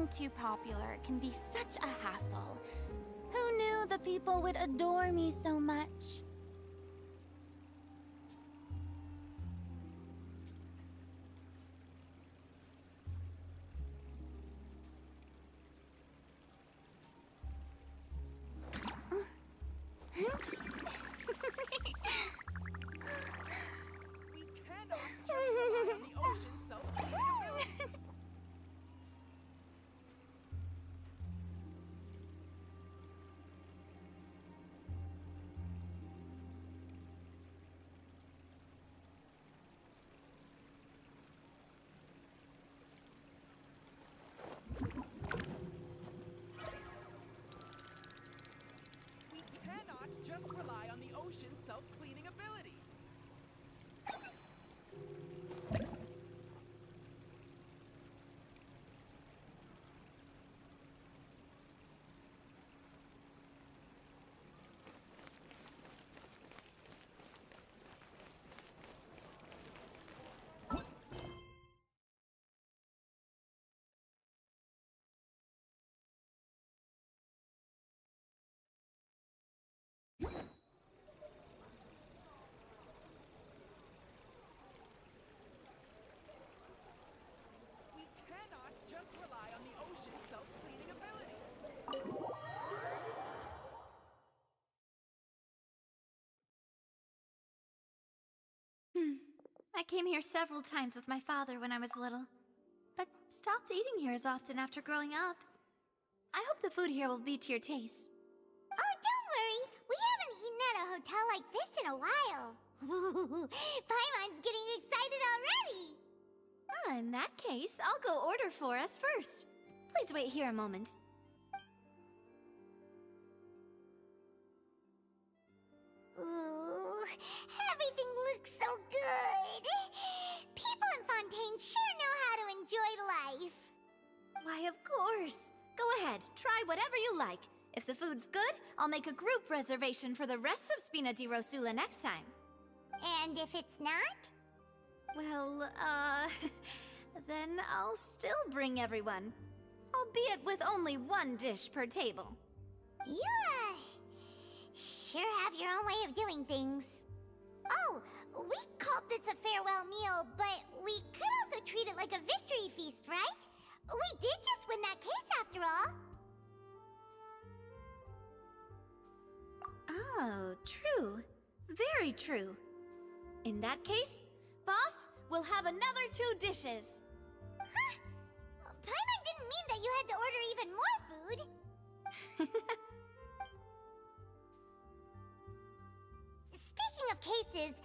Being too popular can be such a hassle. Who knew the people would adore me so much? We cannot just rely on the ocean's self-cleaning ability. We cannot just rely on the ocean's self-cleaning ability. We cannot just rely on the ocean's self-cleaning ability. I came here several times with my father when I was little, but stopped eating here as often after growing up. I hope the food here will be to your taste. Oh, don't worry. We haven't eaten at a hotel like this in a while. Paimon's getting excited already. In that case, I'll go order for us first. Please wait here a moment. Ooh, everything looks so good. People in Fontaine sure know how to enjoy life. Why, of course. Go ahead, try whatever you like. If the food's good, I'll make a group reservation for the rest of Spina di Rosula next time. And if it's not? Well, then I'll still bring everyone. Albeit with only one dish per table. You, sure have your own way of doing things. Oh, we called this a farewell meal, but we could also treat it like a victory feast, right? We did just win that case after all. Oh, true. Very true. In that case, boss, we'll have another 2 dishes. Huh? Paimon didn't mean that you had to order even more food. Speaking of cases,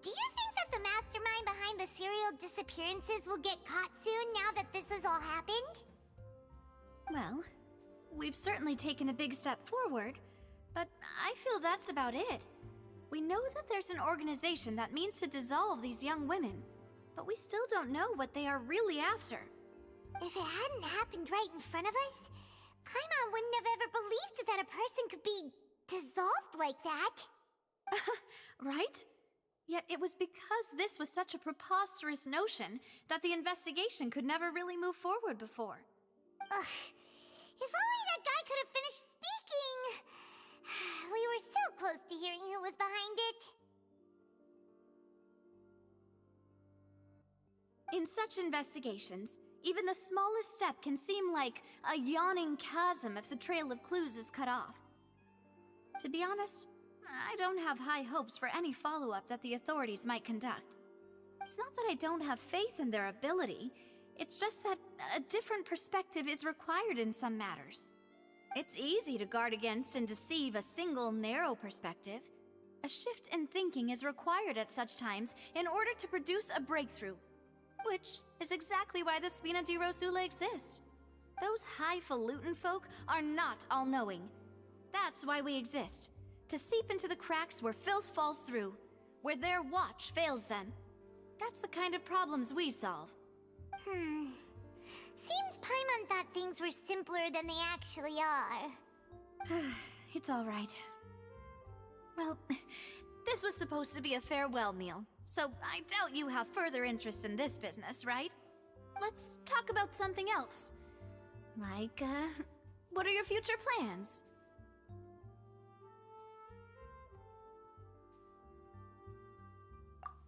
do you think that the mastermind behind the serial disappearances will get caught soon now that this has all happened? Well, we've certainly taken a big step forward, but I feel that's about it. We know that there's an organization that means to dissolve these young women, but we still don't know what they are really after. If it hadn't happened right in front of us, Paimon wouldn't have ever believed that a person could be dissolved like that. Right? Yet it was because this was such a preposterous notion that the investigation could never really move forward before. Ugh. If only that guy could have finished speaking! We were so close to hearing who was behind it. In such investigations, even the smallest step can seem like a yawning chasm if the trail of clues is cut off. To be honest, I don't have high hopes for any follow-up that the authorities might conduct. It's not that I don't have faith in their ability, it's just that a different perspective is required in some matters. It's easy to guard against and deceive a single narrow perspective. A shift in thinking is required at such times in order to produce a breakthrough. Which is exactly why the Spina di Rosula exist. Those highfalutin folk are not all-knowing. That's why we exist. To seep into the cracks where filth falls through, where their watch fails them. That's the kind of problems we solve. Seems Paimon thought things were simpler than they actually are. It's all right. Well, this was supposed to be a farewell meal, so I doubt you have further interest in this business, right? Let's talk about something else. Like, what are your future plans?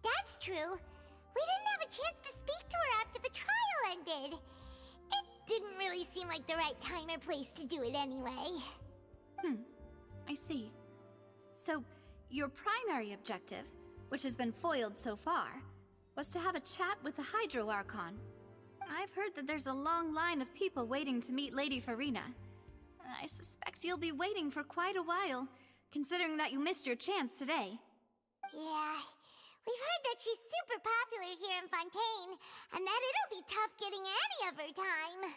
That's true. We didn't have a chance to speak to her after the trial ended. It didn't really seem like the right time or place to do it anyway. I see. So, your primary objective, which has been foiled so far, was to have a chat with the Hydro Archon. I've heard that there's a long line of people waiting to meet Lady Farina. I suspect you'll be waiting for quite a while, considering that you missed your chance today. Yeah, we've heard that she's super popular here in Fontaine, and that it'll be tough getting any of her time.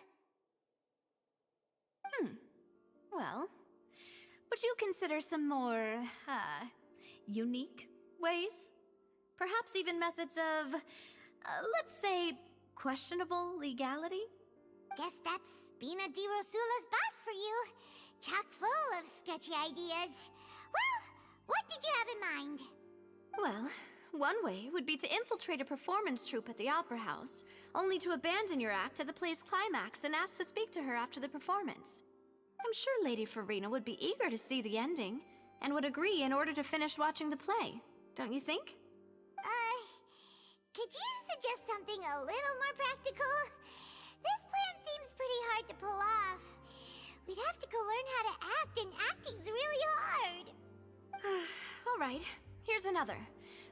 Well, would you consider some more, unique ways? Perhaps even methods of, let's say, questionable legality? Guess that's Spina di Rosula's boss for you. Chock full of sketchy ideas. Well, what did you have in mind? Well, one way would be to infiltrate a performance troupe at the Opera House, only to abandon your act at the play's climax and ask to speak to her after the performance. I'm sure Lady Farina would be eager to see the ending, and would agree in order to finish watching the play, don't you think? Could you suggest something a little more practical? This plan seems pretty hard to pull off. We'd have to go learn how to act, and acting's really hard. All right, here's another.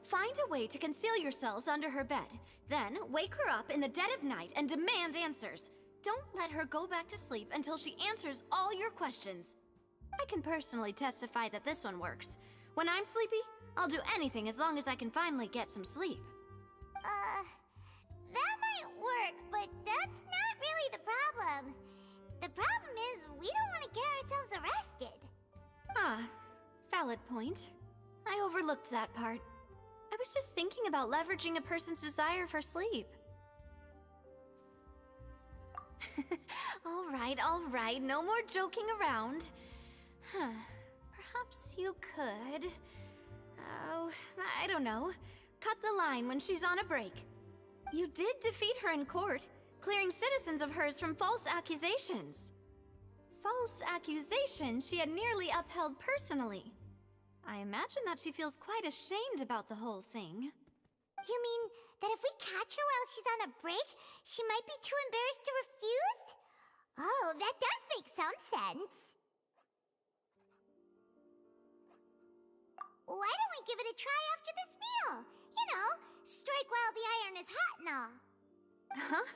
Find a way to conceal yourselves under her bed. Then wake her up in the dead of night and demand answers. Don't let her go back to sleep until she answers all your questions. I can personally testify that this one works. When I'm sleepy, I'll do anything as long as I can finally get some sleep. That might work, but that's not really the problem. The problem is we don't want to get ourselves arrested. Valid point. I overlooked that part. I was just thinking about leveraging a person's desire for sleep. All right, no more joking around. Perhaps you could... Oh, I don't know. Cut the line when she's on a break. You did defeat her in court, clearing citizens of hers from false accusations. False accusations she had nearly upheld personally. I imagine that she feels quite ashamed about the whole thing. You mean that if we catch her while she's on a break, she might be too embarrassed to refuse? Oh, that does make some sense. Why don't we give it a try after this meal? You know, strike while the iron is hot and all. Huh?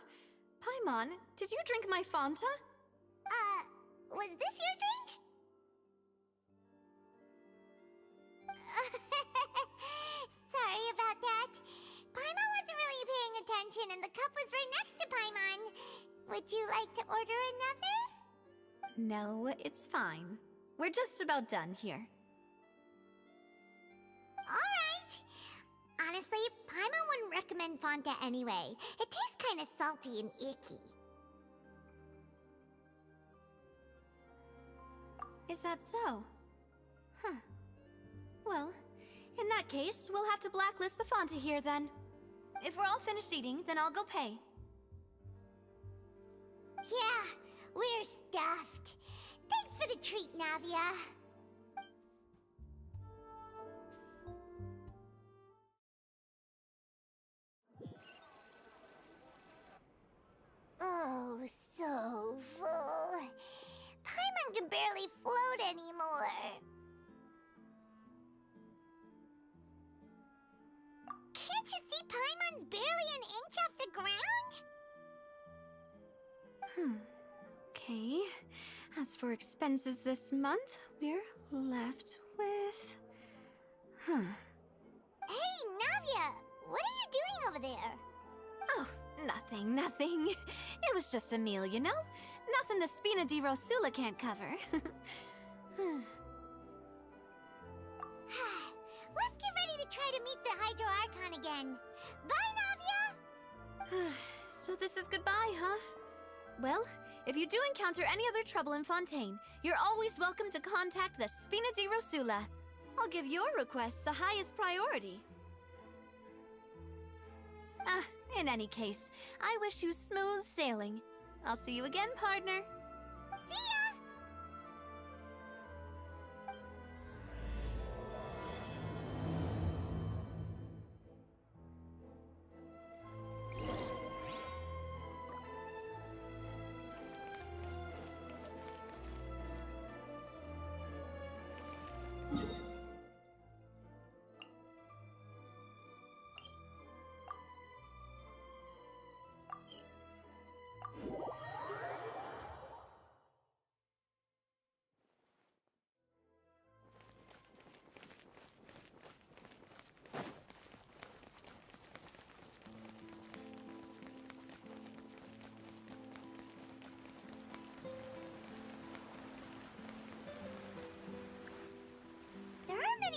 Paimon, did you drink my Fanta? Was this your drink? Sorry about that. Paimon wasn't really paying attention and the cup was right next to Paimon. Would you like to order another? No, it's fine. We're just about done here. Alright. Honestly, Paimon wouldn't recommend Fanta anyway. It tastes kind of salty and icky. Is that so? Huh. Well, in that case, we'll have to blacklist the Fanta here then. If we're all finished eating, then I'll go pay. Yeah, we're stuffed. Thanks for the treat, Navia. Oh, so full. Paimon can barely float anymore. Can't you see Paimon's barely an inch off the ground? Okay. As for expenses this month, we're left with... Hey, Navia! What are you doing over there? Oh, nothing. It was just a meal, you know? Nothing the Spina di Rosula can't cover. Let's get ready to try to meet the Hydro Archon again. Bye, Navia! So this is goodbye, huh? Well, if you do encounter any other trouble in Fontaine, you're always welcome to contact the Spina di Rosula. I'll give your requests the highest priority. In any case, I wish you smooth sailing. I'll see you again, partner.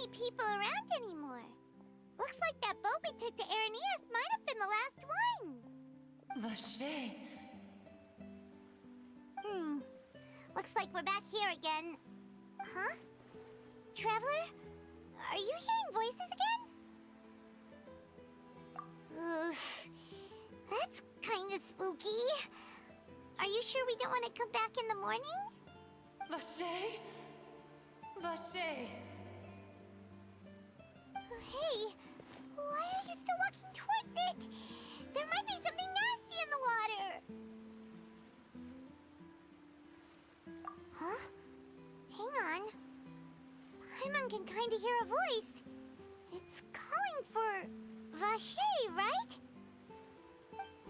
many people around anymore. Looks like that boat we took to Araneas might have been the last one. Vache. Looks like we're back here again. Huh? Traveler? Are you hearing voices again? Ugh. That's kinda spooky. Are you sure we don't want to come back in the morning? Vache? Vache. Hey, why are you still walking towards it? There might be something nasty in the water. Huh? Hang on. Paimon can kinda hear a voice. It's calling for Vache, right?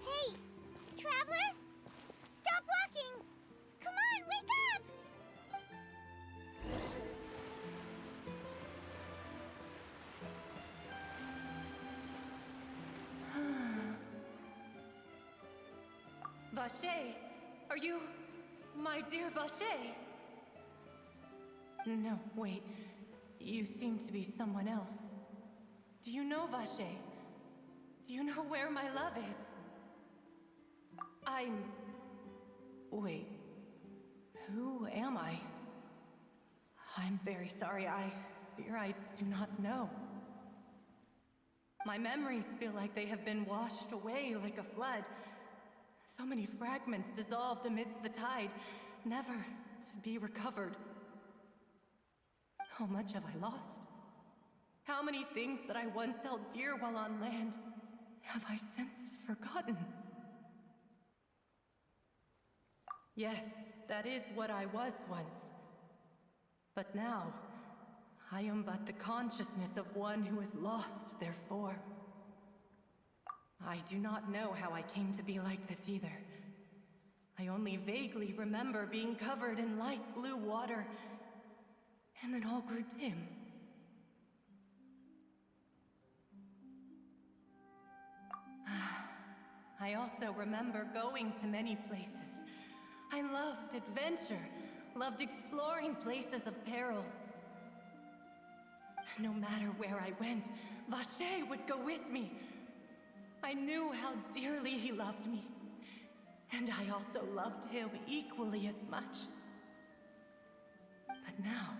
Hey, Traveler? Stop walking! Come on, wake up! Vache, are you my dear Vache? No, wait. You seem to be someone else. Do you know Vache? Do you know where my love is? Wait. Who am I? I'm very sorry. I fear I do not know. My memories feel like they have been washed away like a flood. So many fragments dissolved amidst the tide, never to be recovered. How much have I lost? How many things that I once held dear while on land have I since forgotten? Yes, that is what I was once. But now, I am but the consciousness of one who has lost their form. I do not know how I came to be like this either. I only vaguely remember being covered in light blue water, and then all grew dim. I also remember going to many places. I loved adventure, loved exploring places of peril. No matter where I went, Vache would go with me. I knew how dearly he loved me, and I also loved him equally as much. But now,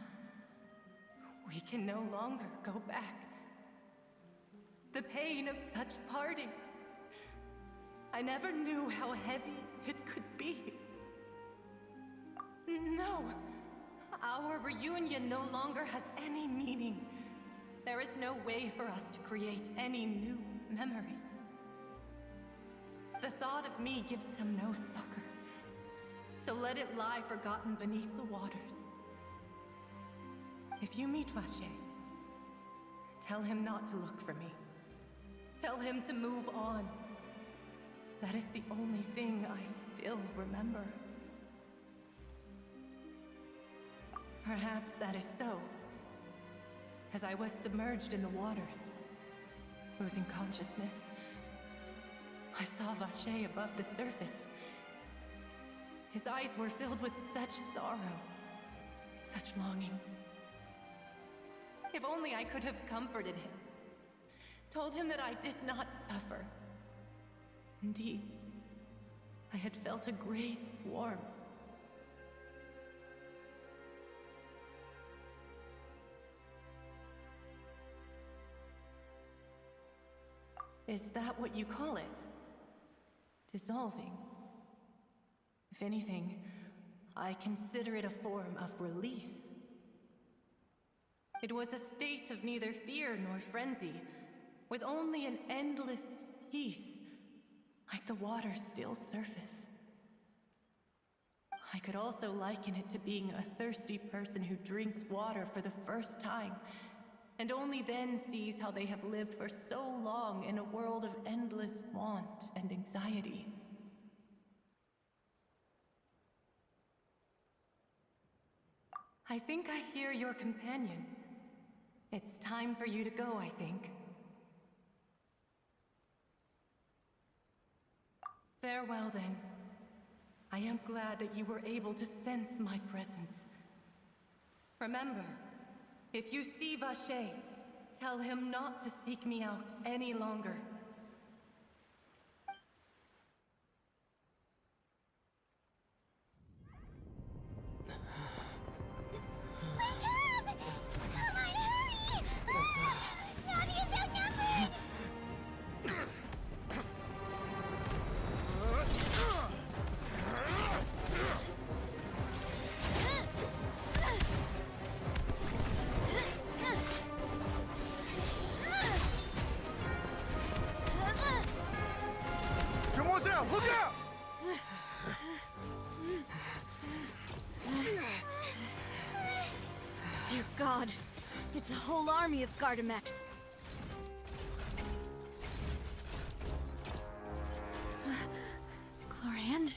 we can no longer go back. The pain of such parting, I never knew how heavy it could be. No, our reunion no longer has any meaning. There is no way for us to create any new memories. The thought of me gives him no succor, so let it lie forgotten beneath the waters. If you meet Vache, tell him not to look for me. Tell him to move on. That is the only thing I still remember. Perhaps that is so. As I was submerged in the waters, losing consciousness, I saw Vache above the surface. His eyes were filled with such sorrow, such longing. If only I could have comforted him, told him that I did not suffer. Indeed, I had felt a great warmth. Is that what you call it? Dissolving? If anything, I consider it a form of release. It was a state of neither fear nor frenzy, with only an endless peace, like the water's still surface. I could also liken it to being a thirsty person who drinks water for the first time, and only then sees how they have lived for so long in a world of endless want and anxiety. I think I hear your companion. It's time for you to go, I think. Farewell, then. I am glad that you were able to sense my presence. Remember, If you see Vache, tell him not to seek me out any longer. Wake up! Come on, hurry! Navi is outnumbered! Demoiselle, look out! Dear God, it's a whole army of Gardamex. Chlorand?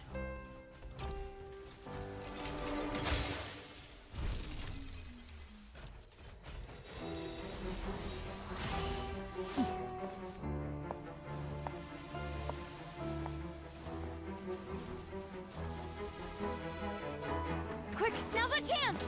Quick, now's our chance!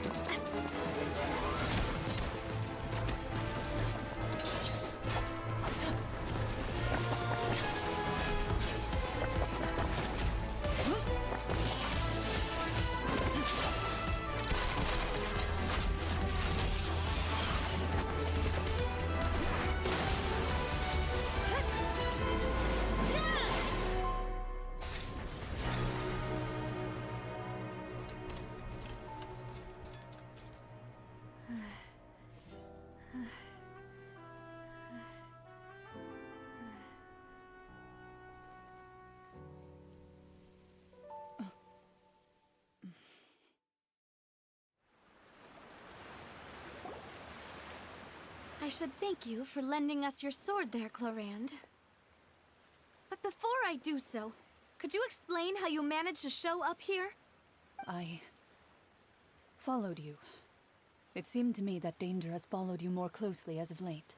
I should thank you for lending us your sword there, Chlorand. But before I do so, could you explain how you managed to show up here? I followed you. It seemed to me that danger has followed you more closely as of late.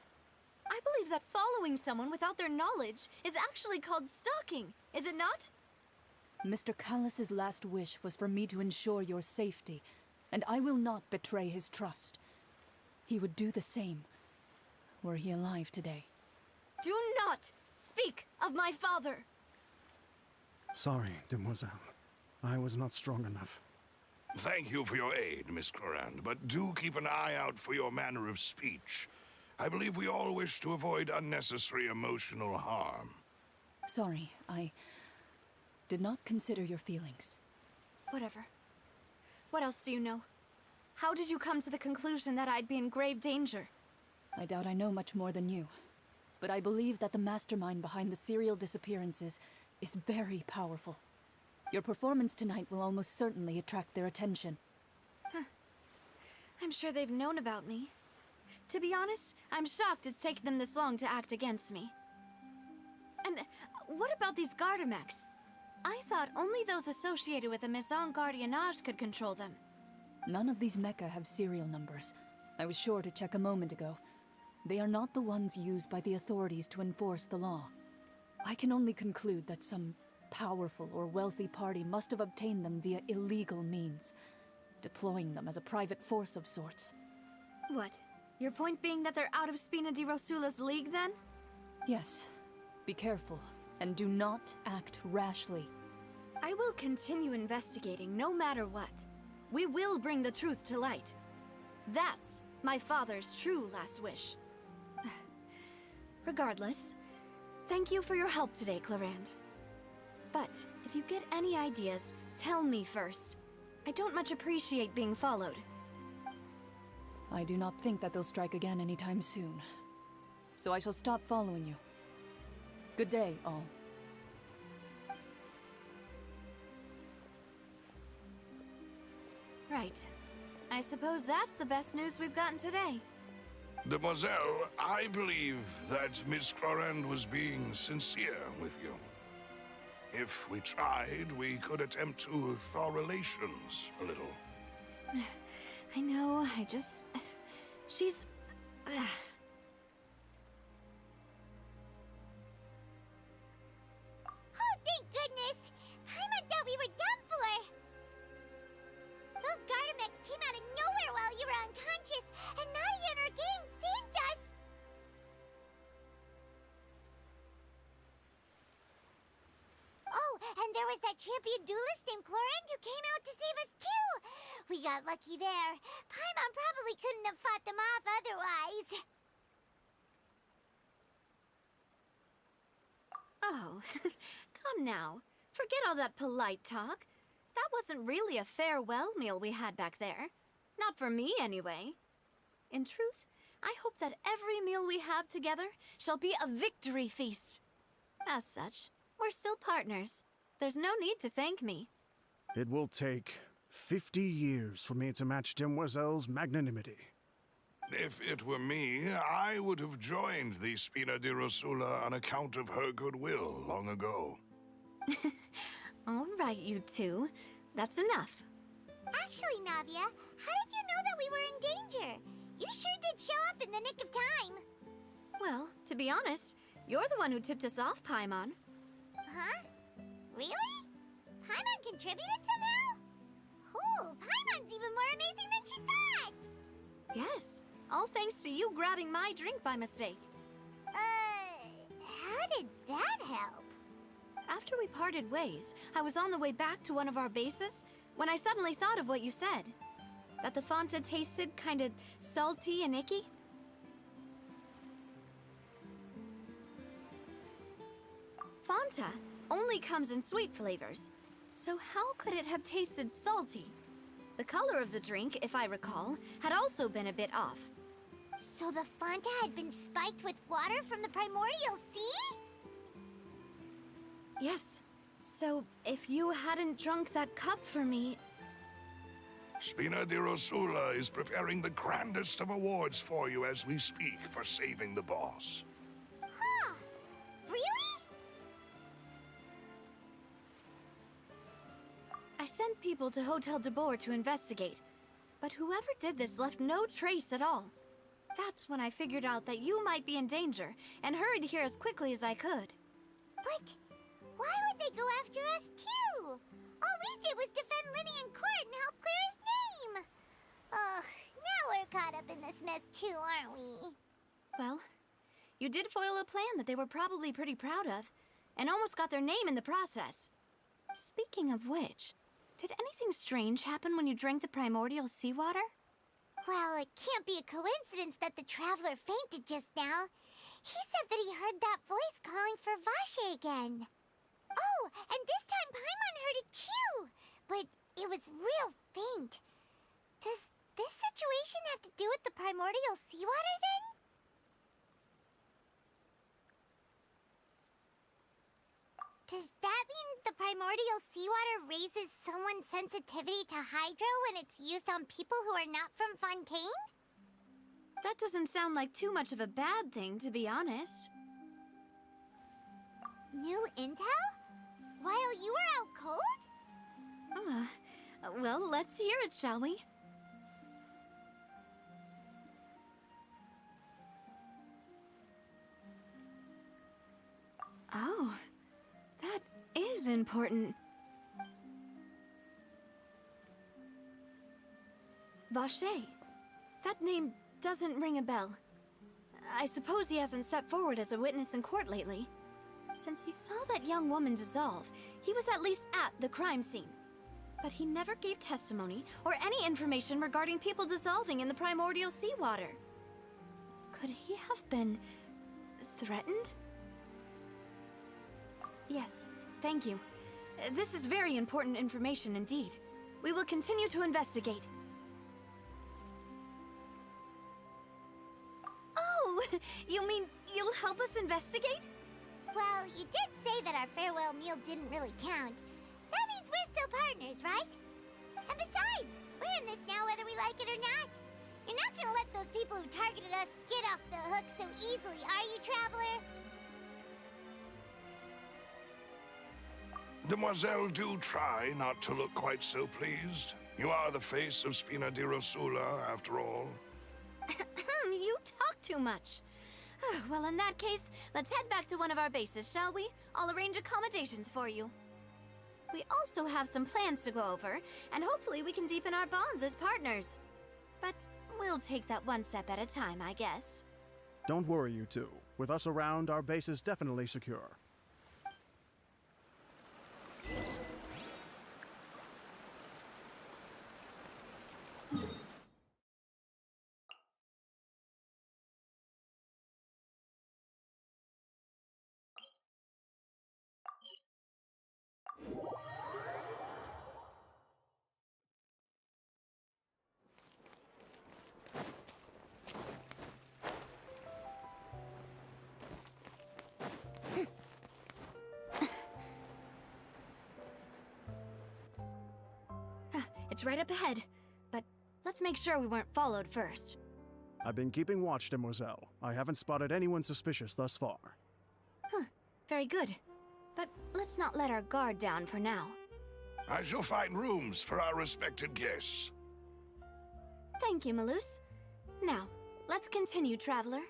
I believe that following someone without their knowledge is actually called stalking, is it not? Mr. Callus's last wish was for me to ensure your safety, and I will not betray his trust. He would do the same, were he alive today. Do not speak of my father! Sorry, Demoiselle. I was not strong enough. Thank you for your aid, Miss Clorand, but do keep an eye out for your manner of speech. I believe we all wish to avoid unnecessary emotional harm. Sorry, I did not consider your feelings. Whatever. What else do you know? How did you come to the conclusion that I'd be in grave danger? I doubt I know much more than you, but I believe that the mastermind behind the serial disappearances is very powerful. Your performance tonight will almost certainly attract their attention. I'm sure they've known about me. To be honest, I'm shocked it's taken them this long to act against me. And what about these Gardamex? I thought only those associated with the Maison Gardiennage could control them. None of these mecha have serial numbers. I was sure to check a moment ago. They are not the ones used by the authorities to enforce the law. I can only conclude that some powerful or wealthy party must have obtained them via illegal means, deploying them as a private force of sorts. What? Your point being that they're out of Spina di Rosula's league, then? Yes. Be careful, and do not act rashly. I will continue investigating no matter what. We will bring the truth to light. That's my father's true last wish. Regardless, thank you for your help today, Clorand. But if you get any ideas, tell me first. I don't much appreciate being followed. I do not think that they'll strike again anytime soon. So I shall stop following you. Good day, all. Right. I suppose that's the best news we've gotten today. Demoiselle, I believe that Miss Clorand was being sincere with you. If we tried, we could attempt to thaw relations a little. I know, I just... She's... Oh, thank goodness! Paimon thought we were done for! Those Gardamex came out of nowhere while you were unconscious, and Nadia there was that champion duelist named Chlorine who came out to save us too! We got lucky there. Paimon probably couldn't have fought them off otherwise. Oh, come now. Forget all that polite talk. That wasn't really a farewell meal we had back there. Not for me, anyway. In truth, I hope that every meal we have together shall be a victory feast. As such, we're still partners. There's no need to thank me. It will take 50 years for me to match Demoiselle's magnanimity. If it were me, I would have joined the Spina di Rosula on account of her goodwill long ago. All right, you two. That's enough. Actually, Navia, how did you know that we were in danger? You sure did show up in the nick of time. Well, to be honest, you're the one who tipped us off, Paimon. Huh? Really? Paimon contributed somehow? Ooh, Paimon's even more amazing than she thought! Yes, all thanks to you grabbing my drink by mistake. How did that help? After we parted ways, I was on the way back to one of our bases when I suddenly thought of what you said. That the Fanta tasted kind of salty and icky. Fanta only comes in sweet flavors, so how could it have tasted salty? The color of the drink, if I recall, had also been a bit off. So the Fanta had been spiked with water from the primordial sea? Yes. So, if you hadn't drunk that cup for me... Spina di Rosula is preparing the grandest of awards for you as we speak for saving the boss. Huh. Really? I sent people to Hotel de Boer to investigate, but whoever did this left no trace at all. That's when I figured out that you might be in danger, and hurried here as quickly as I could. But why would they go after us too? All we did was defend Linny in court and help clear his name. Ugh, now we're caught up in this mess too, aren't we? Well, you did foil a plan that they were probably pretty proud of, and almost got their name in the process. Speaking of which, did anything strange happen when you drank the primordial seawater? Well, it can't be a coincidence that the traveler fainted just now. He said that he heard that voice calling for Vache again. Oh, and this time Paimon heard it too, but it was real faint. Does this situation have to do with the primordial seawater then? Does that mean the primordial seawater raises someone's sensitivity to hydro when it's used on people who are not from Fontaine? That doesn't sound like too much of a bad thing, to be honest. New intel? While you were out cold? Well, let's hear it, shall we? Oh, that is important. Vache. That name doesn't ring a bell. I suppose he hasn't stepped forward as a witness in court lately. Since he saw that young woman dissolve, he was at least at the crime scene. But he never gave testimony or any information regarding people dissolving in the primordial seawater. Could he have been threatened? Yes, thank you. This is very important information indeed. We will continue to investigate. Oh, you mean you'll help us investigate? Well, you did say that our farewell meal didn't really count. That means we're still partners, right? And besides, we're in this now whether we like it or not. You're not gonna let those people who targeted us get off the hook so easily, are you, Traveler? Demoiselle, do try not to look quite so pleased. You are the face of Spina di Rosula, after all. You talk too much. Well, in that case, let's head back to one of our bases, shall we? I'll arrange accommodations for you. We also have some plans to go over, and hopefully we can deepen our bonds as partners. But we'll take that one step at a time, I guess. Don't worry, you two. With us around, our base is definitely secure. It's right up ahead, but let's make sure we weren't followed first. I've been keeping watch, Demoiselle. I haven't spotted anyone suspicious thus far. Huh, very good. But let's not let our guard down for now. I shall find rooms for our respected guests. Thank you, Malus. Now, let's continue, Traveler.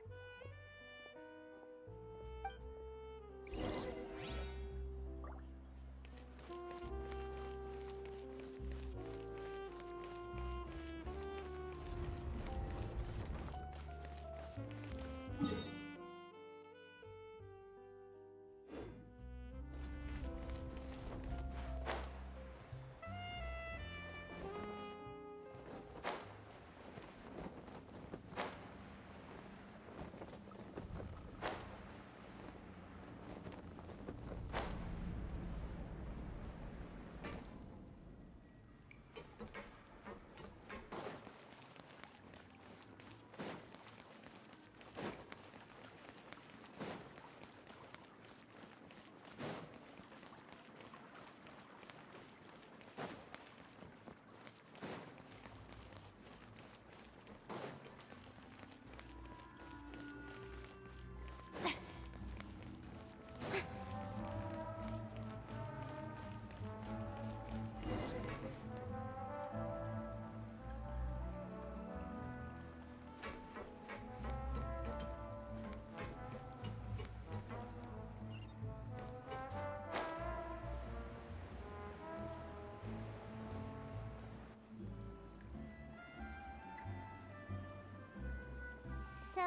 So,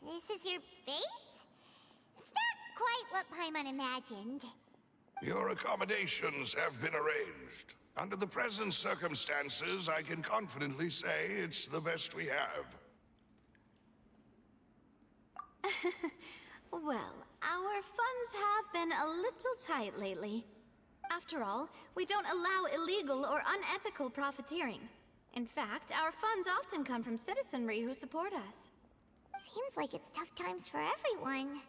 this is your base? It's not quite what Paimon imagined. Your accommodations have been arranged. Under the present circumstances, I can confidently say it's the best we have. Well, our funds have been a little tight lately. After all, we don't allow illegal or unethical profiteering. In fact, our funds often come from citizenry who support us. Seems like it's tough times for everyone.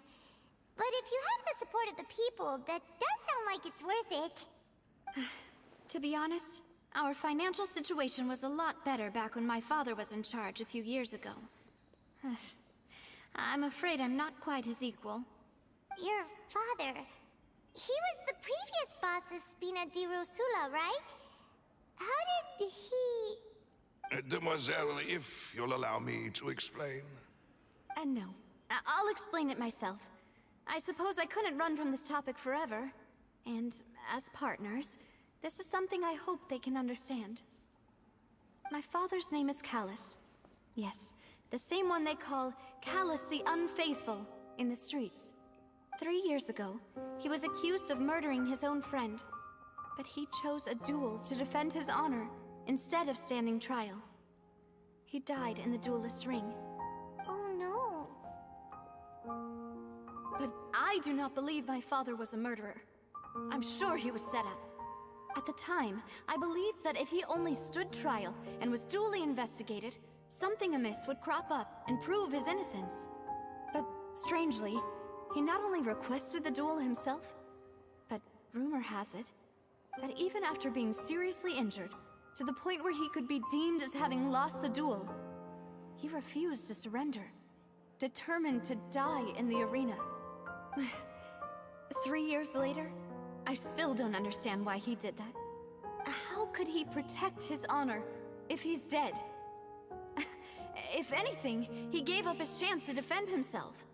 But if you have the support of the people, that does sound like it's worth it. To be honest, our financial situation was a lot better back when my father was in charge a few years ago. I'm afraid I'm not quite his equal. Your father... he was the previous boss of Spina di Rosula, right? How did he... Demoiselle, if you'll allow me to explain. No. I'll explain it myself. I suppose I couldn't run from this topic forever. And as partners, this is something I hope they can understand. My father's name is Callus. Yes, the same one they call Callus the Unfaithful in the streets. 3 years ago, he was accused of murdering his own friend. But he chose a duel to defend his honor instead of standing trial. He died in the duelist's ring. Oh no. But I do not believe my father was a murderer. I'm sure he was set up. At the time, I believed that if he only stood trial and was duly investigated, something amiss would crop up and prove his innocence. But strangely, he not only requested the duel himself, but rumor has it that even after being seriously injured, to the point where he could be deemed as having lost the duel, he refused to surrender, determined to die in the arena. 3 years later, I still don't understand why he did that. How could he protect his honor if he's dead? If anything, he gave up his chance to defend himself.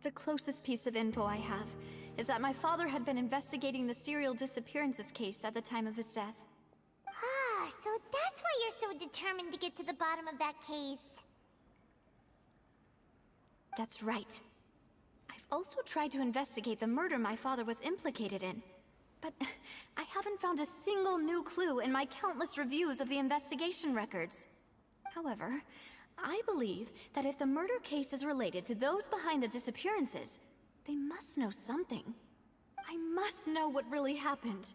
The closest piece of info I have is that my father had been investigating the serial disappearances case at the time of his death. Ah, so that's why you're so determined to get to the bottom of that case. That's right. I've also tried to investigate the murder my father was implicated in, but I haven't found a single new clue in my countless reviews of the investigation records. However, I believe that if the murder case is related to those behind the disappearances, they must know something. I must know what really happened.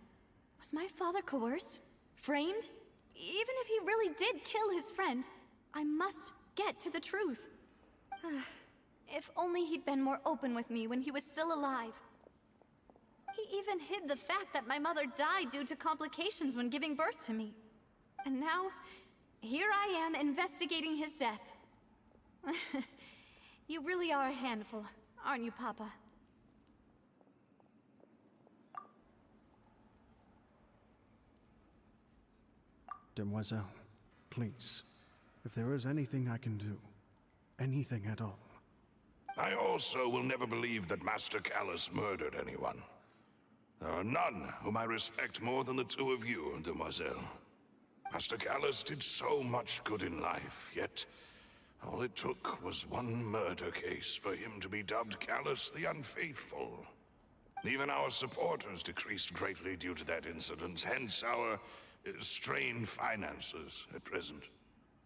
Was my father coerced? Framed? Even if he really did kill his friend, I must get to the truth. If only he'd been more open with me when he was still alive. He even hid the fact that my mother died due to complications when giving birth to me. And now, here I am investigating his death. You really are a handful, aren't you, Papa? Demoiselle, please, if there is anything I can do, anything at all. I also will never believe that Master Callus murdered anyone. There are none whom I respect more than the two of you, Demoiselle. Master Callus did so much good in life, yet all it took was one murder case for him to be dubbed Callus the Unfaithful. Even our supporters decreased greatly due to that incident, hence our strained finances at present.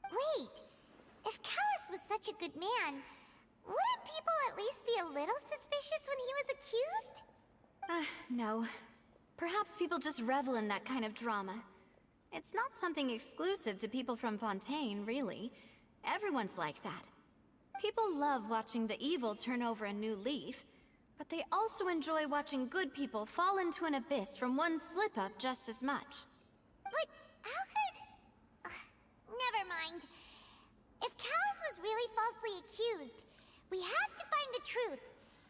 Wait, if Callus was such a good man, wouldn't people at least be a little suspicious when he was accused? No. Perhaps people just revel in that kind of drama. It's not something exclusive to people from Fontaine, really. Everyone's like that. People love watching the evil turn over a new leaf, but they also enjoy watching good people fall into an abyss from one slip-up just as much. But how could... never mind. If Callus was really falsely accused, we have to find the truth.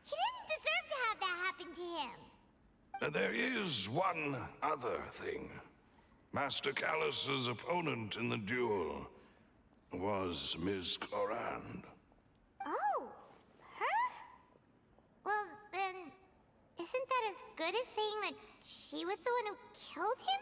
He didn't deserve to have that happen to him. There is one other thing. Master Callus's opponent in the duel was Ms. Clorand. Oh, her? Well, then, isn't that as good as saying that she was the one who killed him?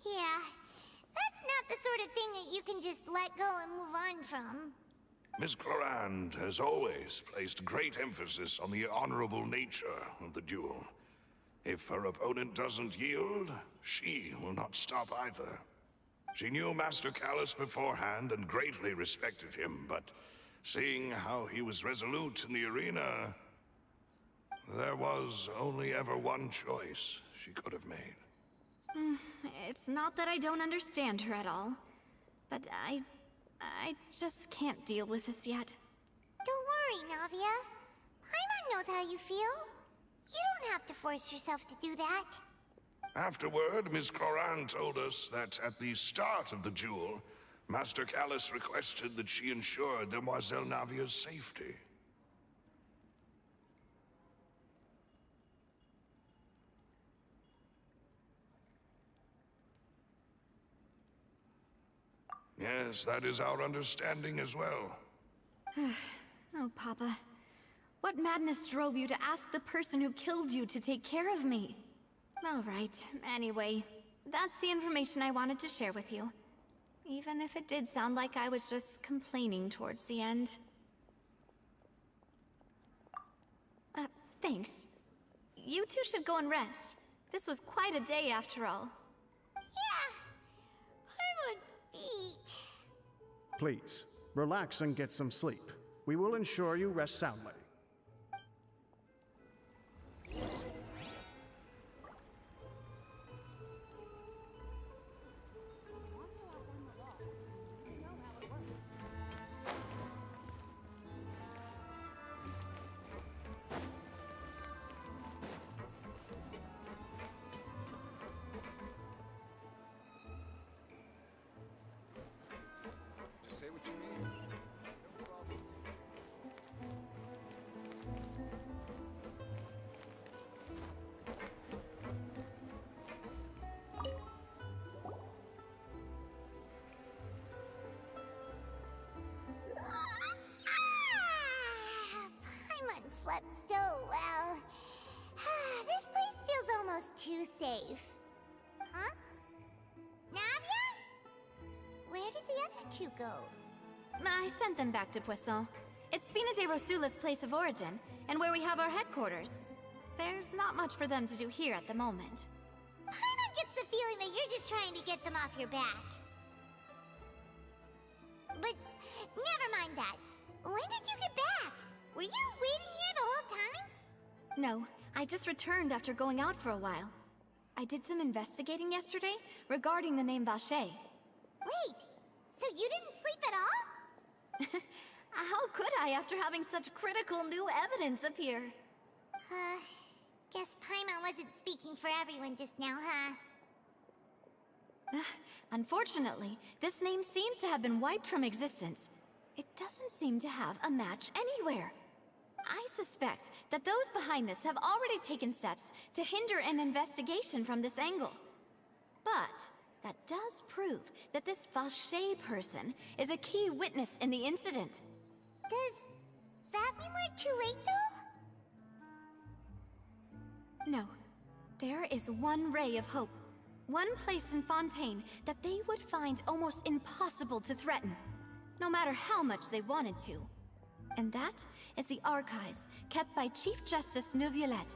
Yeah, that's not the sort of thing that you can just let go and move on from. Ms. Clorand has always placed great emphasis on the honorable nature of the duel. If her opponent doesn't yield, she will not stop either. She knew Master Callus beforehand and greatly respected him, but seeing how he was resolute in the arena, there was only ever one choice she could have made. It's not that I don't understand her at all, but I just can't deal with this yet. Don't worry, Navia. Paimon knows how you feel. You don't have to force yourself to do that. Afterward, Ms. Clorand told us that at the start of the duel, Master Callus requested that she ensure Demoiselle Navia's safety. Yes, that is our understanding as well. Oh, Papa. What madness drove you to ask the person who killed you to take care of me? All right, anyway, that's the information I wanted to share with you. Even if it did sound like I was just complaining towards the end. Thanks. You two should go and rest. This was quite a day after all. Yeah, Paimon's beat. Please, relax and get some sleep. We will ensure you rest soundly. Say what you mean. No problems. Paimon slept so well. This place feels almost too safe. Huh? Navia? Where did the other two go? I sent them back to Poisson. It's Spina de Rosula's place of origin, and where we have our headquarters. There's not much for them to do here at the moment. Paimon gets the feeling that you're just trying to get them off your back. But never mind that. When did you get back? Were you waiting here the whole time? No, I just returned after going out for a while. I did some investigating yesterday regarding the name Vache. Wait, so you didn't sleep at all? How could I after having such critical new evidence appear? Guess Paimon wasn't speaking for everyone just now, huh? Unfortunately, this name seems to have been wiped from existence. It doesn't seem to have a match anywhere. I suspect that those behind this have already taken steps to hinder an investigation from this angle. But that does prove that this Vache person is a key witness in the incident. Does that mean we're too late, though? No. There is one ray of hope. One place in Fontaine that they would find almost impossible to threaten, no matter how much they wanted to. And that is the archives kept by Chief Justice Neuvillette.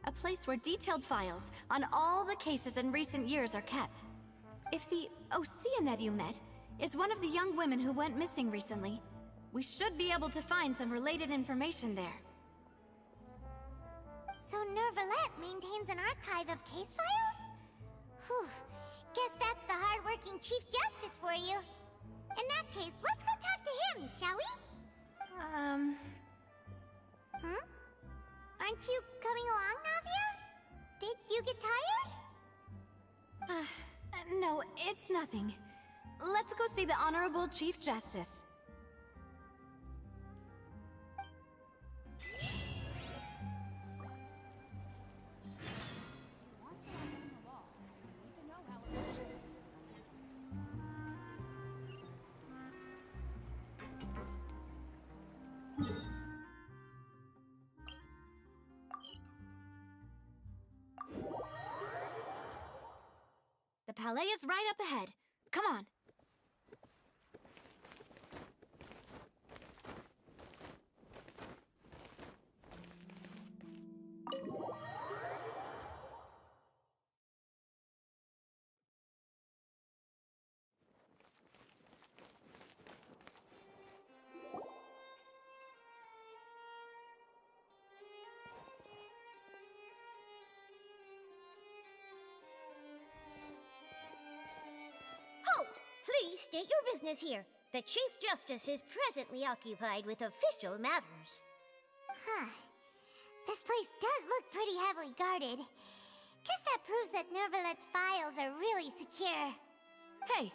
A place where detailed files on all the cases in recent years are kept. If the Oceanette you met is one of the young women who went missing recently, we should be able to find some related information there. So Neuvillette maintains an archive of case files? Whew. Guess that's the hard-working Chief Justice for you. In that case, let's go talk to him, shall we? Aren't you coming along, Navia? Did you get tired? No, it's nothing. Let's go see the Honorable Chief Justice. The Palais is right up ahead. Come on. Halt! Please state your business here. The Chief Justice is presently occupied with official matters. Huh. This place does look pretty heavily guarded. Guess that proves that Neuvillette's files are really secure. Hey,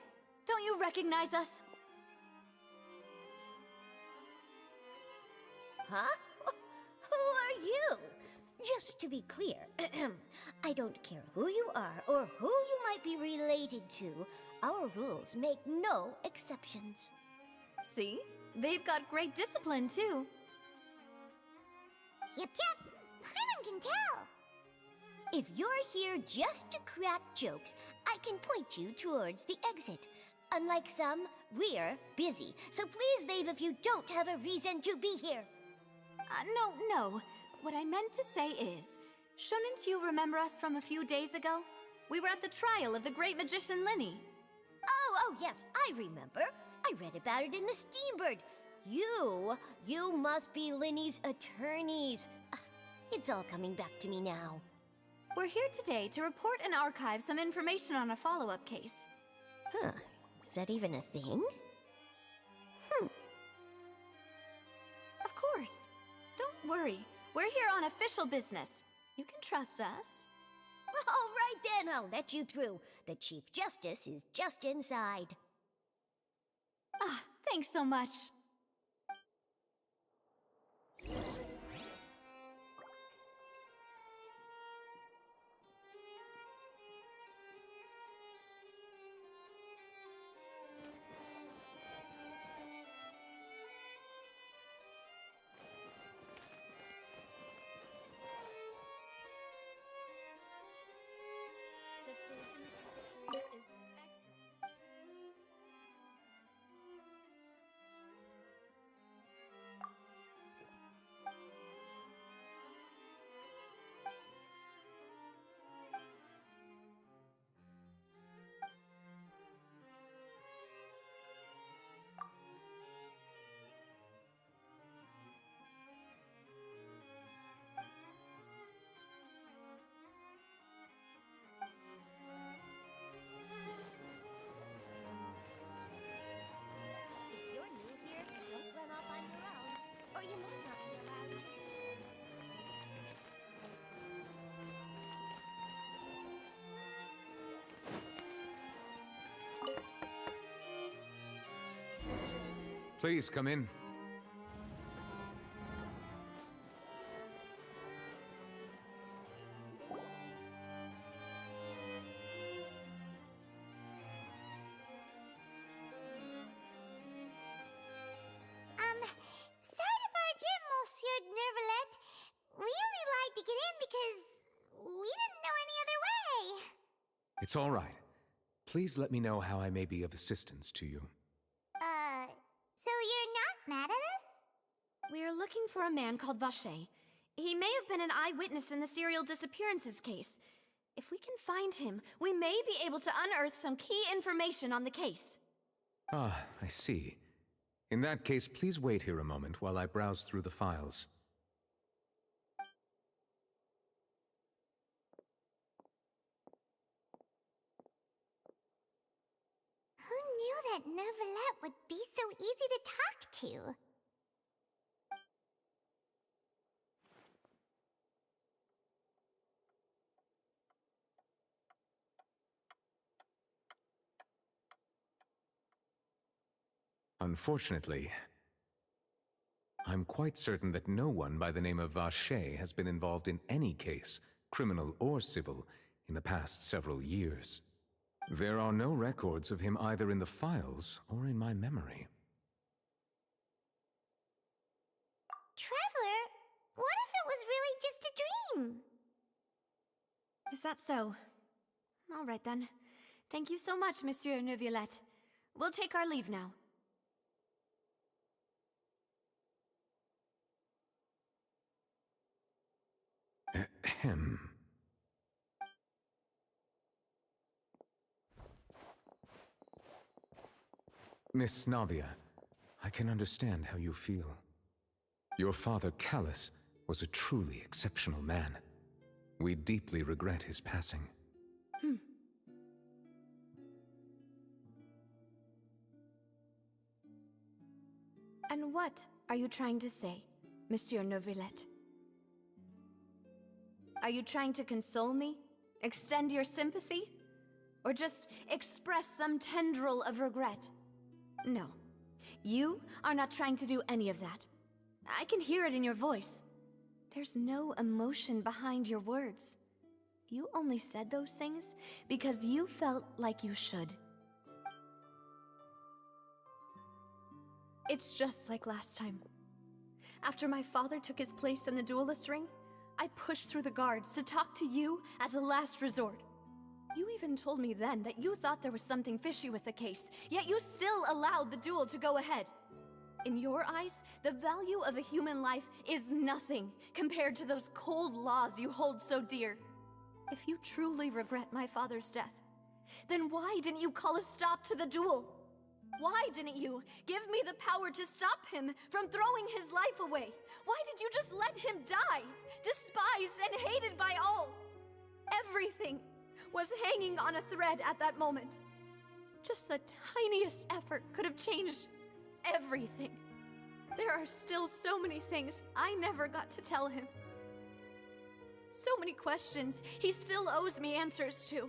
don't you recognize us? Huh? Who are you? Just to be clear, I don't care who you are or who you might be related to. Our rules make no exceptions. See? They've got great discipline, too. Yep. Paimon can tell. If you're here just to crack jokes, I can point you towards the exit. Unlike some, we're busy, so please leave if you don't have a reason to be here. No. What I meant to say is, shouldn't you remember us from a few days ago? We were at the trial of the great magician Linny. Oh, yes, I remember. I read about it in the Steambird. You must be Linny's attorneys. It's all coming back to me now. We're here today to report and archive some information on a follow-up case. Huh, is that even a thing? Of course. Don't worry. We're here on official business. You can trust us. All right then, I'll let you through. The Chief Justice is just inside. Thanks so much. The food in the cafeteria is excellent. Please come in. Sorry to barge in, Monsieur Nervalet. We only lied to get in because we didn't know any other way. It's all right. Please let me know how I may be of assistance to you. So you're not mad at us? We're looking for a man called Vache. He may have been an eyewitness in the serial disappearances case. If we can find him, we may be able to unearth some key information on the case. Ah, I see. In that case, please wait here a moment while I browse through the files. Who knew that Nervalet would be so easy to talk to? Unfortunately, I'm quite certain that no one by the name of Vache has been involved in any case, criminal or civil, in the past several years. There are no records of him either in the files or in my memory. Traveler, what if it was really just a dream? Is that so? All right then. Thank you so much, Monsieur Neuvillette. We'll take our leave now. Ahem. Miss Navia, I can understand how you feel. Your father, Callus, was a truly exceptional man. We deeply regret his passing. And what are you trying to say, Monsieur Neuvillette? Are you trying to console me? Extend your sympathy? Or just express some tendril of regret? No. You are not trying to do any of that. I can hear it in your voice. There's no emotion behind your words. You only said those things because you felt like you should. It's just like last time. After my father took his place in the duelist ring, I pushed through the guards to talk to you as a last resort. You even told me then that you thought there was something fishy with the case, yet you still allowed the duel to go ahead. In your eyes, the value of a human life is nothing compared to those cold laws you hold so dear. If you truly regret my father's death, then why didn't you call a stop to the duel? Why didn't you give me the power to stop him from throwing his life away? Why did you just let him die, despised and hated by all? Everything was hanging on a thread at that moment. Just the tiniest effort could have changed everything. There are still so many things I never got to tell him. So many questions he still owes me answers to.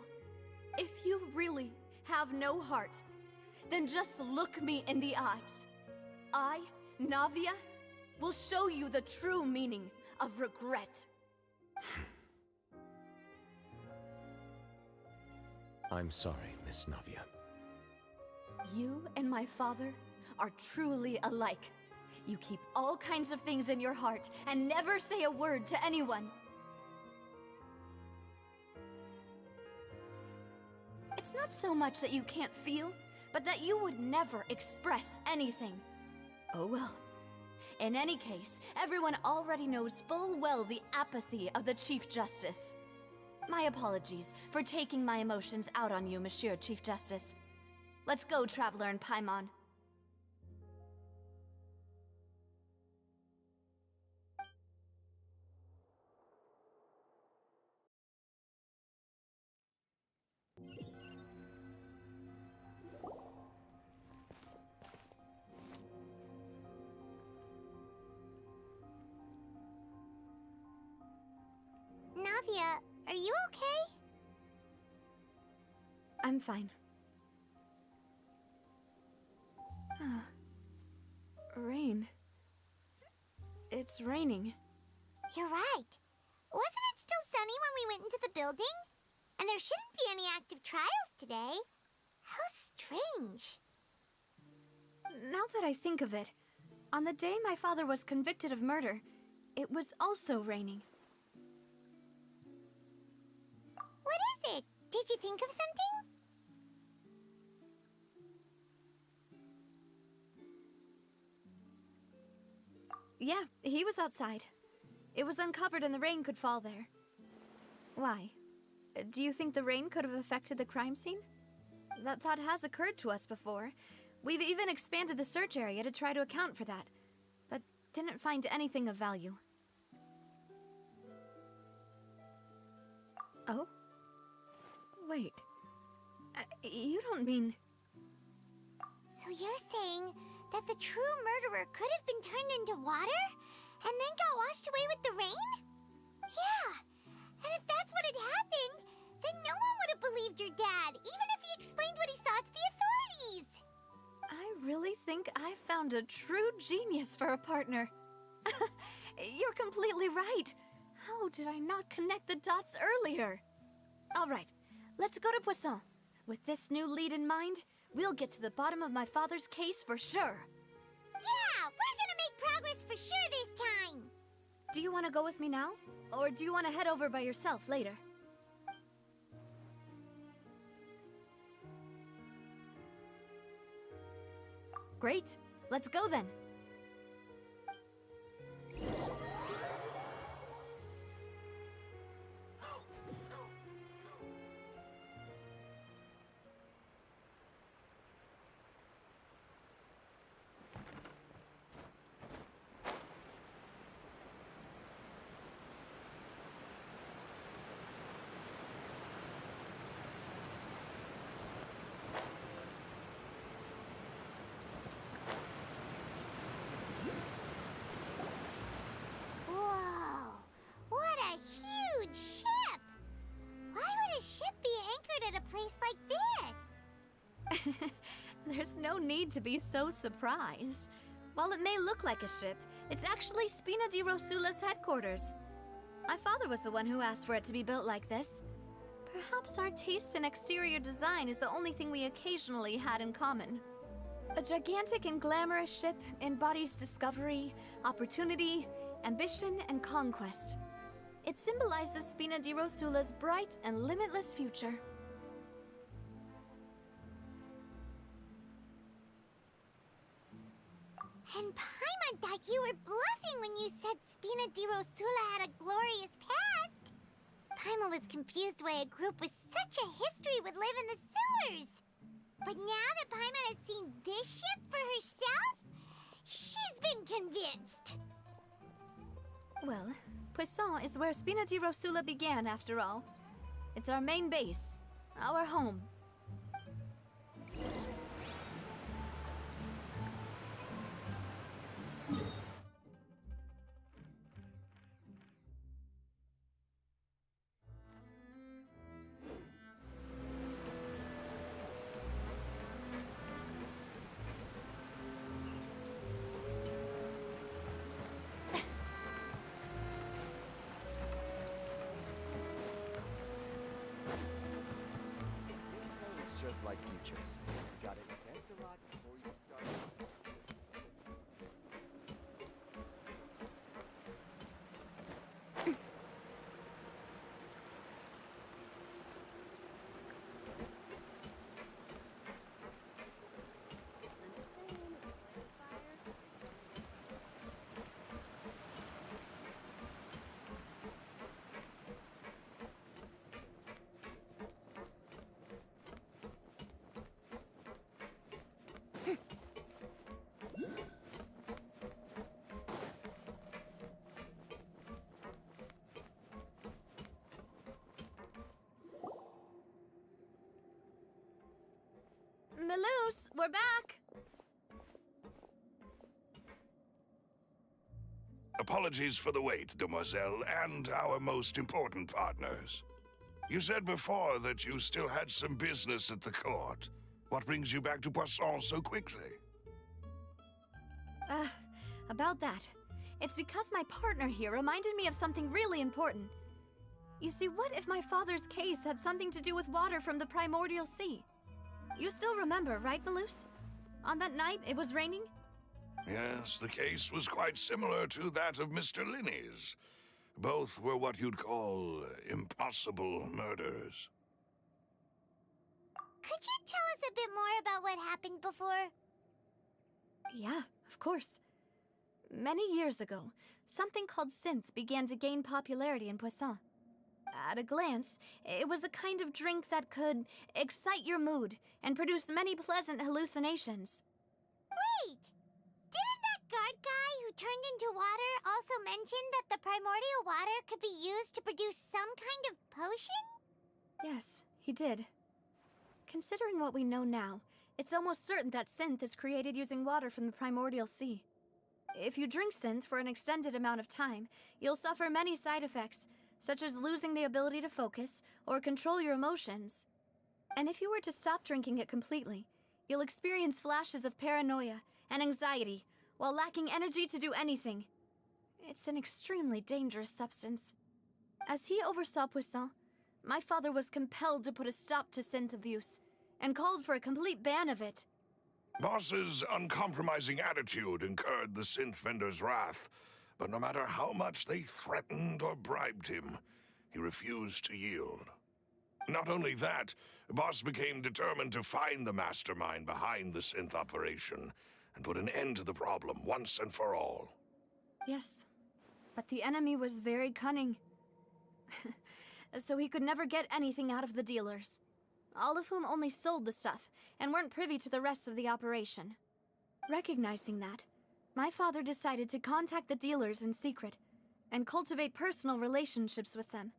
If you really have no heart, then just look me in the eyes. I, Navia, will show you the true meaning of regret. I'm sorry, Miss Navia. You and my father are truly alike. You keep all kinds of things in your heart and never say a word to anyone. It's not so much that you can't feel, but that you would never express anything. Oh well. In any case, everyone already knows full well the apathy of the Chief Justice. My apologies for taking my emotions out on you, Monsieur Chief Justice. Let's go, Traveler and Paimon. Navia, are you okay? I'm fine. It's raining. You're right. Wasn't it still sunny when we went into the building? And there shouldn't be any active trials today. How strange. Now that I think of it, on the day my father was convicted of murder, it was also raining. What is it? Did you think of something? Yeah, he was outside. It was uncovered and the rain could fall there. Why? Do you think the rain could have affected the crime scene? That thought has occurred to us before. We've even expanded the search area to try to account for that, but didn't find anything of value. Oh? Wait. You don't mean... So you're saying that the true murderer could have been turned into water and then got washed away with the rain? Yeah, and if that's what had happened, then no one would have believed your dad, even if he explained what he saw to the authorities. I really think I found a true genius for a partner. You're completely right. How did I not connect the dots earlier? All right, let's go to Poisson. With this new lead in mind, we'll get to the bottom of my father's case for sure. Yeah, we're gonna make progress for sure this time. Do you want to go with me now? Or do you want to head over by yourself later? Great. Let's go then. Whoa, what a huge ship! Why would a ship be anchored at a place like this? There's no need to be so surprised. While it may look like a ship, it's actually Spina di Rosula's headquarters. My father was the one who asked for it to be built like this. Perhaps our taste in exterior design is the only thing we occasionally had in common. A gigantic and glamorous ship embodies discovery, opportunity, ambition, and conquest. It symbolizes Spina di Rosula's bright and limitless future. And Paimon thought you were bluffing when you said Spina di Rosula had a glorious past. Paimon was confused why a group with such a history would live in the sewers. But now that Paimon has seen this ship for herself, she's been convinced. Well, Poisson is where Spina di Rosula began, after all. It's our main base, our home. It's just like teachers. You gotta invest a lot before you can start. Melus, we're back! Apologies for the wait, demoiselle, and our most important partners. You said before that you still had some business at the court. What brings you back to Poisson so quickly? About that. It's because my partner here reminded me of something really important. You see, what if my father's case had something to do with water from the primordial sea? You still remember, right, Malus? On that night, it was raining? Yes, the case was quite similar to that of Mr. Linney's. Both were what you'd call impossible murders. Could you tell us a bit more about what happened before? Yeah, of course. Many years ago, something called synth began to gain popularity in Poisson. At a glance, it was a kind of drink that could excite your mood and produce many pleasant hallucinations. Wait! Didn't that guard guy who turned into water also mention that the primordial water could be used to produce some kind of potion? Yes, he did. Considering what we know now, it's almost certain that synth is created using water from the primordial sea. If you drink synth for an extended amount of time, you'll suffer many side effects, such as losing the ability to focus or control your emotions. And if you were to stop drinking it completely, you'll experience flashes of paranoia and anxiety while lacking energy to do anything. It's an extremely dangerous substance. As he oversaw Poisson, my father was compelled to put a stop to synth abuse and called for a complete ban of it. Boss's uncompromising attitude incurred the synth vendor's wrath, but no matter how much they threatened or bribed him, he refused to yield. Not only that, Boss became determined to find the mastermind behind the synth operation and put an end to the problem once and for all. Yes, but the enemy was very cunning. So he could never get anything out of the dealers, all of whom only sold the stuff and weren't privy to the rest of the operation. Recognizing that, my father decided to contact the dealers in secret and cultivate personal relationships with them.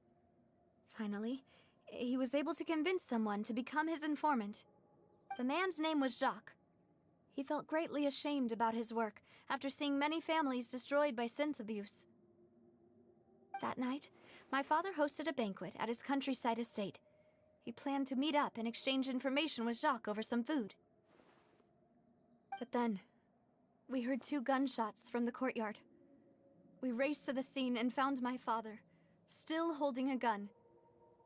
Finally, he was able to convince someone to become his informant. The man's name was Jacques. He felt greatly ashamed about his work after seeing many families destroyed by synth abuse. That night, my father hosted a banquet at his countryside estate. He planned to meet up and exchange information with Jacques over some food. But then, we heard 2 gunshots from the courtyard. We raced to the scene and found my father, still holding a gun,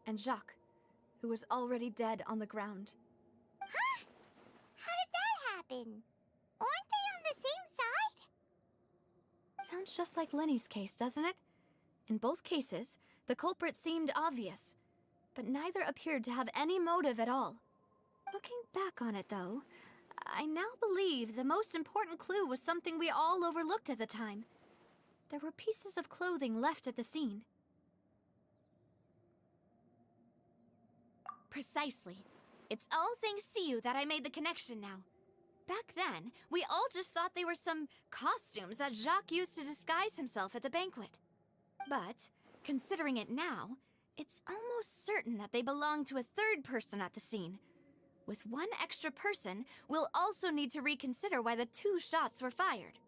and Jacques, who was already dead on the ground. Huh? How did that happen? Aren't they on the same side? Sounds just like Lenny's case, doesn't it? In both cases, the culprit seemed obvious, but neither appeared to have any motive at all. Looking back on it, though, I now believe the most important clue was something we all overlooked at the time. There were pieces of clothing left at the scene. Precisely. It's all thanks to you that I made the connection now. Back then, we all just thought they were some costumes that Jacques used to disguise himself at the banquet. But, considering it now, it's almost certain that they belong to a third person at the scene. With one extra person, we'll also need to reconsider why the 2 shots were fired.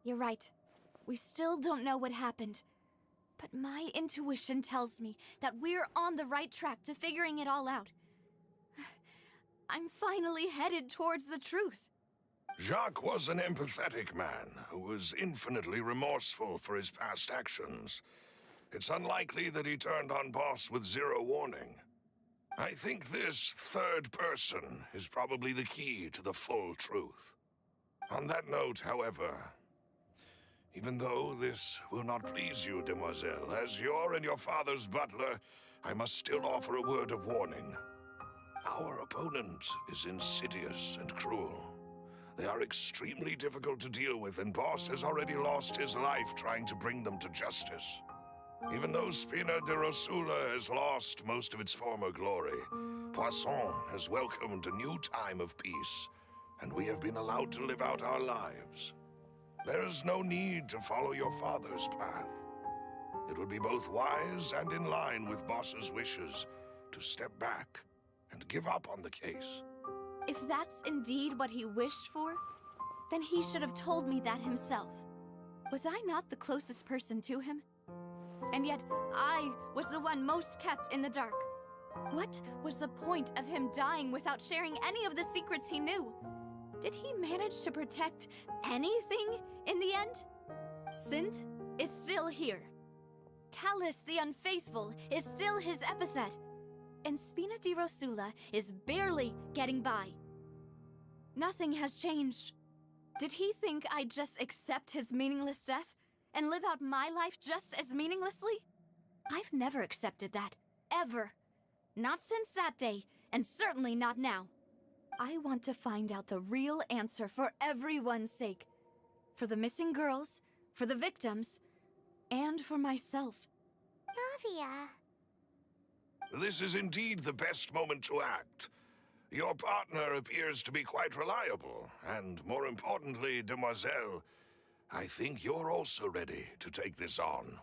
You're right. We still don't know what happened. But my intuition tells me that we're on the right track to figuring it all out. I'm finally headed towards the truth. Jacques was an empathetic man who was infinitely remorseful for his past actions. It's unlikely that he turned on Boss with 0 warning. I think this third person is probably the key to the full truth. On that note, however, even though this will not please you, demoiselle, as your and your father's butler, I must still offer a word of warning. Our opponent is insidious and cruel. They are extremely difficult to deal with, and Boss has already lost his life trying to bring them to justice. Even though Spina de Rosula has lost most of its former glory, Poisson has welcomed a new time of peace, and we have been allowed to live out our lives. There is no need to follow your father's path. It would be both wise and in line with Boss's wishes to step back and give up on the case. If that's indeed what he wished for, then he should have told me that himself. Was I not the closest person to him? And yet, I was the one most kept in the dark. What was the point of him dying without sharing any of the secrets he knew? Did he manage to protect anything in the end? Synth is still here. Callus the Unfaithful is still his epithet. And Spina di Rosula is barely getting by. Nothing has changed. Did he think I'd just accept his meaningless death and live out my life just as meaninglessly? I've never accepted that, ever. Not since that day, and certainly not now. I want to find out the real answer for everyone's sake. For the missing girls, for the victims, and for myself. Navia. This is indeed the best moment to act. Your partner appears to be quite reliable, and more importantly, demoiselle, I think you're also ready to take this on.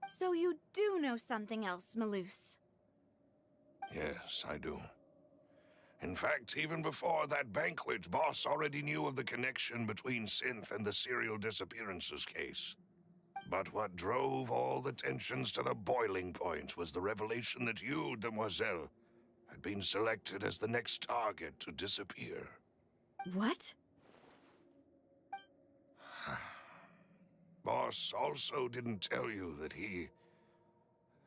So you do know something else, Malus? Yes, I do. In fact, even before that banquet, Boss already knew of the connection between Synth and the serial disappearances case. But what drove all the tensions to the boiling point was the revelation that you, demoiselle, had been selected as the next target to disappear. What? Boss also didn't tell you that he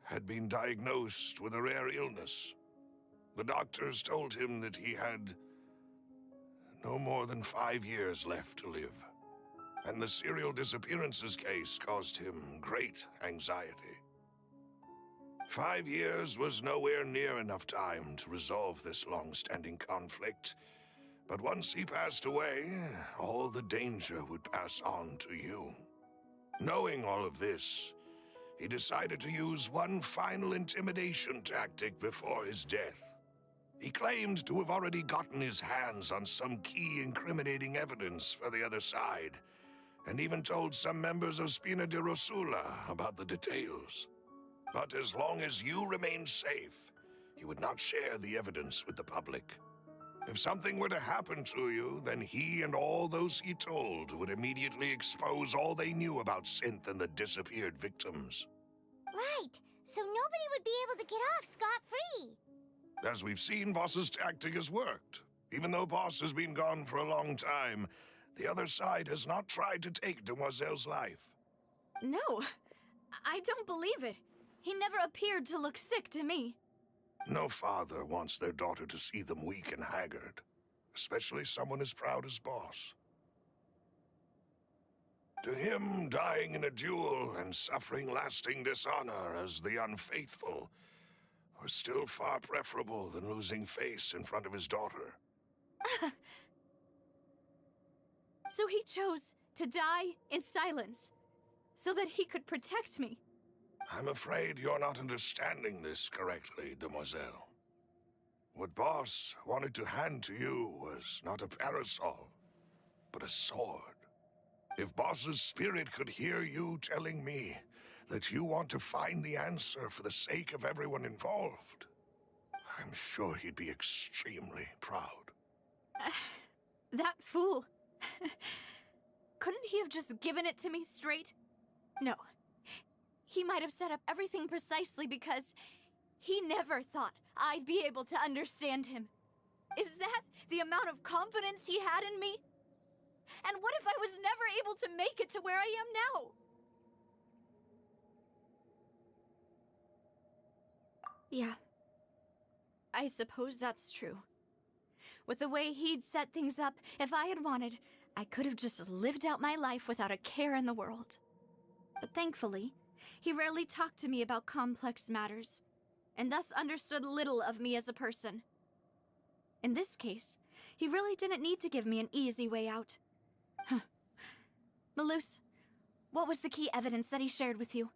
had been diagnosed with a rare illness. The doctors told him that he had no more than 5 years left to live. And the serial disappearances case caused him great anxiety. 5 years was nowhere near enough time to resolve this long-standing conflict. But once he passed away, all the danger would pass on to you. Knowing all of this, he decided to use one final intimidation tactic before his death. He claimed to have already gotten his hands on some key incriminating evidence for the other side, and even told some members of Spina di Rosula about the details. But as long as you remained safe, he would not share the evidence with the public. If something were to happen to you, then he and all those he told would immediately expose all they knew about Synth and the disappeared victims. Right, so nobody would be able to get off scot-free. As we've seen, Boss's tactic has worked. Even though Boss has been gone for a long time, the other side has not tried to take Demoiselle's life. No, I don't believe it. He never appeared to look sick to me. No father wants their daughter to see them weak and haggard, especially someone as proud as Boss. To him, dying in a duel and suffering lasting dishonor as the unfaithful was still far preferable than losing face in front of his daughter. So he chose to die in silence, so that he could protect me. I'm afraid you're not understanding this correctly, demoiselle. What Boss wanted to hand to you was not a parasol, but a sword. If Boss's spirit could hear you telling me that you want to find the answer for the sake of everyone involved, I'm sure he'd be extremely proud. That fool. Couldn't he have just given it to me straight? No. He might have set up everything precisely because he never thought I'd be able to understand him. Is that the amount of confidence he had in me? And what if I was never able to make it to where I am now? Yeah. I suppose that's true. With the way he'd set things up, if I had wanted, I could have just lived out my life without a care in the world. But thankfully, he rarely talked to me about complex matters, and thus understood little of me as a person. In this case, he really didn't need to give me an easy way out. Malus, what was the key evidence that he shared with you?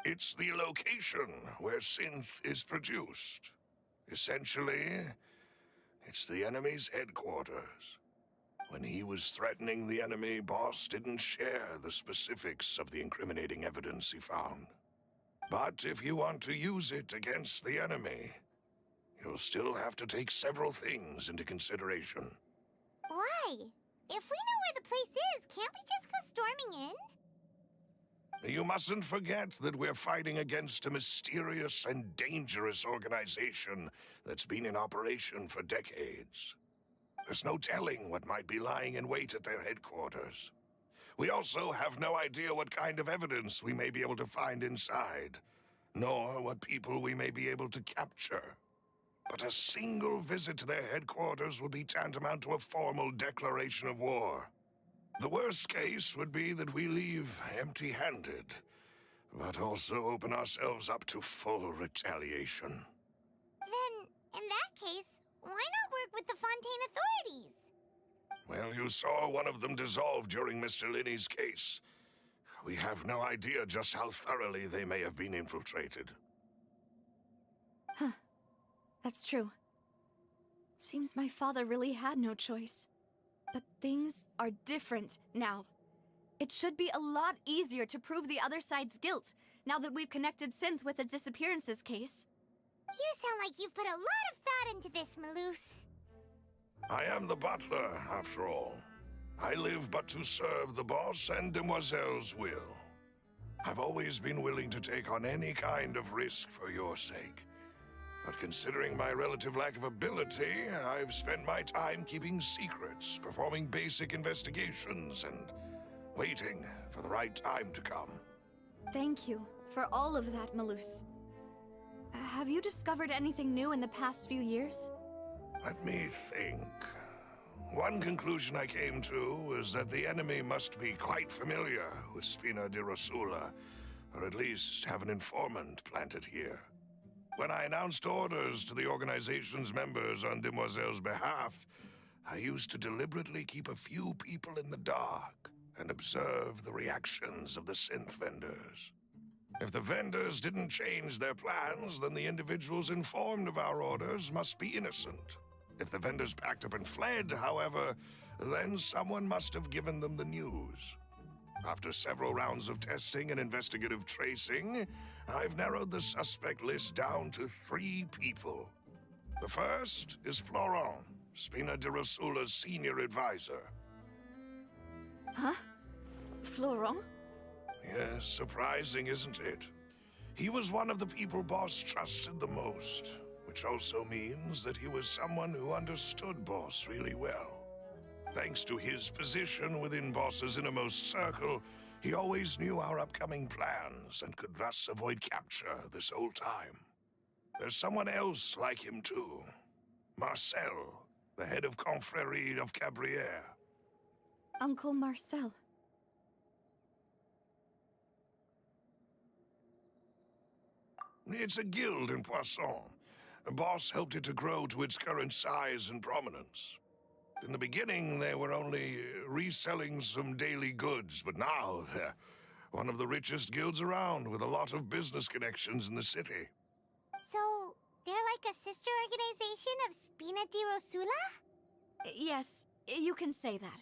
It's the location where Synth is produced. Essentially, it's the enemy's headquarters. When he was threatening the enemy, Boss didn't share the specifics of the incriminating evidence he found. But if you want to use it against the enemy, you'll still have to take several things into consideration. Why? If we know where the place is, can't we just go storming in? You mustn't forget that we're fighting against a mysterious and dangerous organization that's been in operation for decades. There's no telling what might be lying in wait at their headquarters. We also have no idea what kind of evidence we may be able to find inside, nor what people we may be able to capture. But a single visit to their headquarters would be tantamount to a formal declaration of war. The worst case would be that we leave empty-handed, but also open ourselves up to full retaliation. Then, in that case, why not work with the Fontaine authorities? Well, you saw one of them dissolve during Mr. Linney's case. We have no idea just how thoroughly they may have been infiltrated. Huh. That's true. Seems my father really had no choice. But things are different now. It should be a lot easier to prove the other side's guilt, now that we've connected Synth with the disappearances case. You sound like you've put a lot of thought into this, Malus. I am the butler, after all. I live but to serve the boss and Demoiselle's will. I've always been willing to take on any kind of risk for your sake. But considering my relative lack of ability, I've spent my time keeping secrets, performing basic investigations, and waiting for the right time to come. Thank you for all of that, Malus. Have you discovered anything new in the past few years? Let me think. One conclusion I came to was that the enemy must be quite familiar with Spina di Rosula, or at least have an informant planted here. When I announced orders to the organization's members on Demoiselle's behalf, I used to deliberately keep a few people in the dark and observe the reactions of the synth vendors. If the vendors didn't change their plans, then the individuals informed of our orders must be innocent. If the vendors packed up and fled, however, then someone must have given them the news. After several rounds of testing and investigative tracing, I've narrowed the suspect list down to 3 people. The first is Florent, Spina di Rosula's senior advisor. Huh? Florent? Yes, surprising, isn't it? He was one of the people Boss trusted the most, which also means that he was someone who understood Boss really well. Thanks to his position within Boss's innermost circle, he always knew our upcoming plans and could thus avoid capture this whole time. There's someone else like him too. Marcel, the head of Confrérie of Cabrières. Uncle Marcel. It's a guild in Poisson. Boss helped it to grow to its current size and prominence. In the beginning, they were only reselling some daily goods, but now they're one of the richest guilds around, with a lot of business connections in the city. So, they're like a sister organization of Spina di Rosula? Yes, you can say that.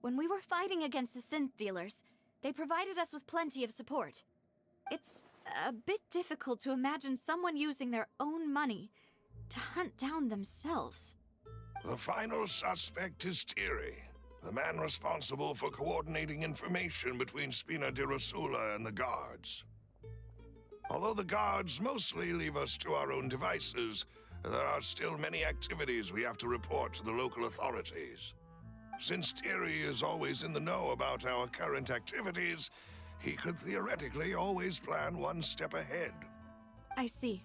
When we were fighting against the synth dealers, they provided us with plenty of support. It's a bit difficult to imagine someone using their own money to hunt down themselves. The final suspect is Thierry, the man responsible for coordinating information between Spina di Rosula and the guards. Although the guards mostly leave us to our own devices, there are still many activities we have to report to the local authorities. Since Thierry is always in the know about our current activities, he could theoretically always plan one step ahead. I see.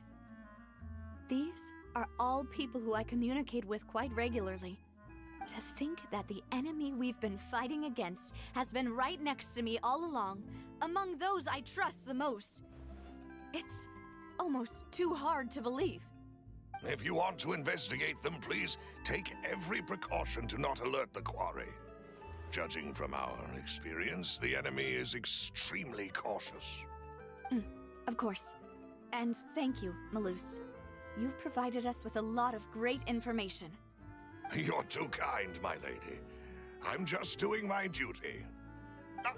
These are all people who I communicate with quite regularly. To think that the enemy we've been fighting against has been right next to me all along, among those I trust the most. It's almost too hard to believe. If you want to investigate them, please take every precaution to not alert the quarry. Judging from our experience, the enemy is extremely cautious. Of course. And thank you, Malus. You've provided us with a lot of great information. You're too kind, my lady. I'm just doing my duty.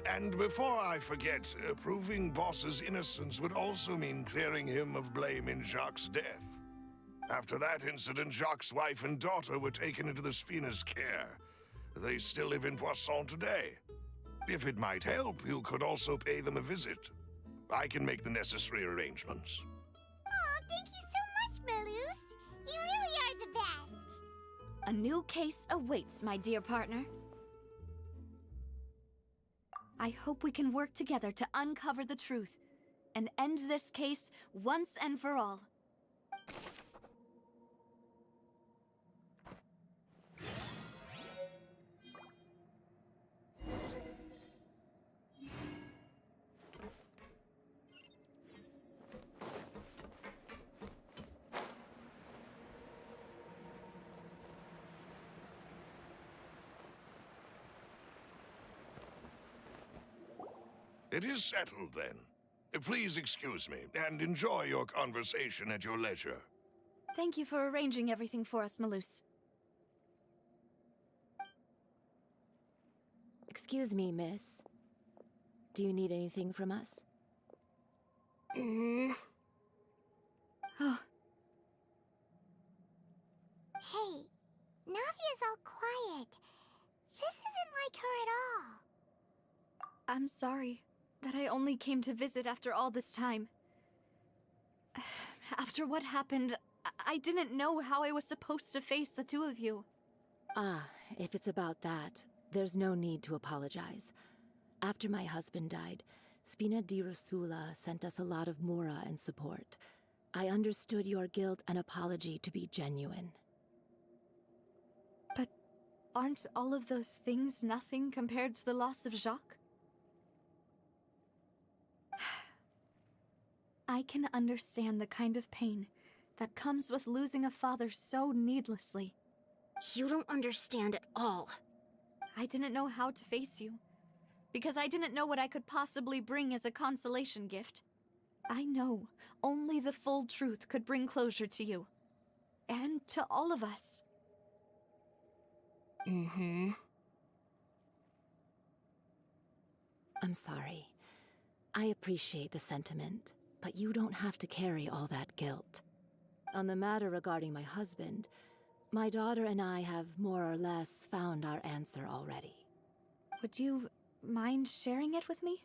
And before I forget, proving Boss's innocence would also mean clearing him of blame in Jacques' death. After that incident, Jacques' wife and daughter were taken into the Spina's care. They still live in Poisson today. If it might help, you could also pay them a visit. I can make the necessary arrangements. Oh, thank you so much, Malus. You really are the best. A new case awaits, my dear partner. I hope we can work together to uncover the truth and end this case once and for all. It is settled, then. Please excuse me, and enjoy your conversation at your leisure. Thank you for arranging everything for us, Malus. Excuse me, miss. Do you need anything from us? Oh, Hey, Navia's all quiet. This isn't like her at all. I'm sorry that I only came to visit after all this time. After what happened, I didn't know how I was supposed to face the two of you. Ah, if it's about that, there's no need to apologize. After my husband died, Spina di Rosula sent us a lot of mora and support. I understood your guilt and apology to be genuine. But aren't all of those things nothing compared to the loss of Jacques? I can understand the kind of pain that comes with losing a father so needlessly. You don't understand at all. I didn't know how to face you, because I didn't know what I could possibly bring as a consolation gift. I know only the full truth could bring closure to you, and to all of us. I'm sorry. I appreciate the sentiment, but you don't have to carry all that guilt. On the matter regarding my husband, my daughter and I have more or less found our answer already. Would you mind sharing it with me?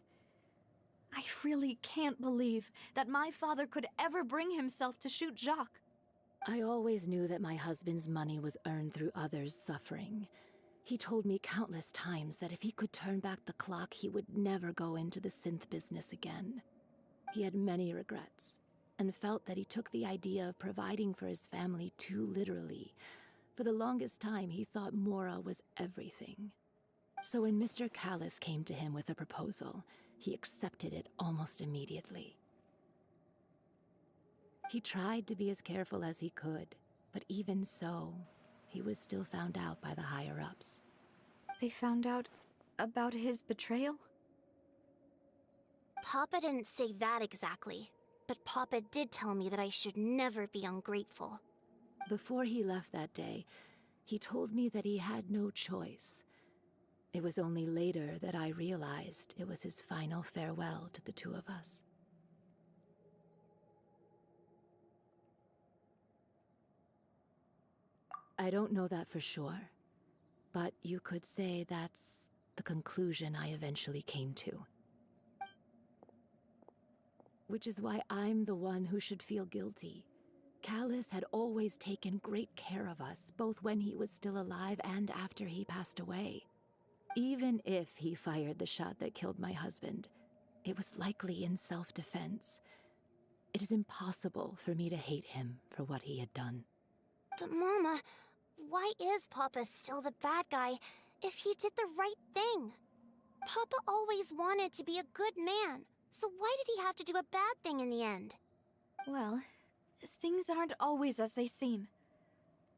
I really can't believe that my father could ever bring himself to shoot Jacques. I always knew that my husband's money was earned through others' suffering. He told me countless times that if he could turn back the clock, he would never go into the synth business again. He had many regrets, and felt that he took the idea of providing for his family too literally. For the longest time, he thought Mora was everything. So when Mr. Callis came to him with a proposal, he accepted it almost immediately. He tried to be as careful as he could, but even so, he was still found out by the higher-ups. They found out about his betrayal? Papa didn't say that exactly, but Papa did tell me that I should never be ungrateful. Before he left that day, he told me that he had no choice. It was only later that I realized it was his final farewell to the two of us. I don't know that for sure, but you could say that's the conclusion I eventually came to. Which is why I'm the one who should feel guilty. Callis had always taken great care of us, both when he was still alive and after he passed away. Even if he fired the shot that killed my husband, it was likely in self-defense. It is impossible for me to hate him for what he had done. But Mama, why is Papa still the bad guy if he did the right thing? Papa always wanted to be a good man, so why did he have to do a bad thing in the end? Well, things aren't always as they seem.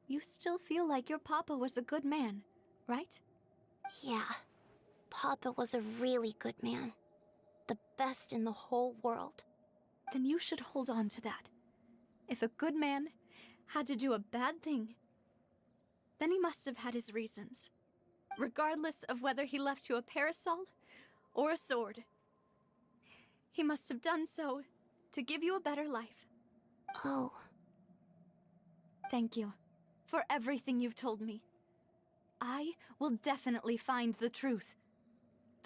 You still feel like your papa was a good man, right? Yeah, Papa was a really good man. The best in the whole world. Then you should hold on to that. If a good man had to do a bad thing, then he must have had his reasons. Regardless of whether he left you a parasol or a sword. He must have done so to give you a better life. Oh. Thank you for everything you've told me. I will definitely find the truth.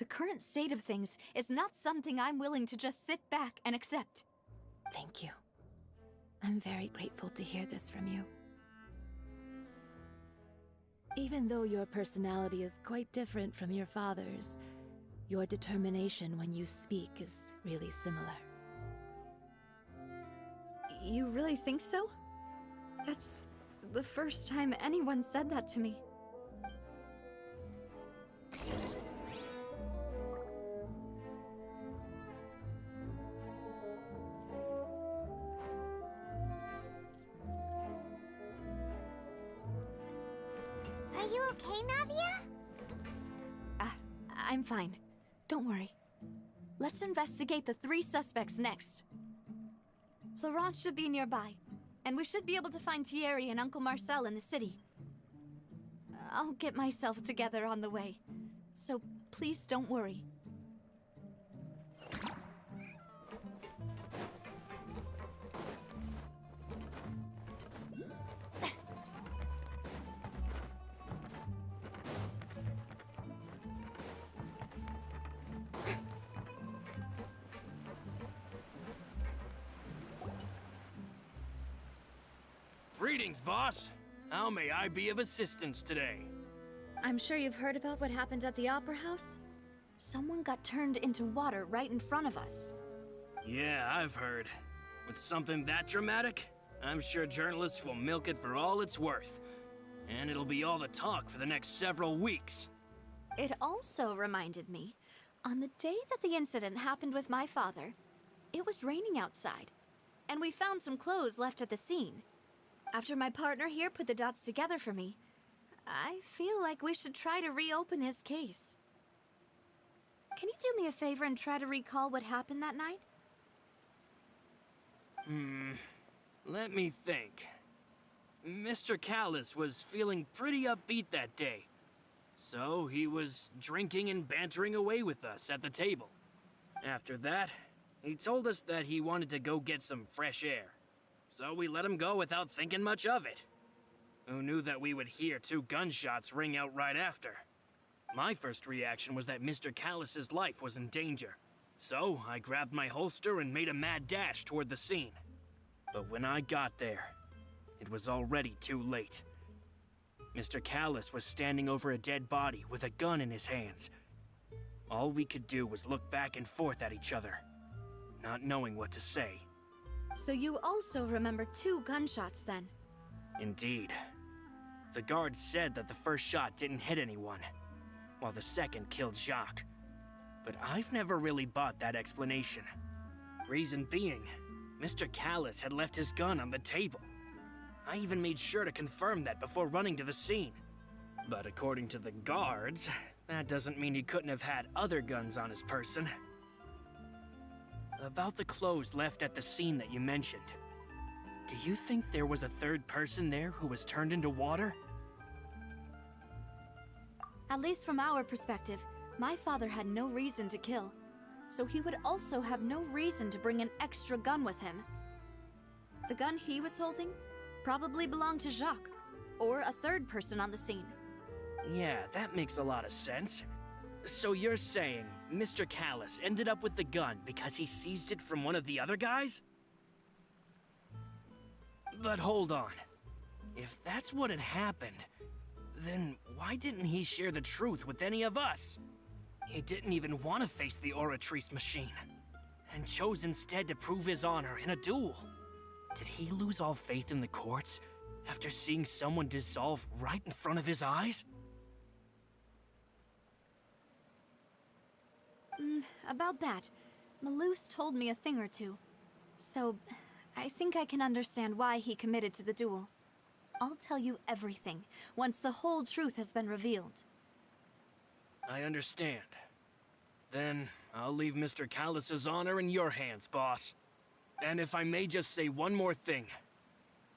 The current state of things is not something I'm willing to just sit back and accept. Thank you. I'm very grateful to hear this from you. Even though your personality is quite different from your father's, your determination when you speak is really similar. You really think so? That's the first time anyone said that to me. Are you okay, Navia? I'm fine. Don't worry. Let's investigate the 3 suspects next. Florent should be nearby, and we should be able to find Thierry and Uncle Marcel in the city. I'll get myself together on the way, so please don't worry. Greetings, boss. How may I be of assistance today? I'm sure you've heard about what happened at the Opera House? Someone got turned into water right in front of us. Yeah, I've heard. With something that dramatic, I'm sure journalists will milk it for all it's worth. And it'll be all the talk for the next several weeks. It also reminded me, on the day that the incident happened with my father, it was raining outside, and we found some clothes left at the scene. After my partner here put the dots together for me, I feel like we should try to reopen his case. Can you do me a favor and try to recall what happened that night? Let me think. Mr. Callis was feeling pretty upbeat that day. So he was drinking and bantering away with us at the table. After that, he told us that he wanted to go get some fresh air. So we let him go without thinking much of it. Who knew that we would hear 2 gunshots ring out right after? My first reaction was that Mr. Callis's life was in danger. So I grabbed my holster and made a mad dash toward the scene. But when I got there, it was already too late. Mr. Callis was standing over a dead body with a gun in his hands. All we could do was look back and forth at each other, not knowing what to say. So you also remember 2 gunshots then? Indeed. The guard said that the first shot didn't hit anyone, while the second killed Jacques. But I've never really bought that explanation. Reason being, Mr. Callis had left his gun on the table. I even made sure to confirm that before running to the scene. But according to the guards, that doesn't mean he couldn't have had other guns on his person. About the clothes left at the scene that you mentioned, do you think there was a 3rd person there who was turned into water? At least from our perspective, my father had no reason to kill, so he would also have no reason to bring an extra gun with him. The gun he was holding probably belonged to Jacques, or a 3rd person on the scene. Yeah, that makes a lot of sense. So you're saying Mr. Callis ended up with the gun because he seized it from one of the other guys? But hold on. If that's what had happened, then why didn't he share the truth with any of us? He didn't even want to face the Oratrice machine, and chose instead to prove his honor in a duel. Did he lose all faith in the courts after seeing someone dissolve right in front of his eyes? About that, Malus told me a thing or two. So, I think I can understand why he committed to the duel. I'll tell you everything, once the whole truth has been revealed. I understand. Then, I'll leave Mr. Callis's honor in your hands, boss. And if I may just say one more thing.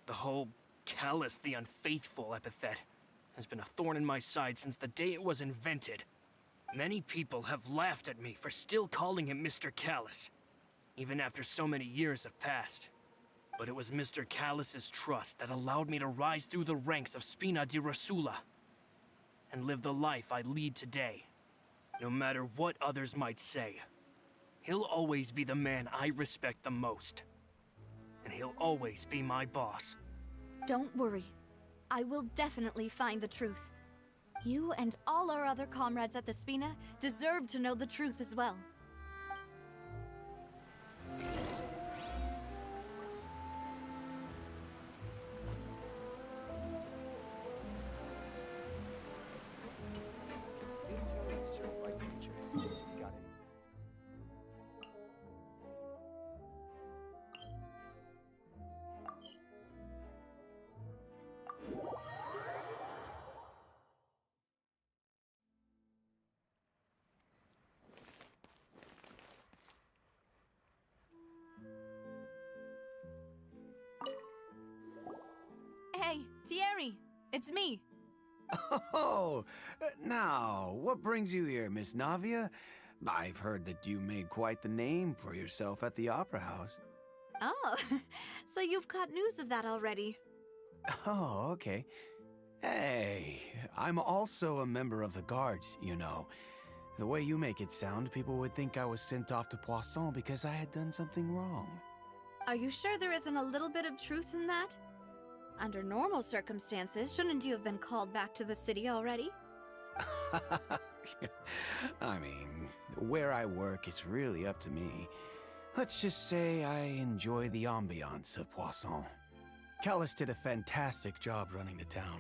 The whole Callis the Unfaithful epithet has been a thorn in my side since the day it was invented. Many people have laughed at me for still calling him Mr. Callis, even after so many years have passed. But it was Mr. Callis's trust that allowed me to rise through the ranks of Spina di Rosula and live the life I lead today. No matter what others might say, he'll always be the man I respect the most. And he'll always be my boss. Don't worry. I will definitely find the truth. You and all our other comrades at the Spina deserve to know the truth as well. Didn't tell us just like teachers. Got it. Hey, Thierry! It's me! Oh, now, what brings you here, Miss Navia? I've heard that you made quite the name for yourself at the Opera House. Oh, so you've caught news of that already. Oh, okay. Hey, I'm also a member of the Guards, you know. The way you make it sound, people would think I was sent off to Poisson because I had done something wrong. Are you sure there isn't a little bit of truth in that? Under normal circumstances, shouldn't you have been called back to the city already? I mean, where I work is really up to me. Let's just say I enjoy the ambiance of Poisson. Callis did a fantastic job running the town,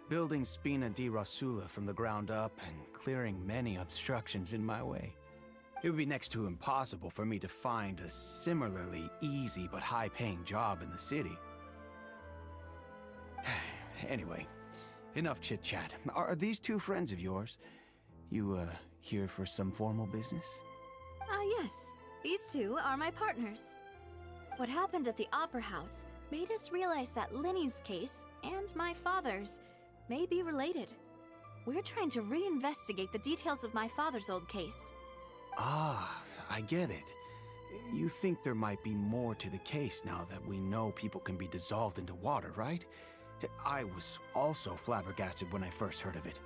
building Spina di Rasula from the ground up and clearing many obstructions in my way. It would be next to impossible for me to find a similarly easy but high-paying job in the city. Anyway, enough chit-chat. Are these two friends of yours? You, here for some formal business? Yes. These two are my partners. What happened at the Opera House made us realize that Linny's case and my father's may be related. We're trying to reinvestigate the details of my father's old case. Ah, I get it. You think there might be more to the case now that we know people can be dissolved into water, right? I was also flabbergasted when I first heard of it.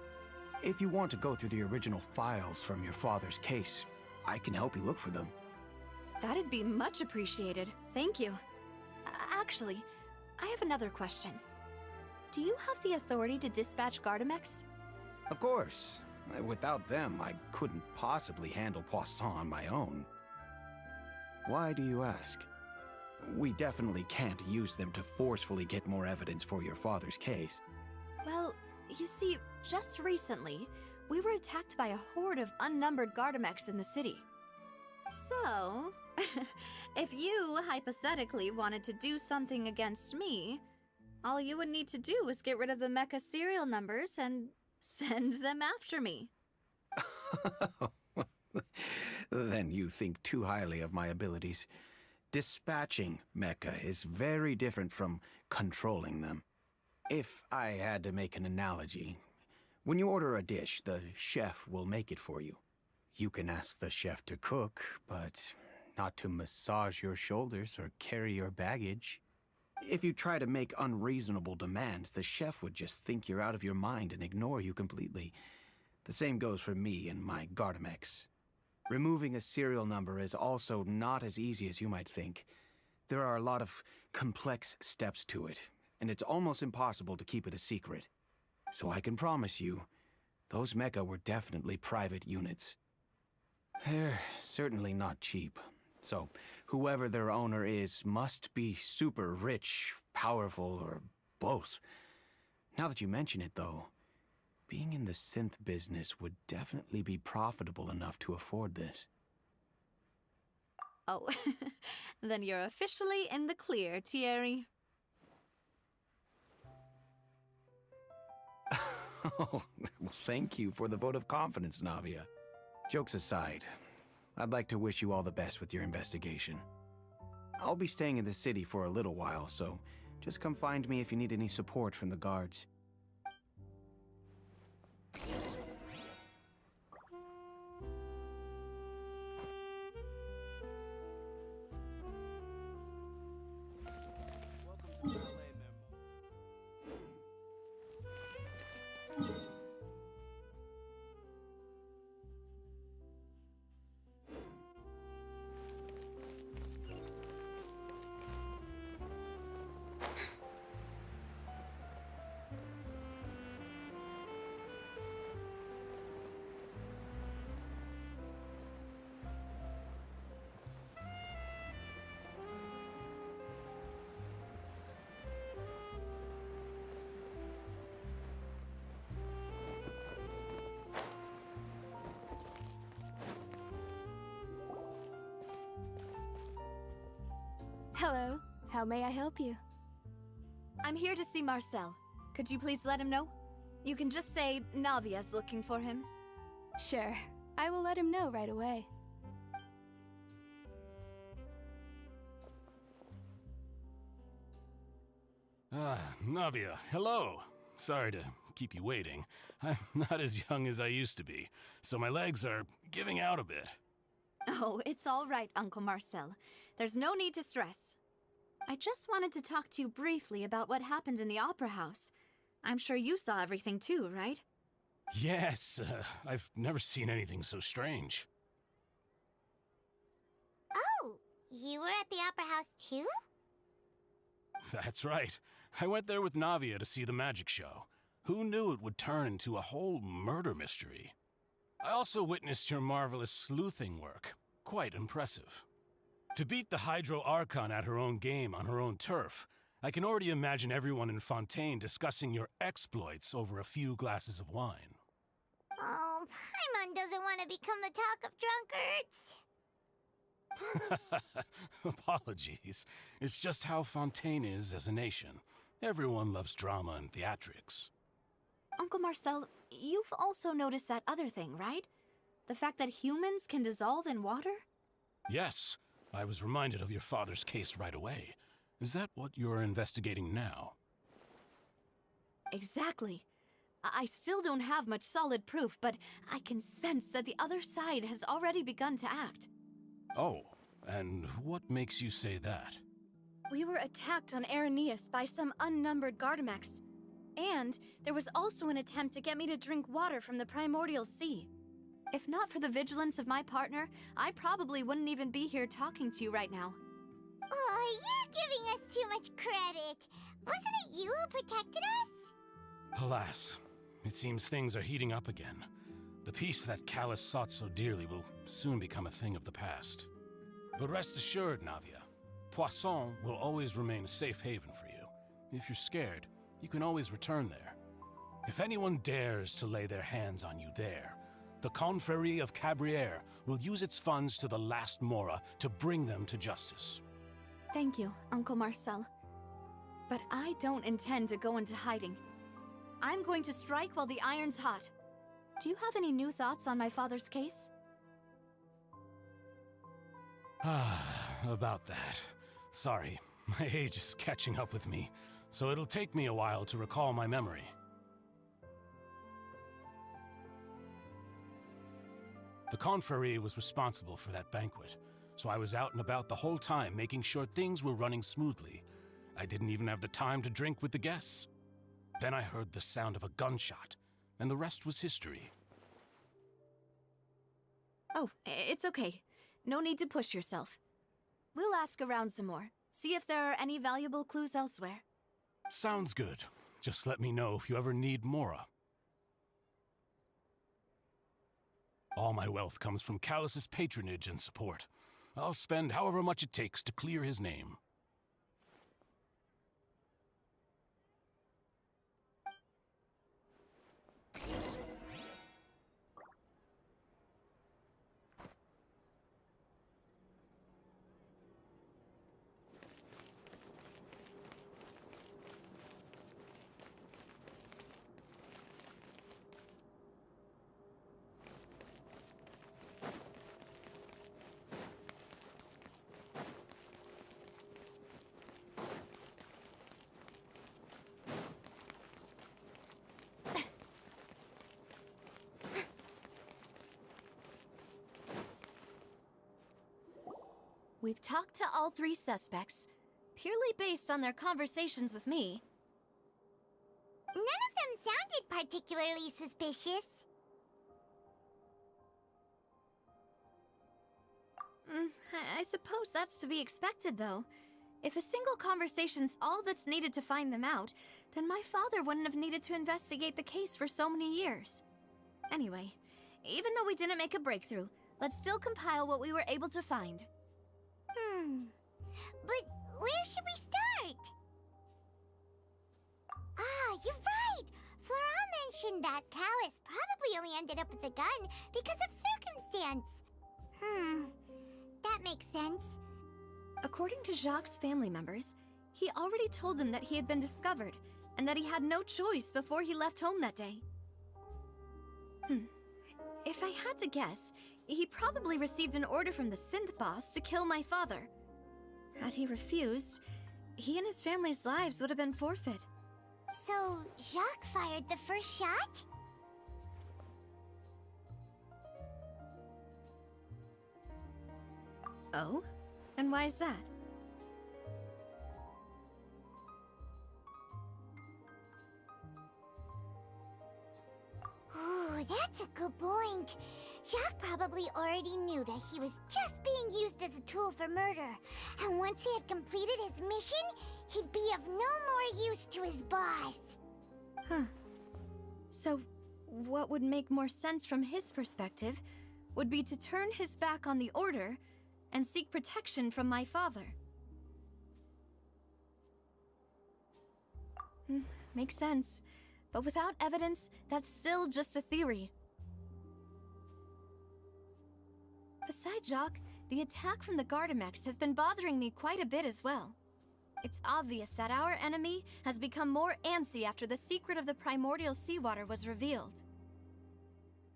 If you want to go through the original files from your father's case, I can help you look for them. That'd be much appreciated. Thank you. Actually, I have another question. Do you have the authority to dispatch Gardamex? Of course. Without them, I couldn't possibly handle Poisson on my own. Why do you ask? We definitely can't use them to forcefully get more evidence for your father's case. Well, you see, just recently, we were attacked by a horde of unnumbered Gardamex in the city. So, if you hypothetically wanted to do something against me, all you would need to do is get rid of the mecha serial numbers and send them after me. Then you think too highly of my abilities. Dispatching mecha is very different from controlling them. If I had to make an analogy, when you order a dish, the chef will make it for you. You can ask the chef to cook, but not to massage your shoulders or carry your baggage. If you try to make unreasonable demands, the chef would just think you're out of your mind and ignore you completely. The same goes for me and my Gardamex. Removing a serial number is also not as easy as you might think. There are a lot of complex steps to it, and it's almost impossible to keep it a secret. So I can promise you, those mecha were definitely private units. They're certainly not cheap. So, whoever their owner is must be super rich, powerful, or both. Now that you mention it, though, being in the synth business would definitely be profitable enough to afford this. Oh, then you're officially in the clear, Thierry. Oh, well, thank you for the vote of confidence, Navia. Jokes aside, I'd like to wish you all the best with your investigation. I'll be staying in the city for a little while, so just come find me if you need any support from the guards. How may I help you? I'm here to see Marcel. Could you please let him know? You can just say Navia's looking for him. Sure. I will let him know right away. Navia, hello. Sorry to keep you waiting. I'm not as young as I used to be, so my legs are giving out a bit. Oh, it's all right, Uncle Marcel. There's no need to stress. I just wanted to talk to you briefly about what happened in the Opera House. I'm sure you saw everything too, right? Yes, I've never seen anything so strange. Oh, you were at the Opera House too? That's right. I went there with Navia to see the magic show. Who knew it would turn into a whole murder mystery? I also witnessed your marvelous sleuthing work. Quite impressive. To beat the Hydro Archon at her own game on her own turf, I can already imagine everyone in Fontaine discussing your exploits over a few glasses of wine. Oh, Paimon doesn't want to become the talk of drunkards. Apologies. It's just how Fontaine is as a nation. Everyone loves drama and theatrics. Uncle Marcel, you've also noticed that other thing, right? The fact that humans can dissolve in water? Yes, I was reminded of your father's case right away. Is that what you're investigating now? Exactly. I still don't have much solid proof, but I can sense that the other side has already begun to act. Oh, and what makes you say that? We were attacked on Araneus by some unnumbered Gardamex. And there was also an attempt to get me to drink water from the primordial sea. If not for the vigilance of my partner, I probably wouldn't even be here talking to you right now. Oh, you're giving us too much credit. Wasn't it you who protected us? Alas, it seems things are heating up again. The peace that Callus sought so dearly will soon become a thing of the past. But rest assured, Navia, Poisson will always remain a safe haven for you. If you're scared, you can always return there. If anyone dares to lay their hands on you there, the Confrérie of Cabrières will use its funds to the last Mora to bring them to justice. Thank you, Uncle Marcel. But I don't intend to go into hiding. I'm going to strike while the iron's hot. Do you have any new thoughts on my father's case? About that. Sorry, my age is catching up with me, so it'll take me a while to recall my memory. The Confrérie was responsible for that banquet, so I was out and about the whole time making sure things were running smoothly. I didn't even have the time to drink with the guests. Then I heard the sound of a gunshot, and the rest was history. Oh, it's okay. No need to push yourself. We'll ask around some more, see if there are any valuable clues elsewhere. Sounds good. Just let me know if you ever need Mora. All my wealth comes from Callus's patronage and support. I'll spend however much it takes to clear his name. We've talked to all three suspects, purely based on their conversations with me. None of them sounded particularly suspicious. I suppose that's to be expected, though. If a single conversation's all that's needed to find them out, then my father wouldn't have needed to investigate the case for so many years. Anyway, even though we didn't make a breakthrough, let's still compile what we were able to find. But where should we start? Ah, you're right! Flora mentioned that Callus probably only ended up with the gun because of circumstance. That makes sense. According to Jacques' family members, He already told them that he had been discovered, and that he had no choice before he left home that day. If I had to guess, he probably received an order from the synth boss to kill my father. Had he refused, he and his family's lives would have been forfeit. So, Jacques fired the first shot? Oh? And why is that? Ooh, that's a good point. Jacques probably already knew that he was just being used as a tool for murder. And once he had completed his mission, he'd be of no more use to his boss. Huh. So, what would make more sense from his perspective would be to turn his back on the Order and seek protection from my father. Makes sense. But without evidence, that's still just a theory. Besides Jacques, the attack from the Gardamex has been bothering me quite a bit as well. It's obvious that our enemy has become more antsy after the secret of the primordial seawater was revealed.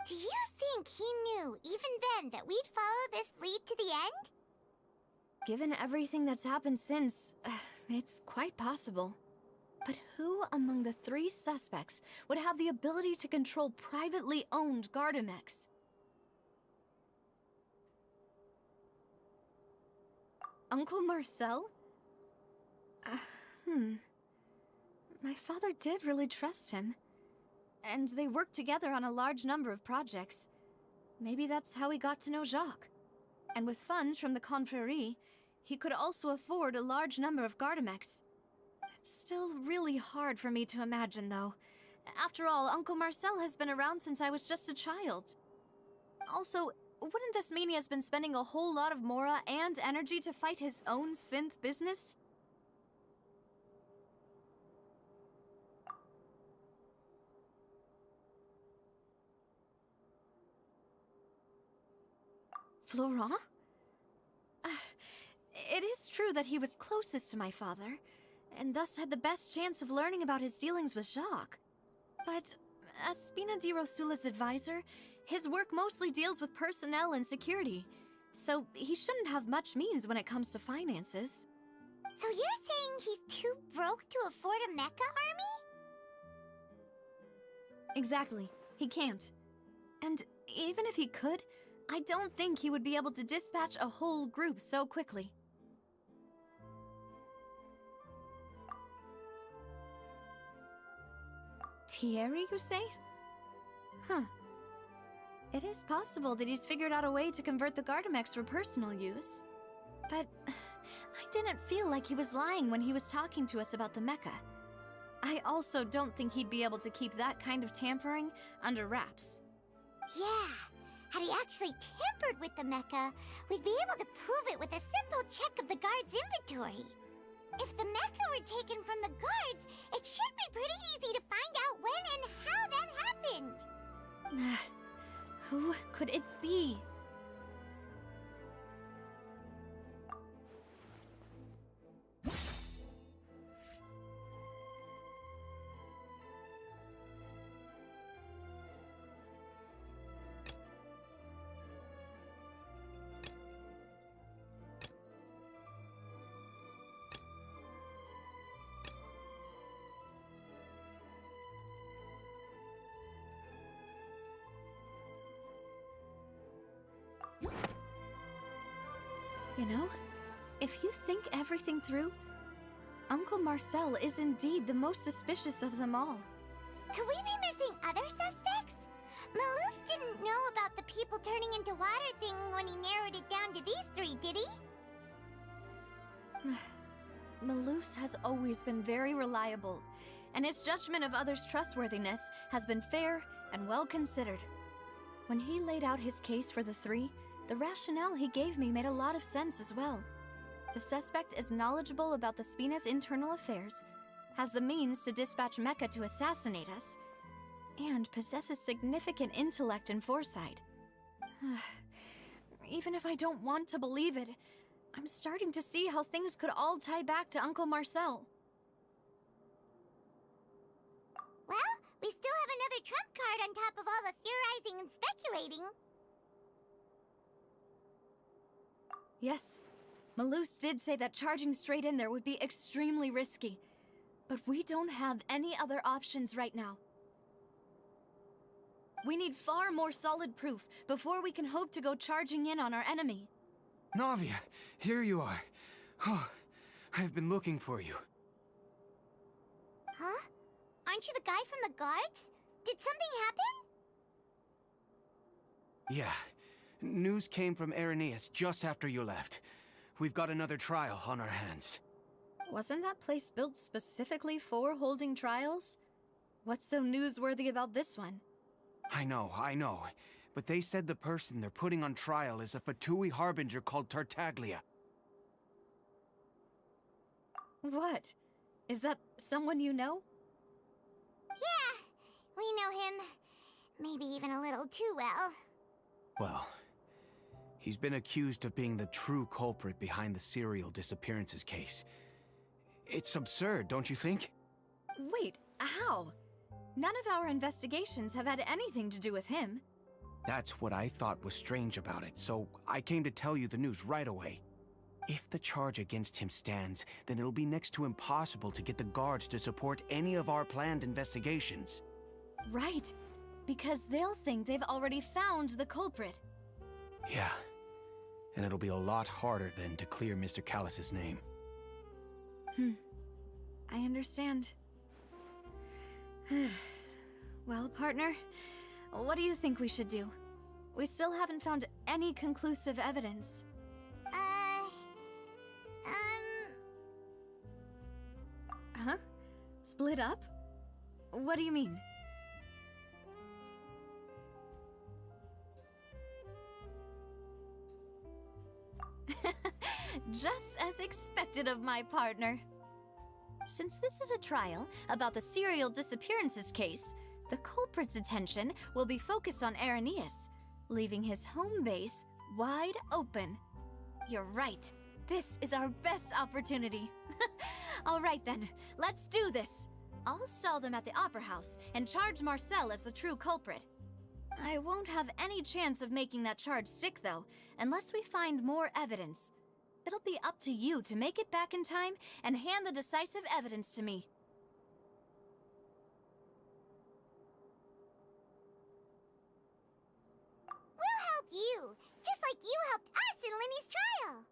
Do you think he knew, even then, that we'd follow this lead to the end? Given everything that's happened since, it's quite possible. But who among the 3 suspects would have the ability to control privately owned Gardamex? Uncle Marcel? My father did really trust him. And they worked together on a large number of projects. Maybe that's how he got to know Jacques. And with funds from the Confrérie, he could also afford a large number of Gardamex. It's still really hard for me to imagine, though. After all, Uncle Marcel has been around since I was just a child. Also, wouldn't this mean he has been spending a whole lot of mora and energy to fight his own synth business? Florent? It is true that he was closest to my father, and thus had the best chance of learning about his dealings with Jacques. But as Spina di Rosula's advisor, his work mostly deals with personnel and security, so he shouldn't have much means when it comes to finances. So you're saying he's too broke to afford a mecha army? Exactly. He can't. And even if he could, I don't think he would be able to dispatch a whole group so quickly. Thierry, you say? Huh. It is possible that he's figured out a way to convert the Gardamex for personal use. But I didn't feel like he was lying when he was talking to us about the mecha. I also don't think he'd be able to keep that kind of tampering under wraps. Yeah. Had he actually tampered with the mecha, we'd be able to prove it with a simple check of the guard's inventory. If the mecha were taken from the guards, it should be pretty easy to find out when and how that happened. Who could it be? You know, if you think everything through, Uncle Marcel is indeed the most suspicious of them all. Could we be missing other suspects? Malus didn't know about the people turning into water thing when he narrowed it down to these 3, did he? Malus has always been very reliable, and his judgment of others' trustworthiness has been fair and well considered. When he laid out his case for the 3, the rationale he gave me made a lot of sense as well. The suspect is knowledgeable about the Spina's internal affairs, has the means to dispatch mecha to assassinate us, and possesses significant intellect and foresight. Even if I don't want to believe it, I'm starting to see how things could all tie back to Uncle Marcel. Well, we still have another trump card on top of all the theorizing and speculating. Yes, Malus did say that charging straight in there would be extremely risky. But we don't have any other options right now. We need far more solid proof before we can hope to go charging in on our enemy. Navia, here you are. Oh, I've been looking for you. Huh? Aren't you the guy from the guards? Did something happen? Yeah. News came from Irenaeus just after you left. We've got another trial on our hands. Wasn't that place built specifically for holding trials? What's so newsworthy about this one? I know. But they said the person they're putting on trial is a Fatui harbinger called Tartaglia. What? Is that someone you know? Yeah, we know him. Maybe even a little too well. Well, he's been accused of being the true culprit behind the serial disappearances case. It's absurd, don't you think? Wait, how? None of our investigations have had anything to do with him. That's what I thought was strange about it, so I came to tell you the news right away. If the charge against him stands, then it'll be next to impossible to get the guards to support any of our planned investigations. Right, because they'll think they've already found the culprit. Yeah, and it'll be a lot harder then to clear Mr. Callus's name. I understand. Well, partner, what do you think we should do? We still haven't found any conclusive evidence. Huh? Split up? What do you mean? Just as expected of my partner. Since this is a trial about the serial disappearances case, the culprit's attention will be focused on Irenaeus, leaving his home base wide open. You're right. This is our best opportunity. All right then, let's do this. I'll stall them at the Opera House and charge Marcel as the true culprit. I won't have any chance of making that charge stick, though, unless we find more evidence. It'll be up to you to make it back in time and hand the decisive evidence to me. We'll help you, just like you helped us in Linny's trial.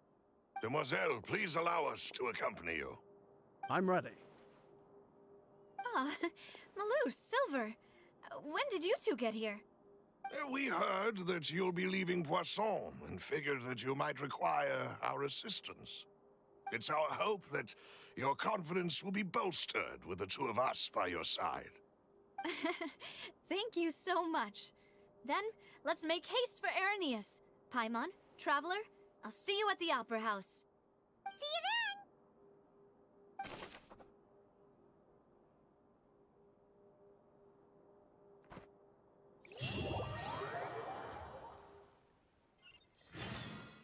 Demoiselle, please allow us to accompany you. I'm ready. Ah, Malus, Silver. When did you two get here? We heard that you'll be leaving Poisson and figured that you might require our assistance. It's our hope that your confidence will be bolstered with the two of us by your side. Thank you so much. Then, let's make haste for Irenaeus. Paimon, Traveler, I'll see you at the Opera House. See you then!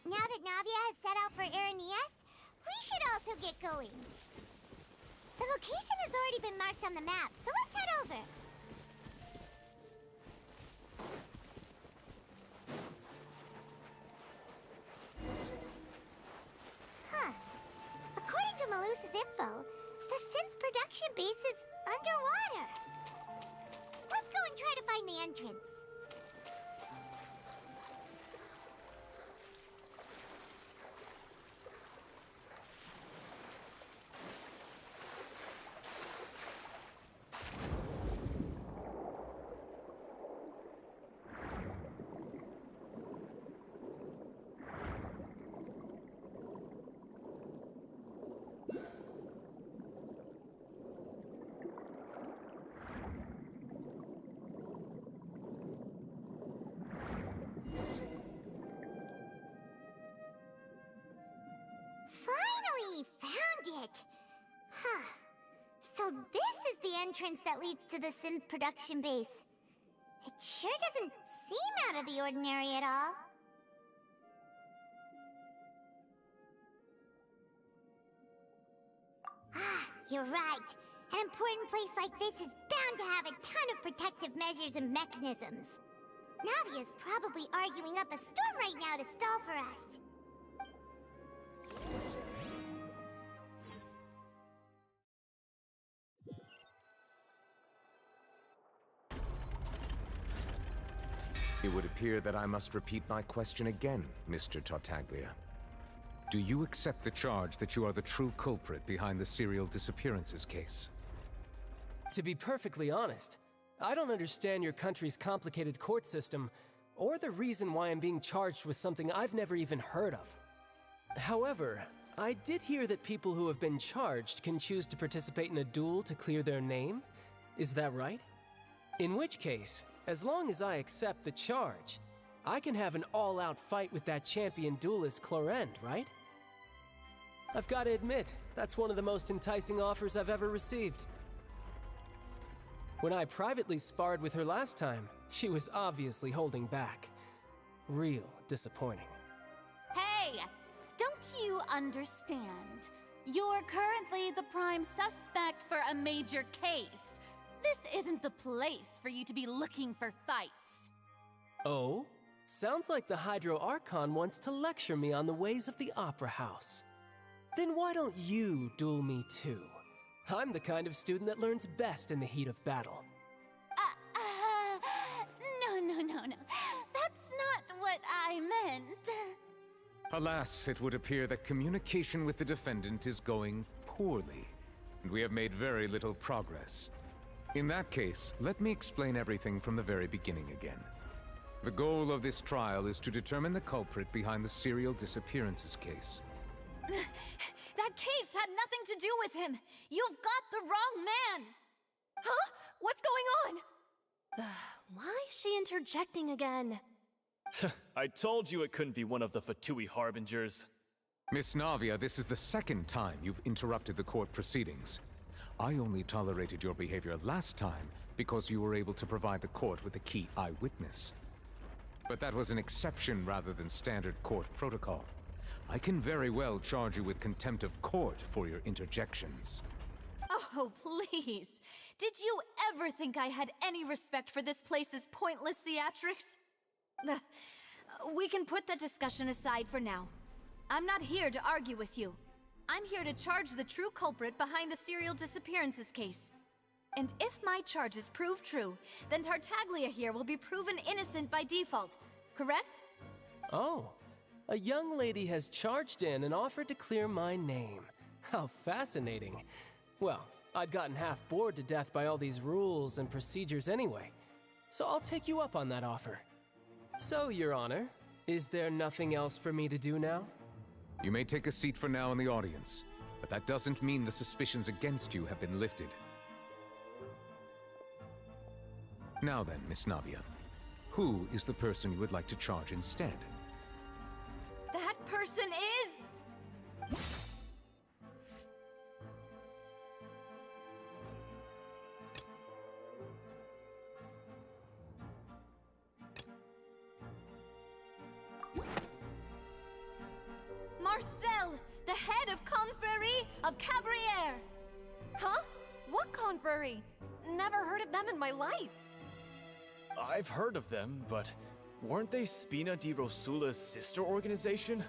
Now that Navia has set out for Irenaeus, we should also get going. The location has already been marked on the map, so let's head over. Huh. According to Malus's info, the synth production base is underwater. Let's go and try to find the entrance. Finally found it! Huh. So this is the entrance that leads to the synth production base. It sure doesn't seem out of the ordinary at all. You're right. An important place like this is bound to have a ton of protective measures and mechanisms. Navia's probably arguing up a storm right now to stall for us. It would appear that I must repeat my question again, Mr. Tartaglia. Do you accept the charge that you are the true culprit behind the serial disappearances case? To be perfectly honest, I don't understand your country's complicated court system, or the reason why I'm being charged with something I've never even heard of. However, I did hear that people who have been charged can choose to participate in a duel to clear their name. Is that right? In which case, as long as I accept the charge, I can have an all-out fight with that champion duelist Clorend, right? I've got to admit, that's one of the most enticing offers I've ever received. When I privately sparred with her last time, she was obviously holding back. Real disappointing. Hey! Don't you understand? You're currently the prime suspect for a major case. This isn't the place for you to be looking for fights. Oh? Sounds like the Hydro Archon wants to lecture me on the ways of the Opera House. Then why don't you duel me too? I'm the kind of student that learns best in the heat of battle. No. That's not what I meant. Alas, it would appear that communication with the defendant is going poorly, and we have made very little progress. In that case, let me explain everything from the very beginning again. The goal of this trial is to determine the culprit behind the serial disappearances case. That case had nothing to do with him! You've got the wrong man! Huh? What's going on? Why is she interjecting again? I told you it couldn't be one of the Fatui harbingers. Miss Navia, this is the second time you've interrupted the court proceedings. I only tolerated your behavior last time because you were able to provide the court with a key eyewitness. But that was an exception rather than standard court protocol. I can very well charge you with contempt of court for your interjections. Oh, please. Did you ever think I had any respect for this place's pointless theatrics? We can put that discussion aside for now. I'm not here to argue with you. I'm here to charge the true culprit behind the serial disappearances case. And if my charges prove true, then Tartaglia here will be proven innocent by default, correct? Oh, a young lady has charged in and offered to clear my name. How fascinating. Well, I'd gotten half bored to death by all these rules and procedures anyway, so I'll take you up on that offer. So, Your Honor, is there nothing else for me to do now? You may take a seat for now in the audience, but that doesn't mean the suspicions against you have been lifted. Now then, Miss Navia, who is the person you would like to charge instead? That person is... Marcel, the head of Confrérie of Cabriere! Huh? What confrérie? Never heard of them in my life. I've heard of them, but weren't they Spina di Rosula's sister organization?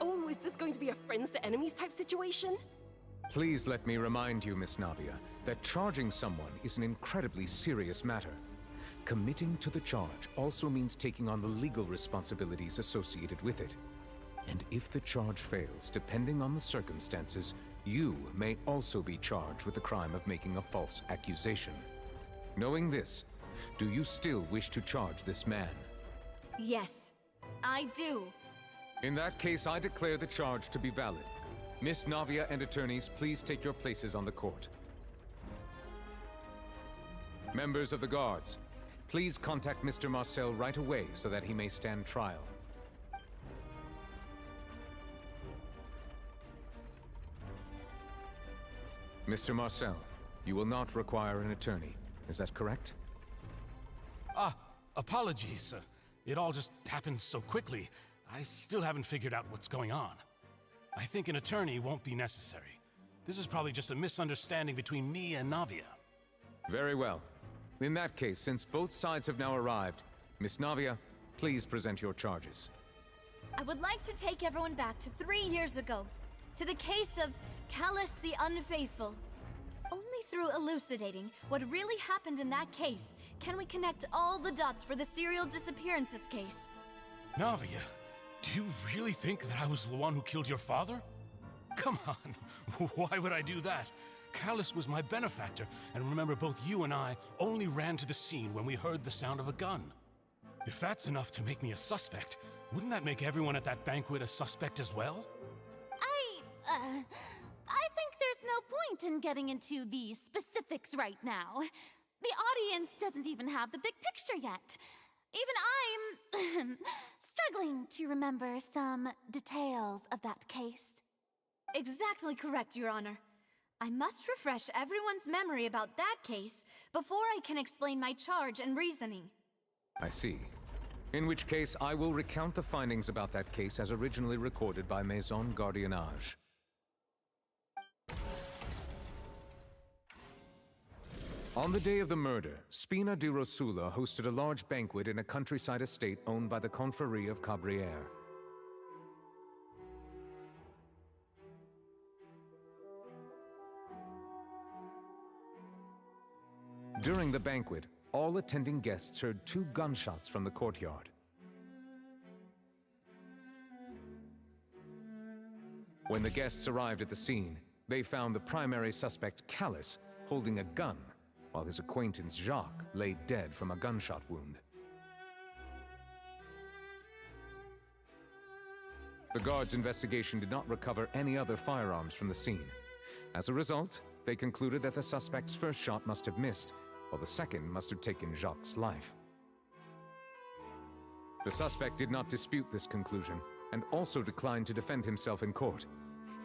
Oh, is this going to be a friends to enemies type situation? Please let me remind you, Miss Navia, that charging someone is an incredibly serious matter. Committing to the charge also means taking on the legal responsibilities associated with it. And if the charge fails, depending on the circumstances, you may also be charged with the crime of making a false accusation. Knowing this, do you still wish to charge this man? Yes, I do. In that case, I declare the charge to be valid. Miss Navia and attorneys, please take your places on the court. Members of the guards, please contact Mr. Marcel right away so that he may stand trial. Mr. Marcel, you will not require an attorney. Is that correct? Apologies. It all just happened so quickly. I still haven't figured out what's going on. I think an attorney won't be necessary. This is probably just a misunderstanding between me and Navia. Very well. In that case, since both sides have now arrived, Miss Navia, please present your charges. I would like to take everyone back to 3 years ago, to the case of Callus the Unfaithful. Only through elucidating what really happened in that case can we connect all the dots for the serial disappearances case. Navia, do you really think that I was the one who killed your father? Come on, why would I do that? Callus was my benefactor, and remember both you and I only ran to the scene when we heard the sound of a gun. If that's enough to make me a suspect, wouldn't that make everyone at that banquet a suspect as well? I think there's no point in getting into the specifics right now. The audience doesn't even have the big picture yet. Even I'm struggling to remember some details of that case. Exactly correct, Your Honor. I must refresh everyone's memory about that case before I can explain my charge and reasoning. I see. In which case, I will recount the findings about that case as originally recorded by Maison Gardiennage. On the day of the murder, Spina di Rosula hosted a large banquet in a countryside estate owned by the Confrérie of Cabrières. During the banquet, all attending guests heard 2 gunshots from the courtyard. When the guests arrived at the scene, they found the primary suspect, Callus, holding a gun, while his acquaintance Jacques lay dead from a gunshot wound. The guards' investigation did not recover any other firearms from the scene. As a result, they concluded that the suspect's first shot must have missed, while the second must have taken Jacques' life. The suspect did not dispute this conclusion, and also declined to defend himself in court.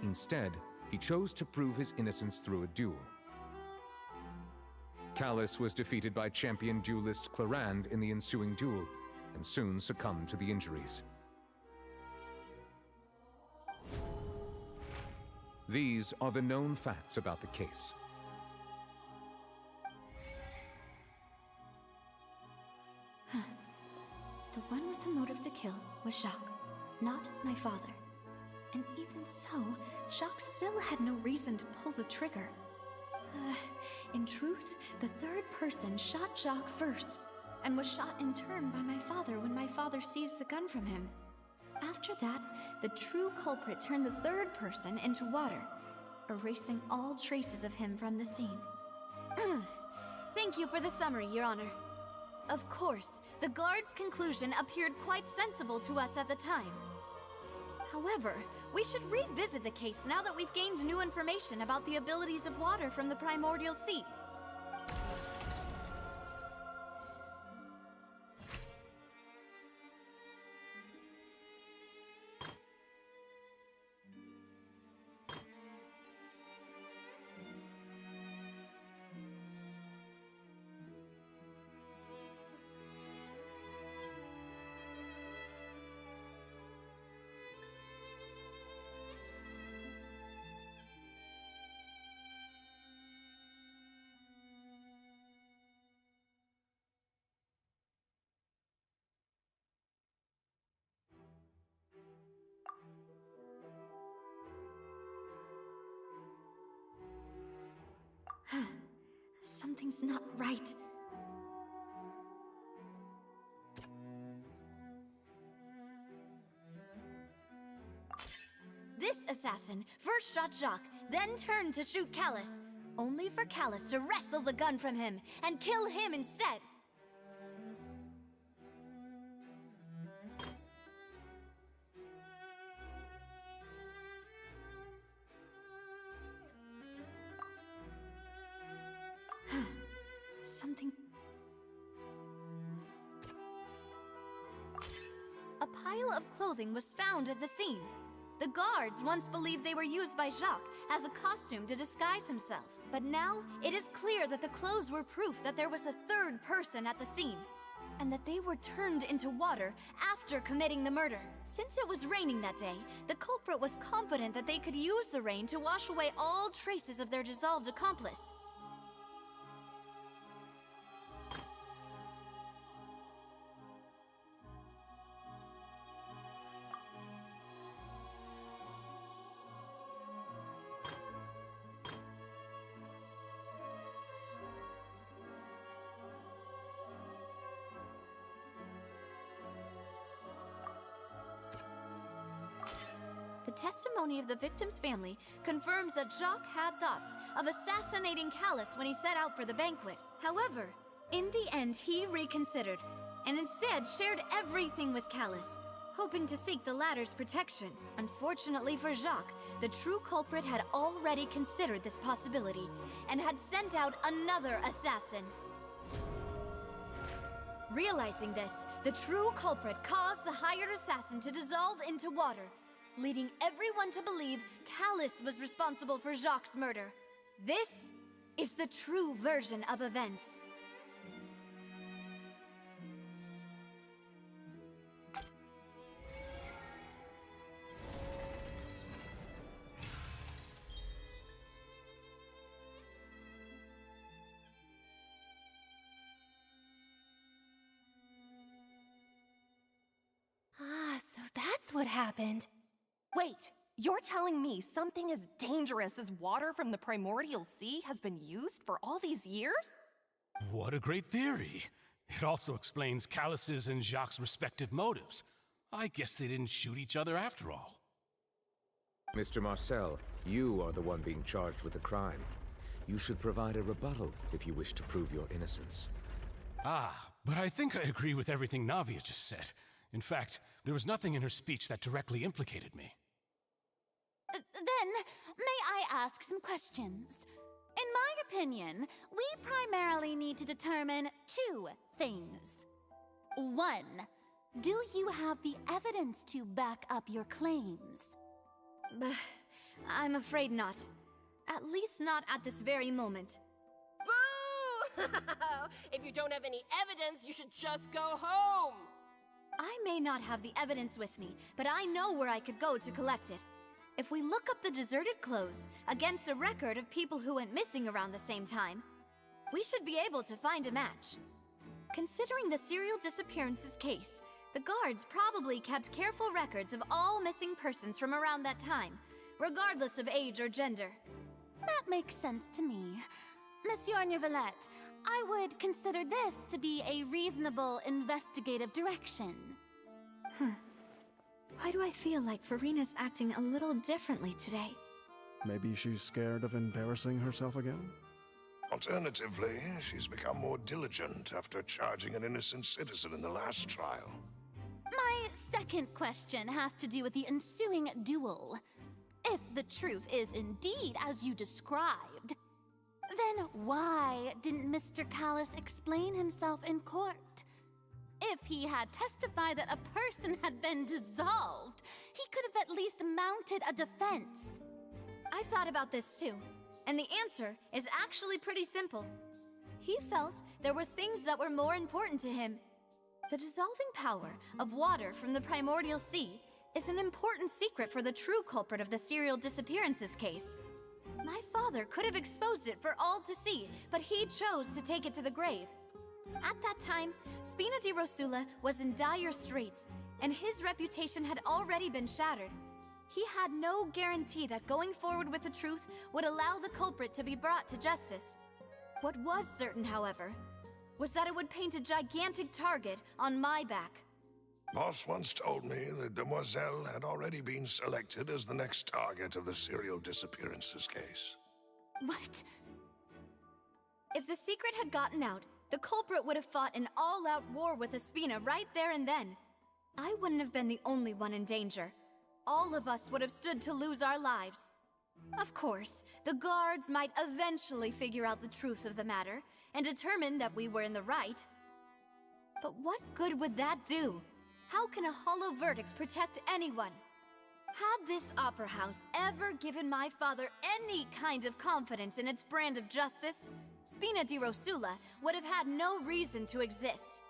Instead, he chose to prove his innocence through a duel. Callus was defeated by champion duelist Clarande in the ensuing duel, and soon succumbed to the injuries. These are the known facts about the case. The one with the motive to kill was Jacques, not my father. And even so, Jacques still had no reason to pull the trigger. In truth, the third person shot Jacques first, and was shot in turn by my father when my father seized the gun from him. After that, the true culprit turned the third person into water, erasing all traces of him from the scene. Thank you for the summary, Your Honor. Of course, the guard's conclusion appeared quite sensible to us at the time. However, we should revisit the case now that we've gained new information about the abilities of water from the primordial sea. Something's not right. This assassin first shot Jacques, then turned to shoot Callus, only for Callus to wrestle the gun from him and kill him instead. A pile of clothing was found at the scene. The guards once believed they were used by Jacques as a costume to disguise himself. But now, it is clear that the clothes were proof that there was a third person at the scene. and that they were turned into water after committing the murder. Since it was raining that day, the culprit was confident that they could use the rain to wash away all traces of their dissolved accomplice. The testimony of the victim's family confirms that Jacques had thoughts of assassinating Callus when he set out for the banquet. However, in the end, he reconsidered, and instead shared everything with Callus, hoping to seek the latter's protection. Unfortunately for Jacques, the true culprit had already considered this possibility, and had sent out another assassin. Realizing this, the true culprit caused the hired assassin to dissolve into water, leading everyone to believe Callus was responsible for Jacques' murder. This is the true version of events. Ah, so that's what happened. Wait, you're telling me something as dangerous as water from the primordial sea has been used for all these years? What a great theory. It also explains Callus's and Jacques' respective motives. I guess they didn't shoot each other after all. Mr. Marcel, you are the one being charged with the crime. You should provide a rebuttal if you wish to prove your innocence. Ah, but I think I agree with everything Navia just said. In fact, there was nothing in her speech that directly implicated me. Then, may I ask some questions? In my opinion, we primarily need to determine two things. One, do you have the evidence to back up your claims? I'm afraid not. At least not at this very moment. Boo! If you don't have any evidence, you should just go home! I may not have the evidence with me, but I know where I could go to collect it. If we look up the deserted clothes against a record of people who went missing around the same time, we should be able to find a match. Considering the serial disappearances case, the guards probably kept careful records of all missing persons from around that time, regardless of age or gender. That makes sense to me. Monsieur Neuvillette, I would consider this to be a reasonable investigative direction. Why do I feel like Farina's acting a little differently today? Maybe she's scared of embarrassing herself again? Alternatively, she's become more diligent after charging an innocent citizen in the last trial. My second question has to do with the ensuing duel. If the truth is indeed as you described, then why didn't Mr. Callus explain himself in court? If he had testified that a person had been dissolved, he could have at least mounted a defense. I've thought about this too, and the answer is actually pretty simple. He felt there were things that were more important to him. The dissolving power of water from the primordial sea is an important secret for the true culprit of the serial disappearances case. My father could have exposed it for all to see, but he chose to take it to the grave. At that time, Spina di Rosula was in dire straits, and his reputation had already been shattered. He had no guarantee that going forward with the truth would allow the culprit to be brought to justice. What was certain, however, was that it would paint a gigantic target on my back. Boss once told me that Demoiselle had already been selected as the next target of the serial disappearances case. What? If the secret had gotten out, the culprit would have fought an all-out war with Espina right there and then. I wouldn't have been the only one in danger. All of us would have stood to lose our lives. Of course, the guards might eventually figure out the truth of the matter and determine that we were in the right. But what good would that do? How can a hollow verdict protect anyone? Had this opera house ever given my father any kind of confidence in its brand of justice, Spina di Rosula would have had no reason to exist.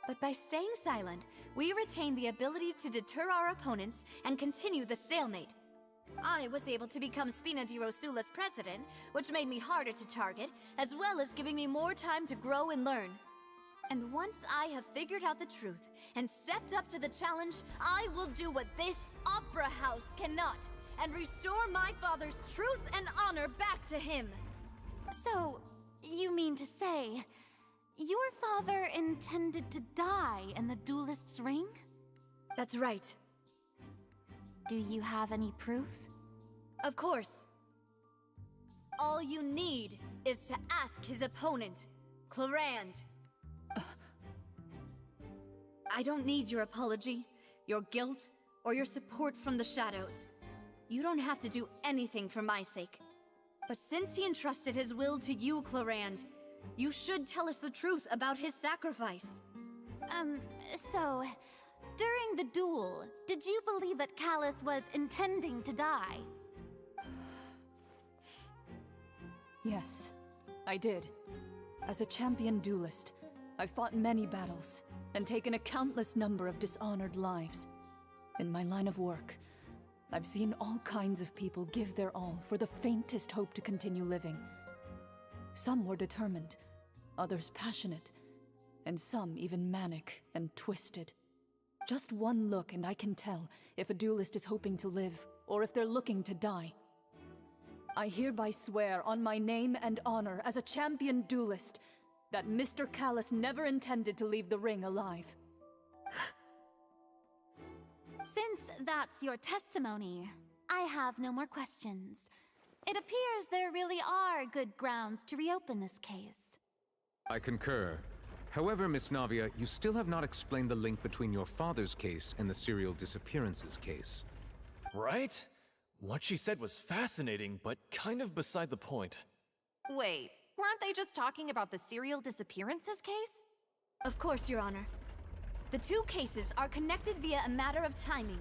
But by staying silent, we retain the ability to deter our opponents and continue the stalemate. I was able to become Spina di Rosula's president, which made me harder to target, as well as giving me more time to grow and learn. And once I have figured out the truth and stepped up to the challenge, I will do what this opera house cannot, and restore my father's truth and honor back to him. So, you mean to say, your father intended to die in the duelist's ring? That's right. Do you have any proof? Of course. All you need is to ask his opponent, Clarand. I don't need your apology, your guilt, or your support from the shadows. You don't have to do anything for my sake. But since he entrusted his will to you, Clarand, you should tell us the truth about his sacrifice. So, during the duel, did you believe that Callus was intending to die? Yes, I did. As a champion duelist, I've fought many battles and taken a countless number of dishonored lives. In my line of work, I've seen all kinds of people give their all for the faintest hope to continue living. Some were determined, others passionate, and some even manic and twisted. Just one look and I can tell if a duelist is hoping to live or if they're looking to die. I hereby swear on my name and honor as a champion duelist that Mr. Callus never intended to leave the ring alive. Since that's your testimony, I have no more questions. It appears there really are good grounds to reopen this case. I concur. However, Miss Navia, you still have not explained the link between your father's case and the serial disappearances case. Right? What she said was fascinating, but kind of beside the point. Wait, weren't they just talking about the serial disappearances case? Of course, Your Honor. The two cases are connected via a matter of timing.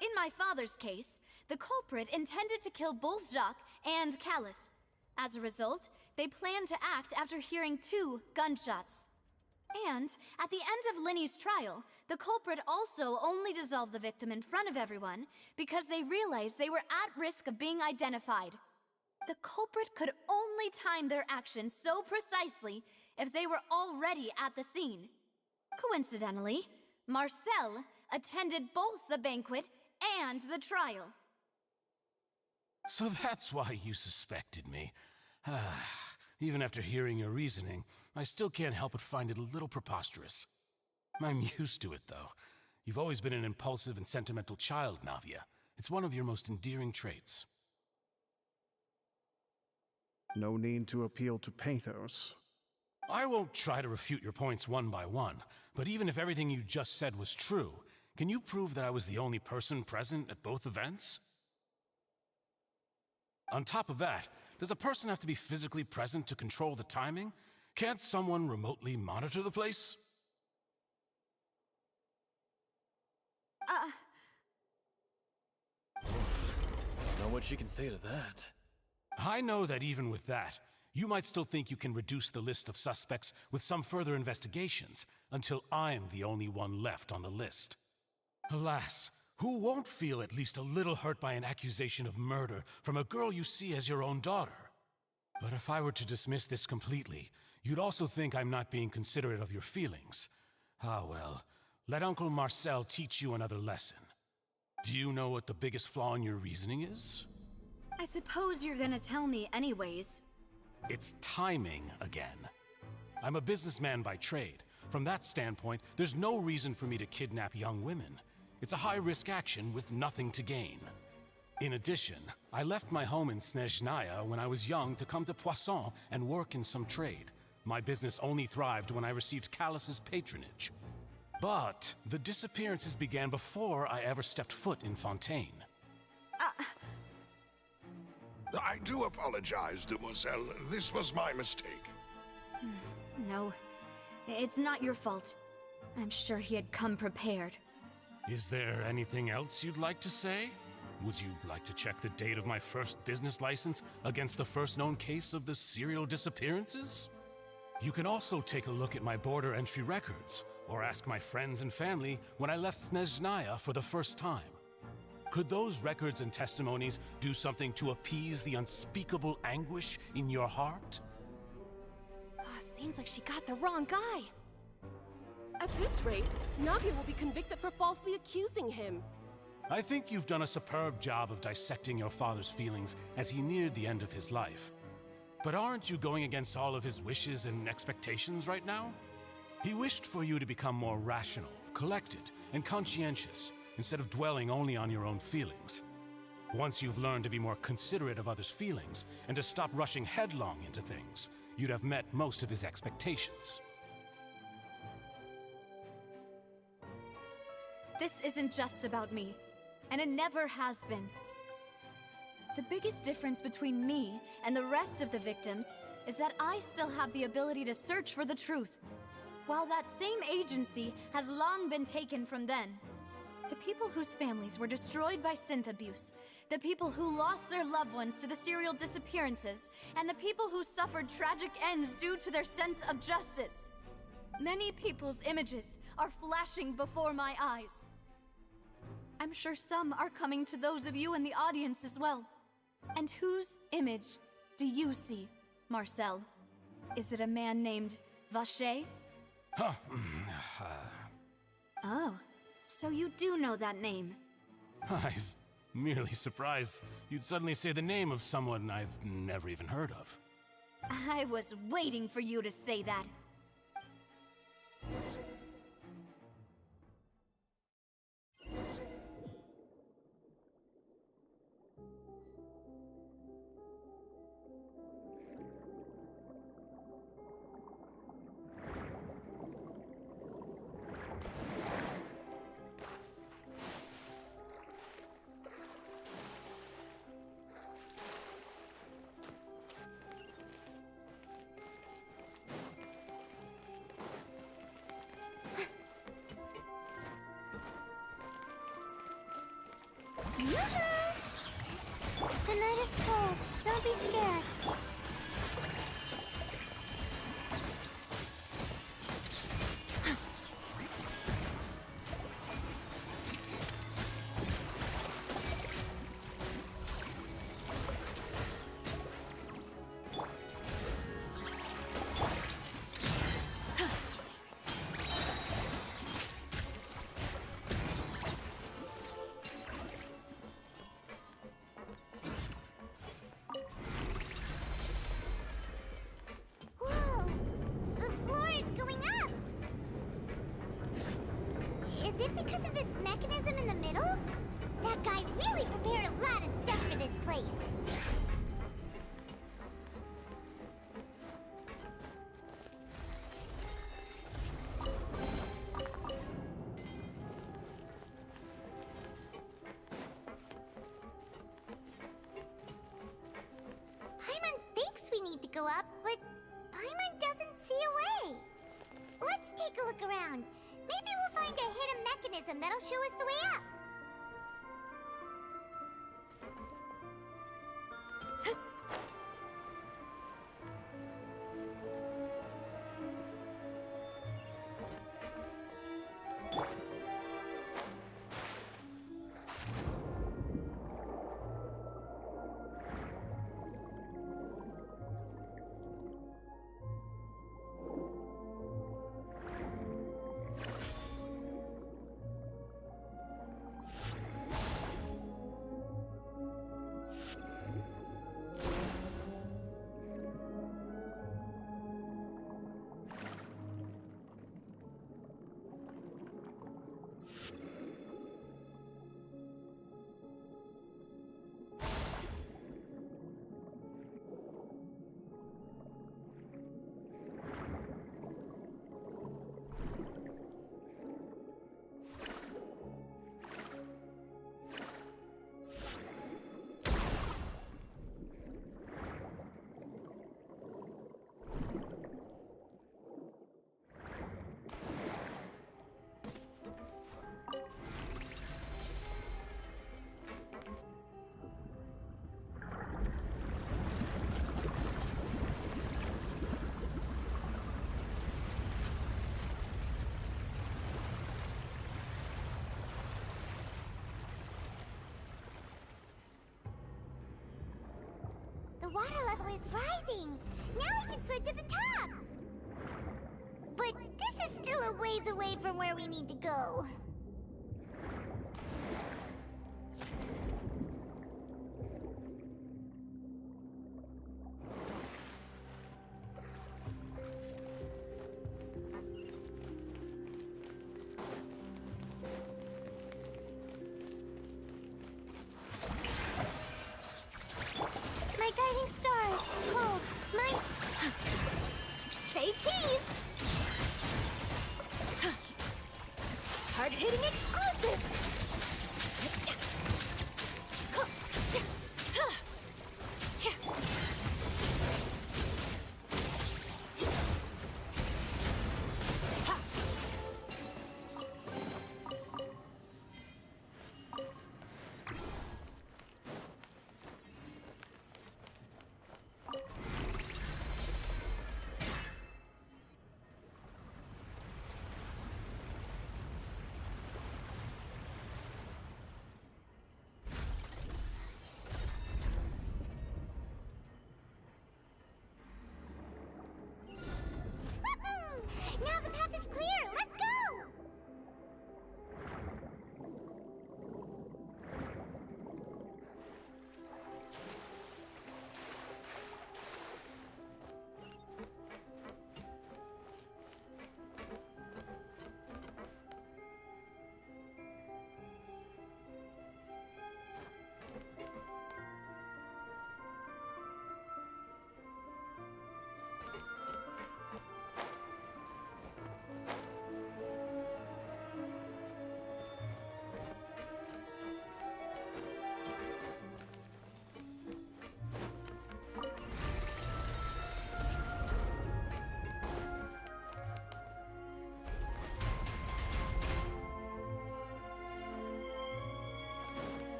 In my father's case, the culprit intended to kill both Jacques and Callus. As a result, they planned to act after hearing 2 gunshots. And at the end of Linny's trial, the culprit also only dissolved the victim in front of everyone because they realized they were at risk of being identified. The culprit could only time their actions so precisely if they were already at the scene. Coincidentally, Marcel attended both the banquet and the trial. So that's why you suspected me. Even after hearing your reasoning, I still can't help but find it a little preposterous. I'm used to it, though. You've always been an impulsive and sentimental child, Navia. It's one of your most endearing traits. No need to appeal to pathos. I won't try to refute your points one by one, but even if everything you just said was true, can you prove that I was the only person present at both events? On top of that, does a person have to be physically present to control the timing? Can't someone remotely monitor the place? Don't know what she can say to that. I know that even with that, you might still think you can reduce the list of suspects with some further investigations until I'm the only one left on the list. Alas, who won't feel at least a little hurt by an accusation of murder from a girl you see as your own daughter? But if I were to dismiss this completely, you'd also think I'm not being considerate of your feelings. Ah well, let Uncle Marcel teach you another lesson. Do you know what the biggest flaw in your reasoning is? I suppose you're gonna tell me anyways. It's timing again. I'm a businessman by trade. From that standpoint, there's no reason for me to kidnap young women. It's a high-risk action with nothing to gain. In addition, I left my home in Snezhnaya when I was young to come to Poisson and work in some trade. My business only thrived when I received Callus's patronage. But the disappearances began before I ever stepped foot in Fontaine. I do apologize, demoiselle. This was my mistake. No, it's not your fault. I'm sure he had come prepared. Is there anything else you'd like to say? Would you like to check the date of my first business license against the first known case of the serial disappearances? You can also take a look at my border entry records, or ask my friends and family when I left Snezhnaya for the first time. Could those records and testimonies do something to appease the unspeakable anguish in your heart? Seems like she got the wrong guy. At this rate, Navia will be convicted for falsely accusing him. I think you've done a superb job of dissecting your father's feelings as he neared the end of his life. But aren't you going against all of his wishes and expectations right now? He wished for you to become more rational, collected, and conscientious, instead of dwelling only on your own feelings. Once you've learned to be more considerate of others' feelings, and to stop rushing headlong into things, you'd have met most of his expectations. This isn't just about me, and it never has been. The biggest difference between me and the rest of the victims is that I still have the ability to search for the truth, while that same agency has long been taken from them. The people whose families were destroyed by synth abuse, the people who lost their loved ones to the serial disappearances, and the people who suffered tragic ends due to their sense of justice. Many people's images are flashing before my eyes. I'm sure some are coming to those of you in the audience as well. And whose image do you see, Marcel? Is it a man named Vache? Oh, so you do know that name. I'm merely surprised you'd suddenly say the name of someone I've never even heard of. I was waiting for you to say that. The night is cold. Don't be scared. Is it because of this mechanism in the middle? That guy really prepared a lot of stuff for this place. Paimon thinks we need to go up, but Paimon doesn't see a way. Let's take a look around. Maybe we'll find a hidden mechanism that'll show us the way up. The water level is rising. Now we can swim to the top. But this is still a ways away from where we need to go. My guiding stars, cold, mine. Say cheese! Hard-hitting exclusive! Now the path is clear! Let's go!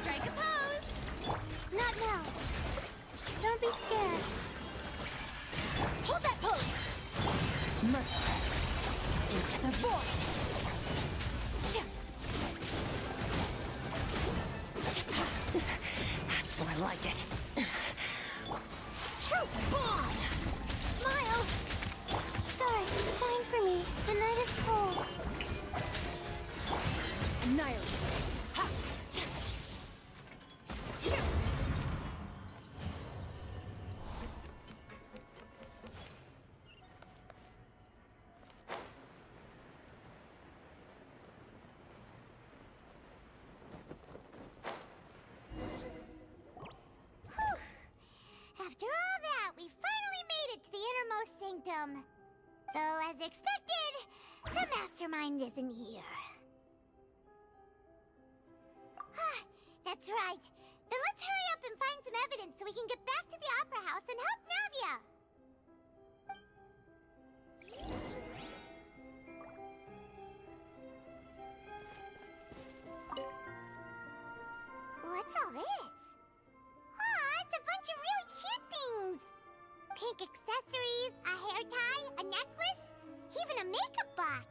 Strike a pose! Not now. Don't be scared. Hold that pose! Merciless. Into the void! That's more like it. Truth bomb! Smile! Stars, shine for me. The night is cold. Annihilate. Ha! After all that, we finally made it to the innermost sanctum. Though, as expected, the mastermind isn't here. That's right. Then let's hurry up and find some evidence so we can get back to the Opera House and help Navia. What's all this? It's a bunch of really cute things. Pink accessories, a hair tie, a necklace, even a makeup box.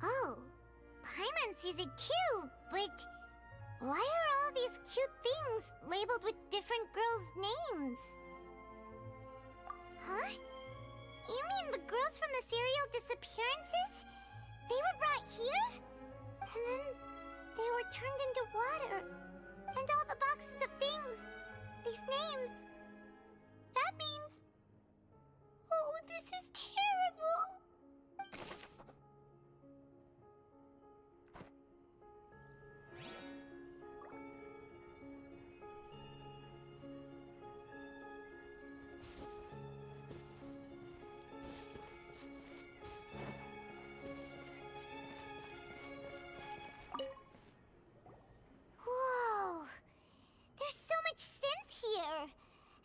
Oh, Paimon sees it too, but why are all these cute things labeled with different girls' names? Huh? You mean the girls from the serial disappearances? They were brought here? And then they were turned into water. And all the boxes of things, these names. That means... Oh, this is terrible!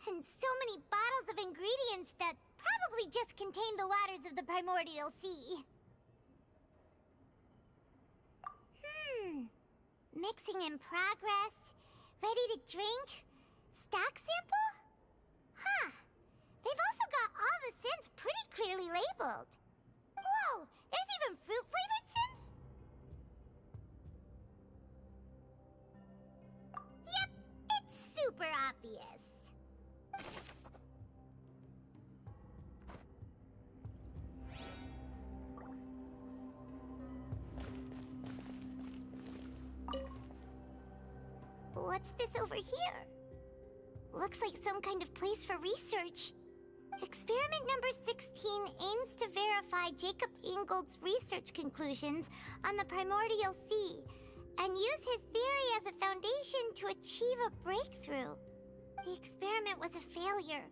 And so many bottles of ingredients that probably just contain the waters of the primordial sea. Mixing in progress. Ready to drink? Stock sample? Huh. They've also got all the synth pretty clearly labeled. Whoa, there's even fruit-flavored synth? Yep, it's super obvious. What's this over here? Looks like some kind of place for research. Experiment number 16 aims to verify Jacob Ingold's research conclusions on the primordial sea and use his theory as a foundation to achieve a breakthrough. The experiment was a failure.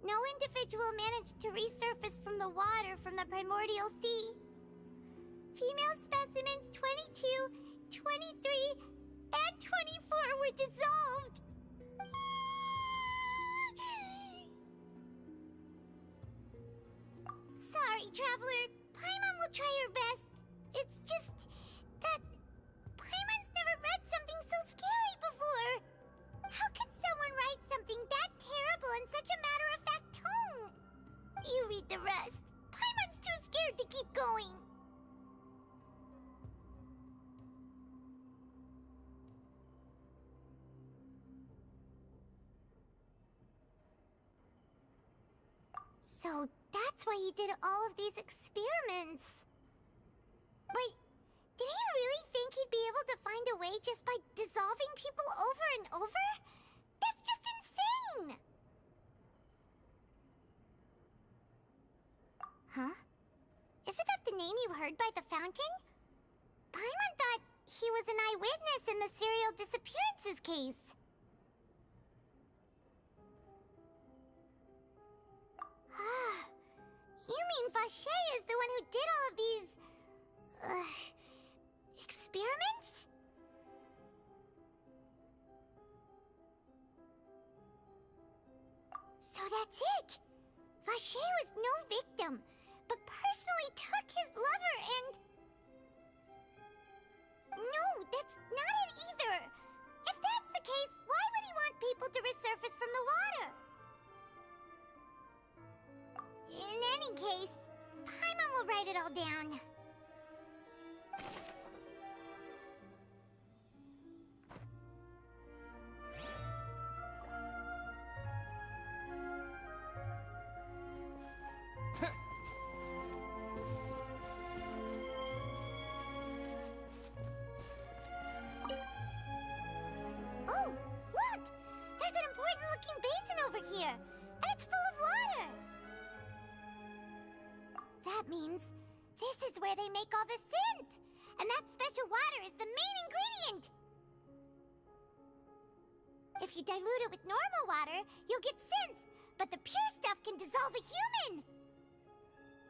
No individual managed to resurface from the water from the primordial sea. Female specimens 22, 23, and 24 were dissolved. Sorry, Traveler. Paimon will try her best. It's just that Paimon's never read something so scary before. How can someone write something that terrible in such a matter-of-fact tone? You read the rest. Paimon's too scared to keep going. So that's why he did all of these experiments. Wait, did he really think he'd be able to find a way just by dissolving people over and over? That's just insane! Huh? Isn't that the name you heard by the fountain? Paimon thought he was an eyewitness in the serial disappearances case. You mean Vache is the one who did all of these... experiments? So that's it! Vache was no victim, but personally took his lover and... No, that's not it either! If that's the case, why would he want people to resurface from the water? In any case, Paimon will write it all down. Oh, look! There's an important-looking basin over here, and it's full of water! That means this is where they make all the synth! And that special water is the main ingredient! If you dilute it with normal water, you'll get synth, but the pure stuff can dissolve a human!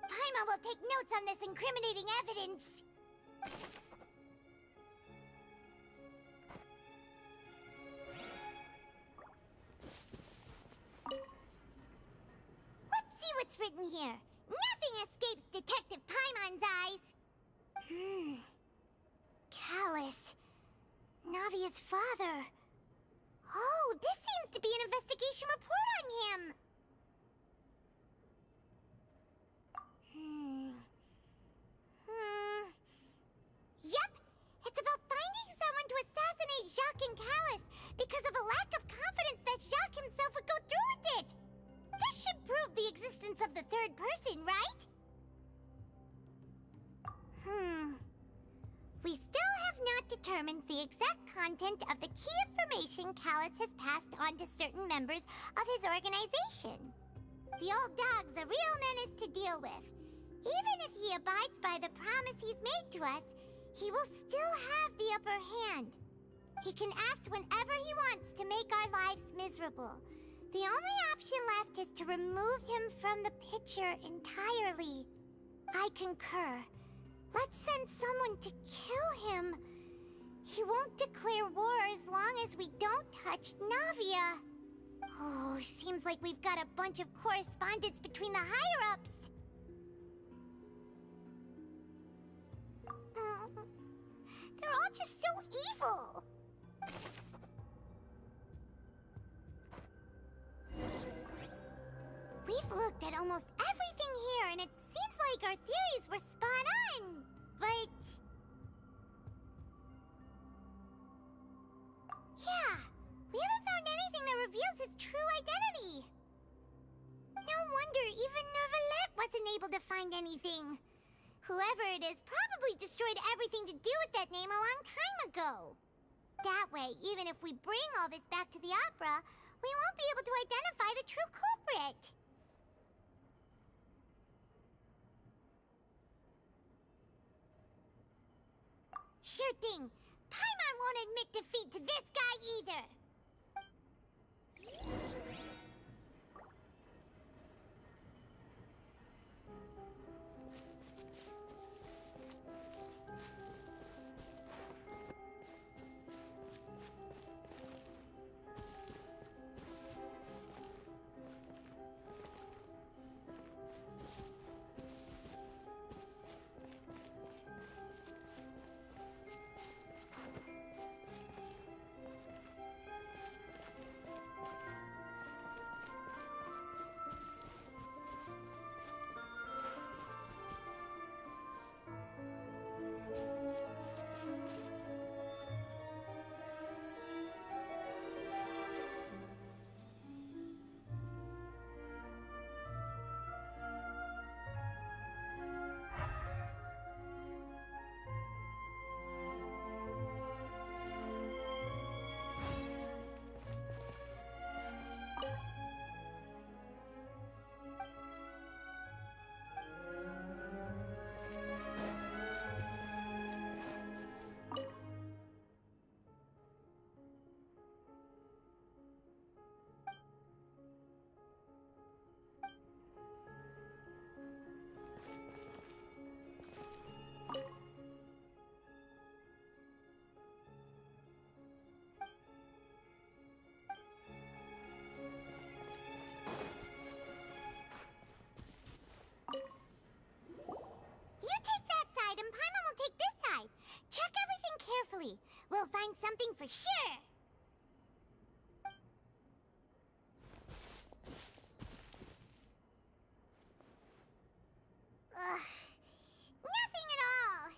Paimon will take notes on this incriminating evidence! Let's see what's written here. Nothing escapes Detective Paimon's eyes! Callus. Navia's father. Oh, this seems to be an investigation report on him! Yep! It's about finding someone to assassinate Jacques and Callus because of a lack of confidence that Jacques himself would go through with it! This should prove the existence of the third person, right? We still have not determined the exact content of the key information Callus has passed on to certain members of his organization. The old dog's a real menace to deal with. Even if he abides by the promise he's made to us, he will still have the upper hand. He can act whenever he wants to make our lives miserable. The only option left is to remove him from the picture entirely. I concur. Let's send someone to kill him. He won't declare war as long as we don't touch Navia. Oh, seems like we've got a bunch of correspondence between the higher-ups. They're all just so evil. like our theories were spot on, but... Yeah, we haven't found anything that reveals his true identity. No wonder even Nervalette wasn't able to find anything. Whoever it is probably destroyed everything to do with that name a long time ago. That way, even if we bring all this back to the opera, we won't be able to identify the true culprit. Sure thing. Paimon won't admit defeat to this guy either. You take that side and Paimon will take this side. Check everything carefully. We'll find something for sure. Ugh. Nothing at all.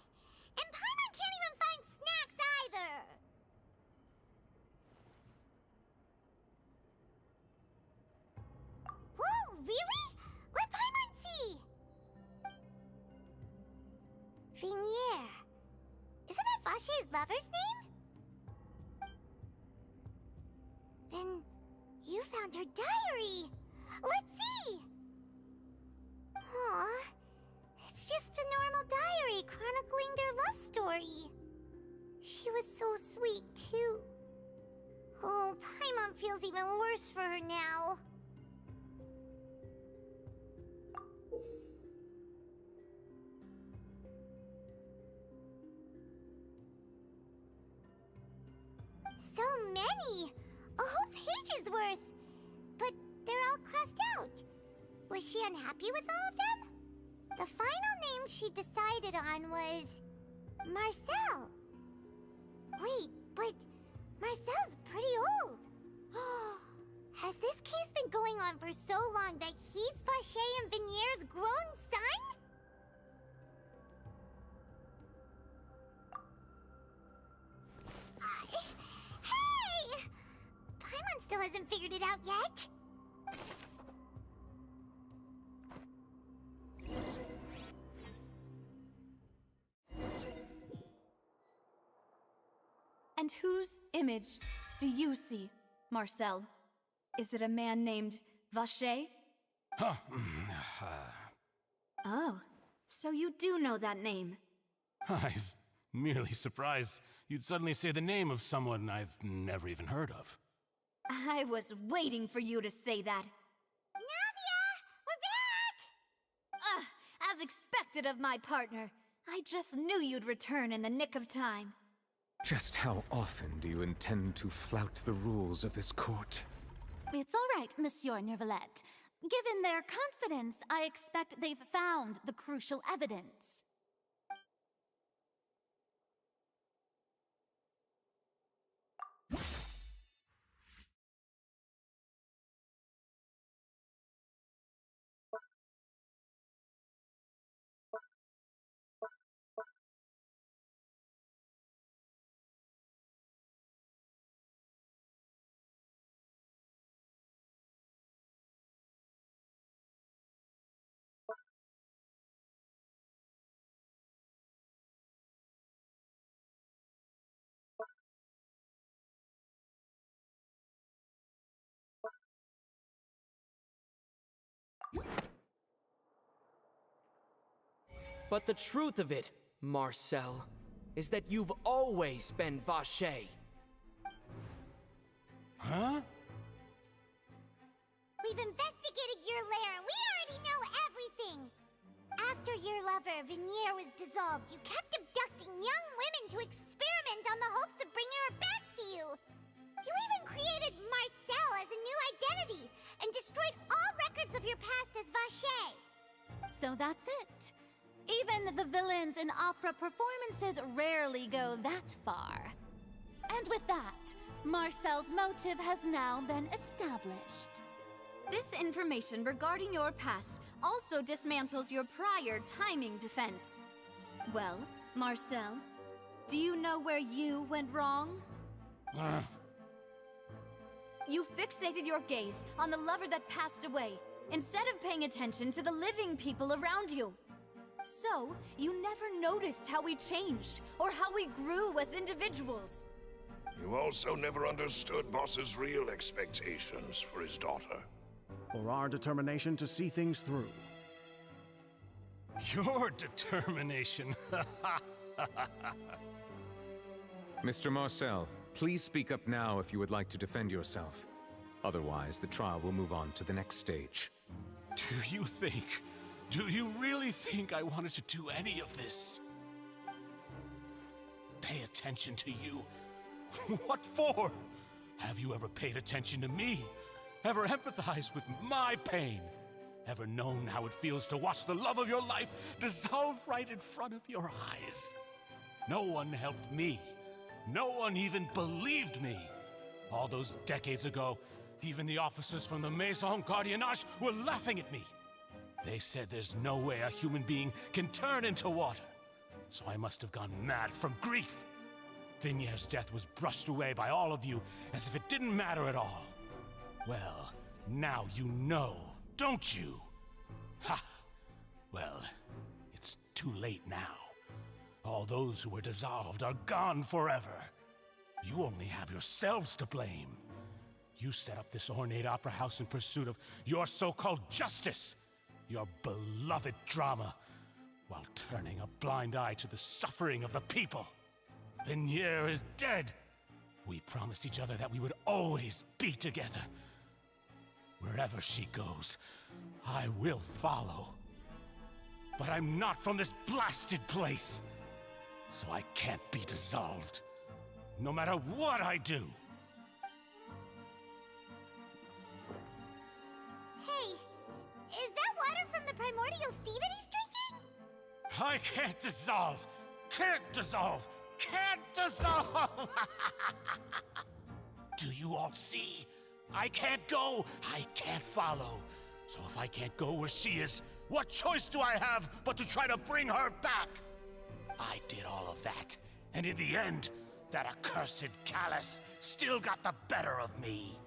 And Paimon can't even find snacks either. Whoa, really? Let Paimon see. Vinier. Isn't that Vache's lover's name? Then you found her diary. Let's see. Aw, it's just a normal diary chronicling their love story. She was so sweet too. Oh, Paimon feels even worse for her now. So many! A whole page's worth! But they're all crossed out. Was she unhappy with all of them? The final name she decided on was... Marcel. Wait, but Marcel's pretty old. Has this case been going on for so long that he's Vache and Vinier's grown son? Hey! Paimon still hasn't figured it out yet. And whose image do you see, Marcel? Is it a man named Vache? Huh. Oh, so you do know that name. I'm merely surprised you'd suddenly say the name of someone I've never even heard of. I was waiting for you to say that. Navia! We're back! As expected of my partner. I just knew you'd return in the nick of time. Just how often do you intend to flout the rules of this court? It's all right, Monsieur Nervalette. Given their confidence, I expect they've found the crucial evidence. But the truth of it, Marcel, is that you've always been Vache. Huh? We've investigated your lair and we already know everything! After your lover, Vinier, was dissolved, you kept abducting young women to experiment on the hopes of bringing her back to you! You even created Marcel as a new identity and destroyed all records of your past as Vache! So that's it. Even the villains in opera performances rarely go that far. And with that, Marcel's motive has now been established. This information regarding your past also dismantles your prior timing defense. Well, Marcel, do you know where you went wrong? You fixated your gaze on the lover that passed away, instead of paying attention to the living people around you. So, you never noticed how we changed, or how we grew as individuals. You also never understood Boss's real expectations for his daughter. Or our determination to see things through. Your determination. Mr. Marcel, please speak up now if you would like to defend yourself. Otherwise, the trial will move on to the next stage. Do you really think I wanted to do any of this? Pay attention to you? What for? Have you ever paid attention to me? Ever empathized with my pain? Ever known how it feels to watch the love of your life dissolve right in front of your eyes? No one helped me. No one even believed me. All those decades ago, even the officers from the Maison Gardiennage were laughing at me. They said there's no way a human being can turn into water. So I must have gone mad from grief. Vinier's death was brushed away by all of you as if it didn't matter at all. Well, now you know, don't you? Ha! Well, it's too late now. All those who were dissolved are gone forever. You only have yourselves to blame. You set up this ornate opera house in pursuit of your so-called justice, your beloved drama, while turning a blind eye to the suffering of the people. Vinier is dead. We promised each other that we would always be together. Wherever she goes, I will follow. But I'm not from this blasted place, so I can't be dissolved, no matter what I do. Hey, is that water from the primordial sea that he's drinking? I can't dissolve! Can't dissolve! Can't dissolve! Do you all see? I can't go, I can't follow. So if I can't go where she is, what choice do I have but to try to bring her back? I did all of that, and in the end, that accursed Callus still got the better of me.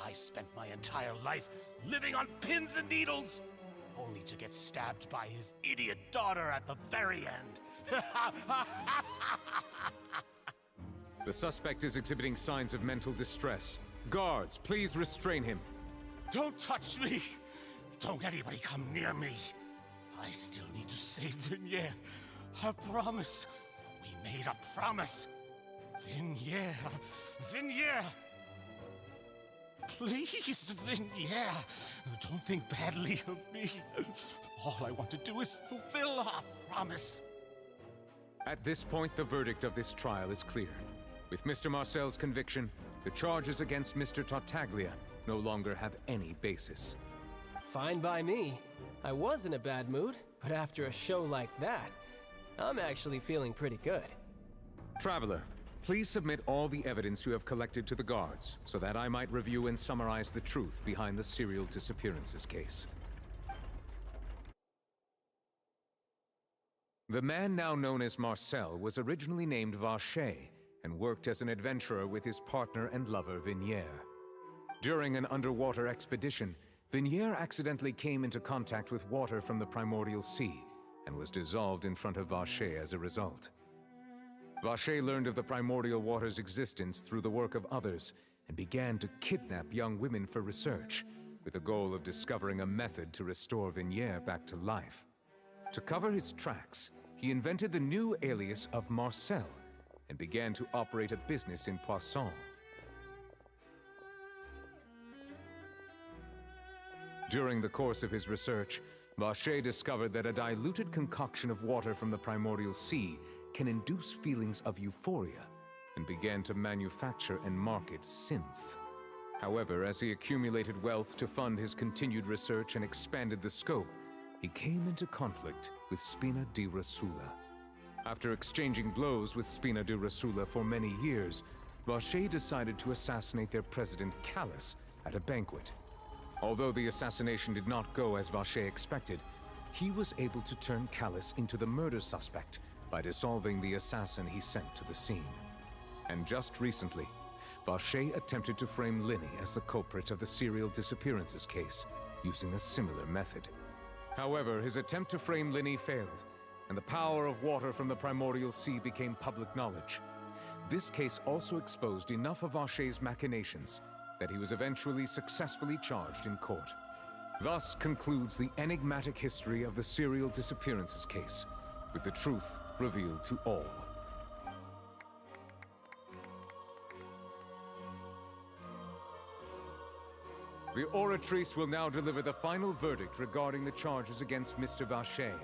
I spent my entire life living on pins and needles, only to get stabbed by his idiot daughter at the very end. The suspect is exhibiting signs of mental distress. Guards, please restrain him. Don't touch me! Don't anybody come near me! I still need to save Vinier. I promise. We made a promise. Vinier. Vinier! Please, Vinier. Don't think badly of me. All I want to do is fulfill our promise. At this point, the verdict of this trial is clear. With Mr. Marcel's conviction, the charges against Mr. Tartaglia no longer have any basis. Fine by me. I was in a bad mood, but after a show like that, I'm actually feeling pretty good. Traveler, please submit all the evidence you have collected to the guards, so that I might review and summarize the truth behind the serial disappearances case. The man now known as Marcel was originally named Vache and worked as an adventurer with his partner and lover Vinier. During an underwater expedition, Vinier accidentally came into contact with water from the primordial sea and was dissolved in front of Vache as a result. Vache learned of the primordial water's existence through the work of others and began to kidnap young women for research, with the goal of discovering a method to restore Vignier back to life. To cover his tracks, he invented the new alias of Marcel and began to operate a business in Poisson. During the course of his research, Vacher discovered that a diluted concoction of water from the primordial sea can induce feelings of euphoria, and began to manufacture and market synth. However, as he accumulated wealth to fund his continued research and expanded the scope, he came into conflict with Spina di Rosula. After exchanging blows with Spina di Rosula for many years, Vacher decided to assassinate their president Callus at a banquet. Although the assassination did not go as Vacher expected, he was able to turn Callus into the murder suspect by dissolving the assassin he sent to the scene. And just recently, Vacher attempted to frame Linny as the culprit of the serial disappearances case, using a similar method. However, his attempt to frame Linny failed, and the power of water from the primordial sea became public knowledge. This case also exposed enough of Vacher's machinations that he was eventually successfully charged in court. Thus concludes the enigmatic history of the serial disappearances case, with the truth revealed to all. The Oratrice will now deliver the final verdict regarding the charges against Mr. Vacher.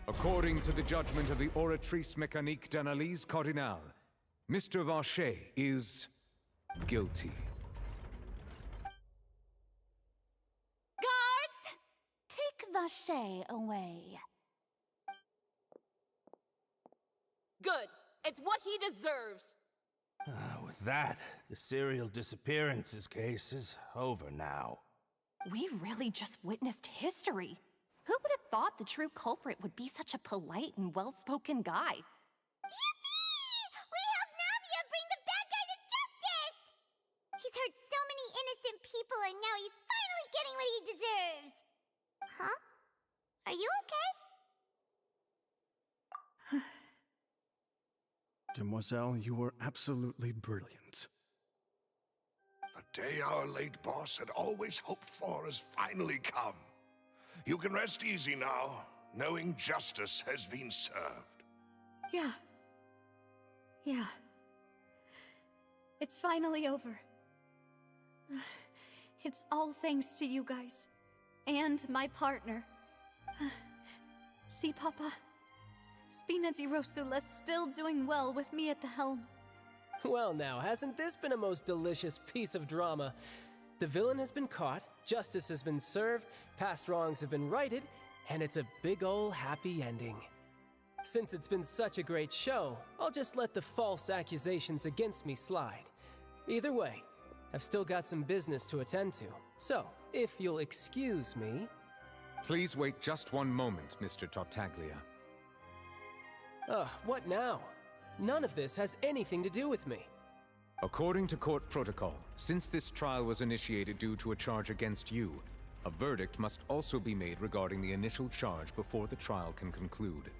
According to the judgment of the Oratrice Mécanique d'Analyse Cardinale, Mr. Vacher is guilty. Guards! Take Vacher away. Good. It's what he deserves. With that, the serial disappearances case is over now. We really just witnessed history. Who would have thought the true culprit would be such a polite and well-spoken guy? Yippee! We helped Navia bring the bad guy to justice! He's hurt so many innocent people and now he's finally getting what he deserves! Huh? Are you okay? Demoiselle, you were absolutely brilliant. The day our late boss had always hoped for has finally come. You can rest easy now, knowing justice has been served. Yeah. Yeah. It's finally over. It's all thanks to you guys. And my partner. See, Papa? Spina di Rosula's still doing well with me at the helm. Well now, hasn't this been a most delicious piece of drama? The villain has been caught, justice has been served, past wrongs have been righted, and it's a big ol' happy ending. Since it's been such a great show, I'll just let the false accusations against me slide. Either way, I've still got some business to attend to, so if you'll excuse me... Please wait just one moment, Mr. Tartaglia. What now? None of this has anything to do with me. According to court protocol, since this trial was initiated due to a charge against you, a verdict must also be made regarding the initial charge before the trial can conclude.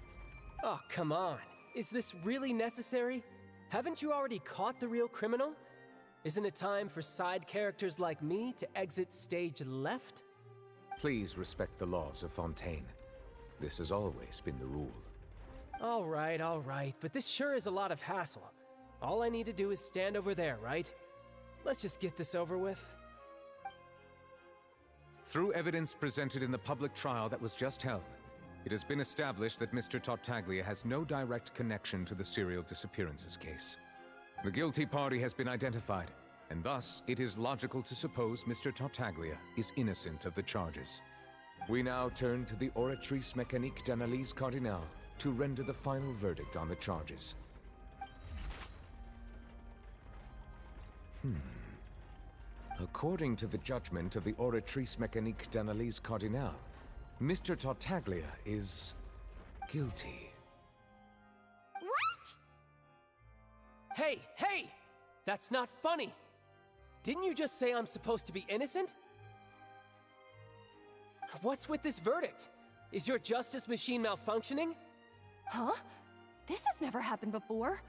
Oh, come on. Is this really necessary? Haven't you already caught the real criminal? Isn't it time for side characters like me to exit stage left? Please respect the laws of Fontaine. This has always been the rule. All right, but this sure is a lot of hassle. All I need to do is stand over there, right? Let's just get this over with. Through evidence presented in the public trial that was just held, it has been established that Mr. Tartaglia has no direct connection to the serial disappearances case. The guilty party has been identified, and thus it is logical to suppose Mr. Tartaglia is innocent of the charges. We now turn to the Oratrice Mécanique d'Analyse Cardinale to render the final verdict on the charges. According to the judgment of the Oratrice Mécanique d'Analyse Cardinale, Mr. Tartaglia is guilty. What? Hey! That's not funny! Didn't you just say I'm supposed to be innocent? What's with this verdict? Is your justice machine malfunctioning? Huh? This has never happened before.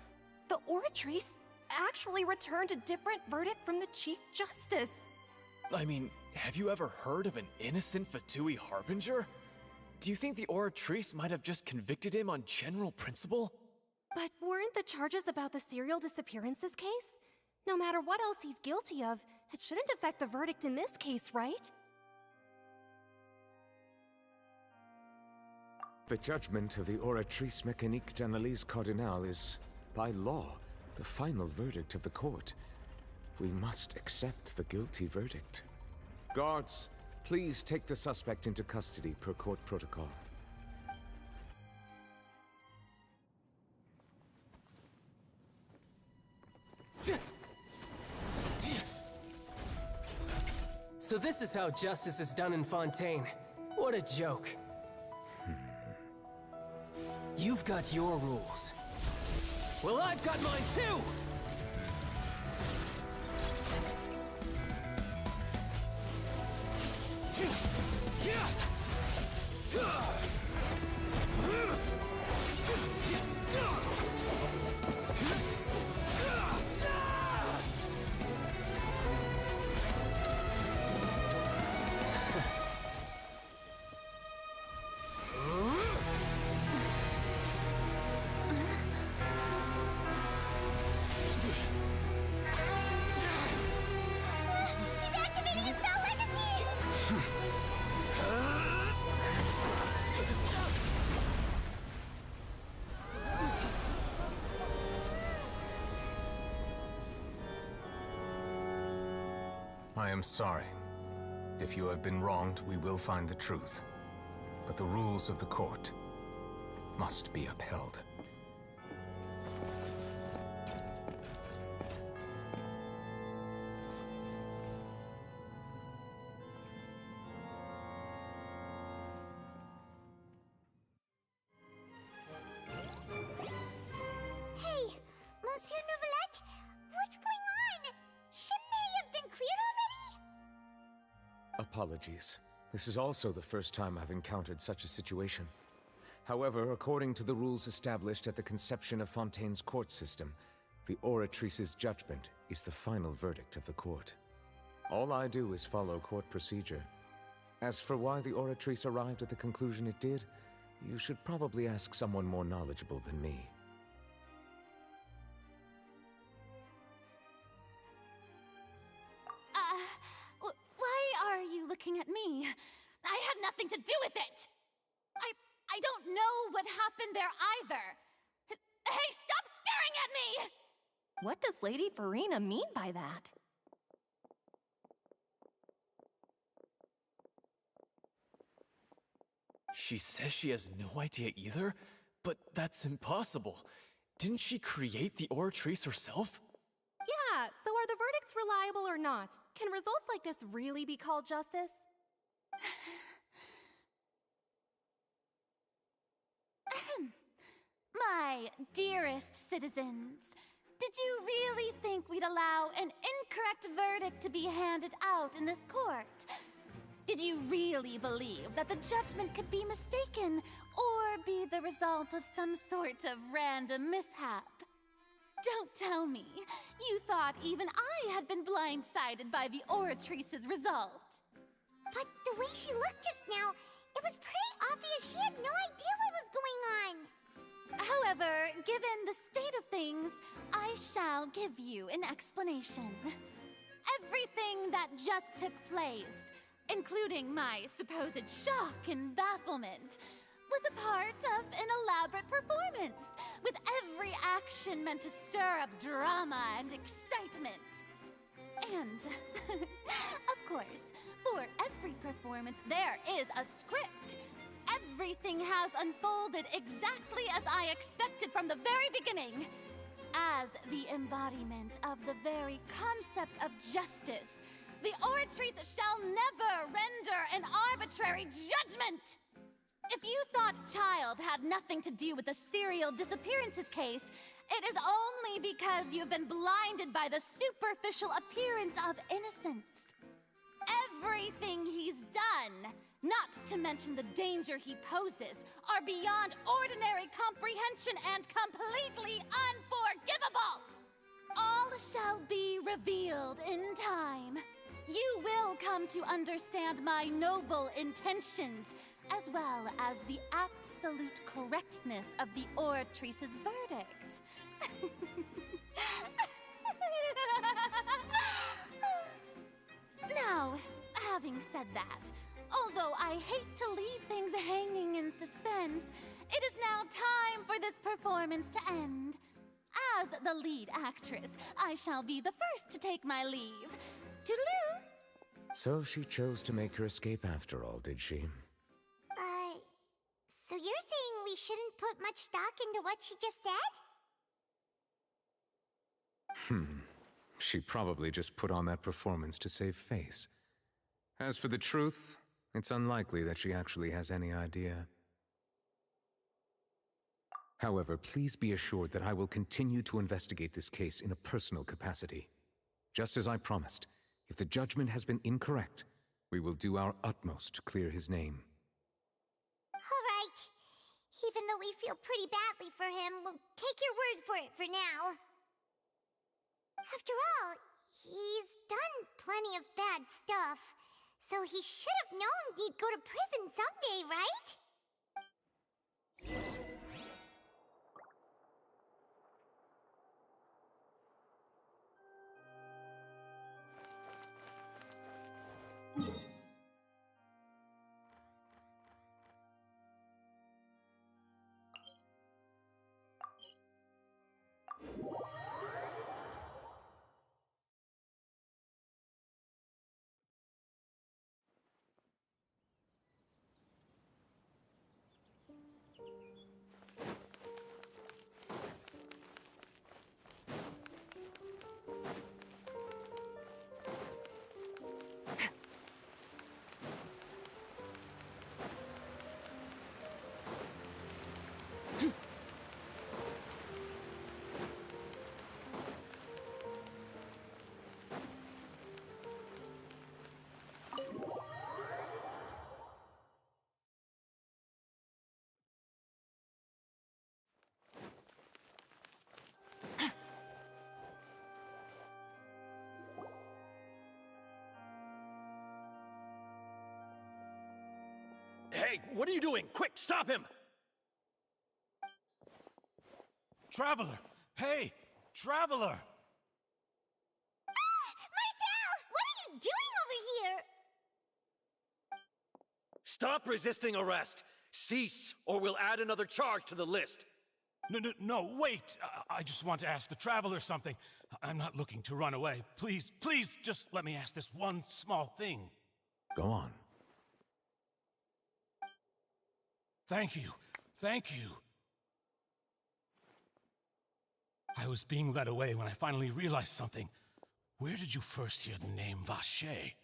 The Oratrice actually returned a different verdict from the Chief Justice. I mean, have you ever heard of an innocent Fatui Harbinger? Do you think the Oratrice might have just convicted him on general principle? But weren't the charges about the serial disappearances case? No matter what else he's guilty of, it shouldn't affect the verdict in this case, right? The judgment of the Oratrice Mécanique d'Analyse Cardinal is, by law, the final verdict of the court. We must accept the guilty verdict. Guards, please take the suspect into custody per court protocol. So this is how justice is done in Fontaine. What a joke. You've got your rules. Well, I've got mine too! I am sorry. If you have been wronged, we will find the truth. But the rules of the court must be upheld. Hey, Monsieur Novelette, what's going on? Shouldn't they have been cleared already? Apologies. This is also the first time I've encountered such a situation. However, according to the rules established at the conception of Fontaine's court system, the Oratrice's judgment is the final verdict of the court. All I do is follow court procedure. As for why the Oratrice arrived at the conclusion it did, you should probably ask someone more knowledgeable than me. Why are you looking at me? I had nothing to do with it! I don't know what happened there either! Hey, stop staring at me! What does Lady Farina mean by that? She says she has no idea either? But that's impossible. Didn't she create the Oratrice herself? Yeah, so are the verdicts reliable or not? Can results like this really be called justice? My dearest citizens, did you really think we'd allow an incorrect verdict to be handed out in this court? Did you really believe that the judgment could be mistaken or be the result of some sort of random mishap? Don't tell me you thought even I had been blindsided by the Oratrice's result. But the way she looked just now, it was pretty obvious she had no idea what was going on. However, given the state of things, I shall give you an explanation. Everything that just took place, including my supposed shock and bafflement, was a part of an elaborate performance, with every action meant to stir up drama and excitement. And, of course, for every performance, there is a script. Everything has unfolded exactly as I expected from the very beginning. As the embodiment of the very concept of justice, the Oratrice shall never render an arbitrary judgment! If you thought Child had nothing to do with the serial disappearances case, it is only because you've been blinded by the superficial appearance of innocence. Everything he's done, not to mention the danger he poses, are beyond ordinary comprehension and completely unforgivable! All shall be revealed in time. You will come to understand my noble intentions, as well as the absolute correctness of the oratrice's verdict. Now, having said that, although I hate to leave things hanging in suspense, it is now time for this performance to end. As the lead actress, I shall be the first to take my leave. Toodaloo! So she chose to make her escape after all, did she? So you're saying we shouldn't put much stock into what she just said? She probably just put on that performance to save face. As for the truth, it's unlikely that she actually has any idea. However, please be assured that I will continue to investigate this case in a personal capacity. Just as I promised, if the judgment has been incorrect, we will do our utmost to clear his name. All right. Even though we feel pretty badly for him, we'll take your word for it for now. After all, he's done plenty of bad stuff, so he should have known he'd go to prison someday, right? Hey, what are you doing? Quick, stop him! Traveler! Hey! Traveler! Marcel! What are you doing over here? Stop resisting arrest! Cease, or we'll add another charge to the list! No, wait! I just want to ask the Traveler something. I'm not looking to run away. Please, just let me ask this one small thing. Go on. Thank you. I was being led away when I finally realized something. Where did you first hear the name Vache?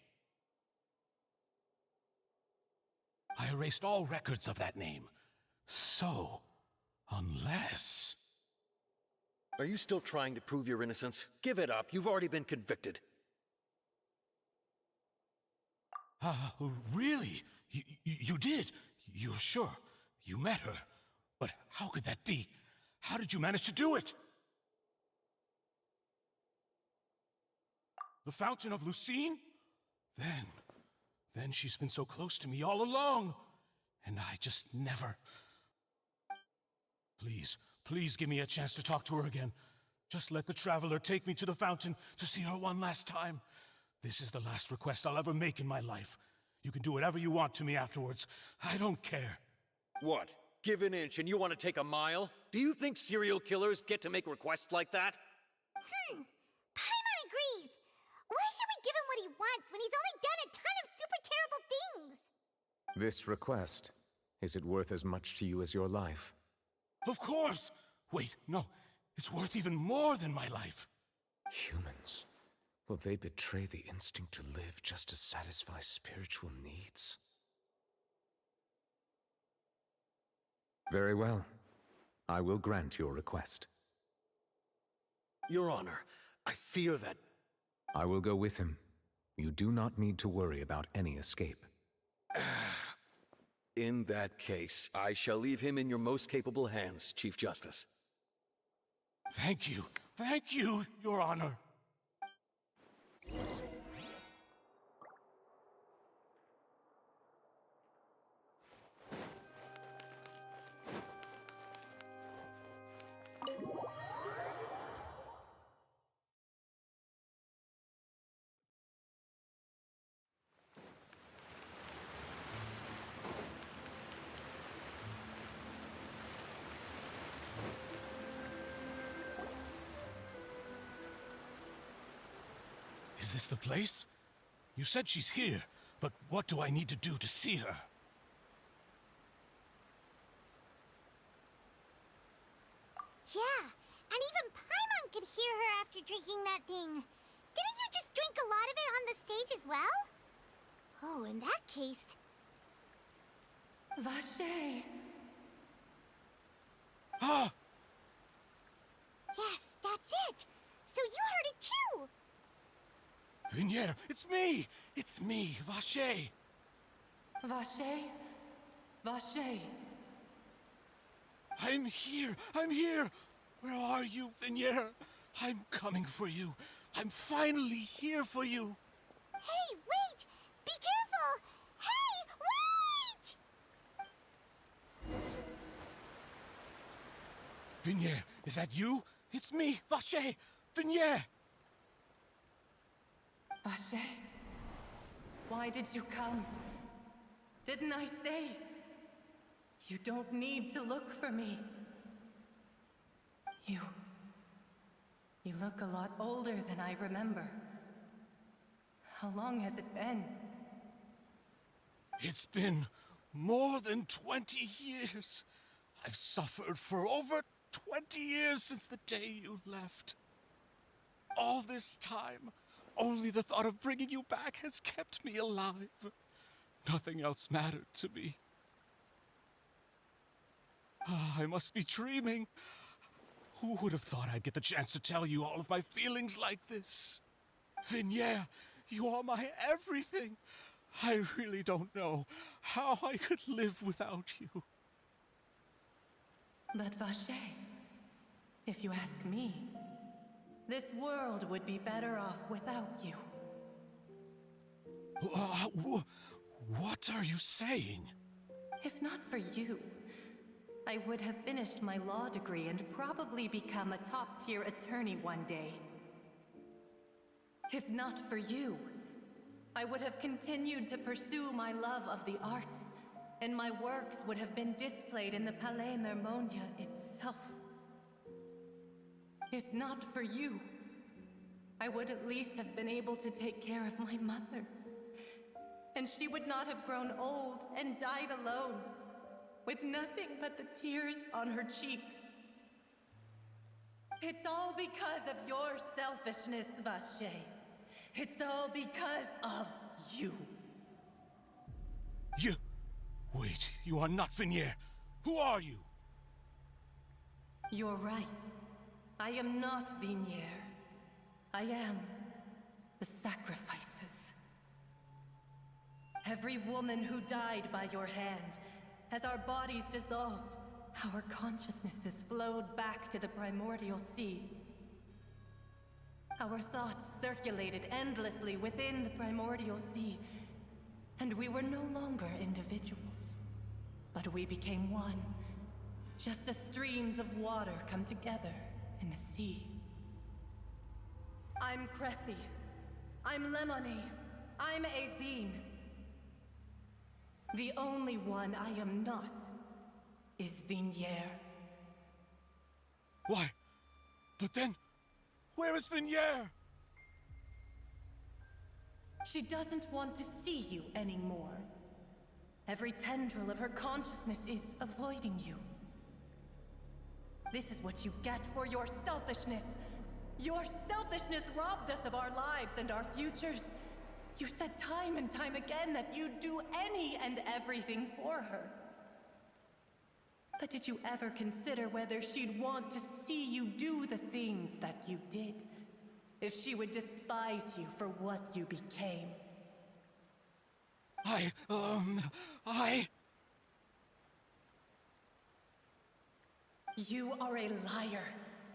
I erased all records of that name. So, unless... Are you still trying to prove your innocence? Give it up. You've already been convicted. Really? You did? You're sure? You met her? But how could that be? How did you manage to do it? The Fountain of Lucine? Then she's been so close to me all along. And I just never... Please give me a chance to talk to her again. Just let the Traveler take me to the fountain to see her one last time. This is the last request I'll ever make in my life. You can do whatever you want to me afterwards. I don't care. What? Give an inch and you want to take a mile? Do you think serial killers get to make requests like that? Paimon agrees. Why should we give him what he wants when he's only done a ton of super terrible things? This request, is it worth as much to you as your life? Of course! Wait, no. It's worth even more than my life. Humans. Will they betray the instinct to live just to satisfy spiritual needs? Very well. I will grant your request. Your Honor, I fear that... I will go with him. You do not need to worry about any escape. In that case, I shall leave him in your most capable hands, Chief Justice. Thank you. Thank you, Your Honor. Is this the place? You said she's here, but what do I need to do to see her? Yeah, and even Paimon could hear her after drinking that thing. Didn't you just drink a lot of it on the stage as well? Oh, in that case... Vache! Ah! Yes, that's it! So you heard it too! Vignier, it's me! It's me, Vache! Vache? Vache? I'm here! I'm here! Where are you, Vignier? I'm coming for you. I'm finally here for you. Hey, wait! Be careful! Hey, wait! Vignier, is that you? It's me, Vache! Vignier! Vache? Why did you come? Didn't I say? You don't need to look for me. You look a lot older than I remember. How long has it been? It's been more than 20 years. I've suffered for over 20 years since the day you left. All this time, only the thought of bringing you back has kept me alive. Nothing else mattered to me. I must be dreaming. Who would have thought I'd get the chance to tell you all of my feelings like this? Vignier, you are my everything. I really don't know how I could live without you. But Vache, if you ask me, this world would be better off without you. What are you saying? If not for you, I would have finished my law degree and probably become a top-tier attorney one day. If not for you, I would have continued to pursue my love of the arts, and my works would have been displayed in the Palais Mermonia itself. If not for you, I would at least have been able to take care of my mother. And she would not have grown old and died alone, with nothing but the tears on her cheeks. It's all because of your selfishness, Vache. It's all because of you. You... Wait, you are not Vignier. Who are you? You're right. I am not Vignier. I am the sacrifices. Every woman who died by your hand, as our bodies dissolved, our consciousnesses flowed back to the primordial sea. Our thoughts circulated endlessly within the primordial sea, and we were no longer individuals, but we became one, just as streams of water come together in the sea. I'm Cressy. I'm Lemony. I'm Azine. The only one I am not is Vignier. Why? But then, where is Vignier? She doesn't want to see you anymore. Every tendril of her consciousness is avoiding you. This is what you get for your selfishness. Your selfishness robbed us of our lives and our futures. You said time and time again that you'd do any and everything for her. But did you ever consider whether she'd want to see you do the things that you did? If she would despise you for what you became? You are a liar,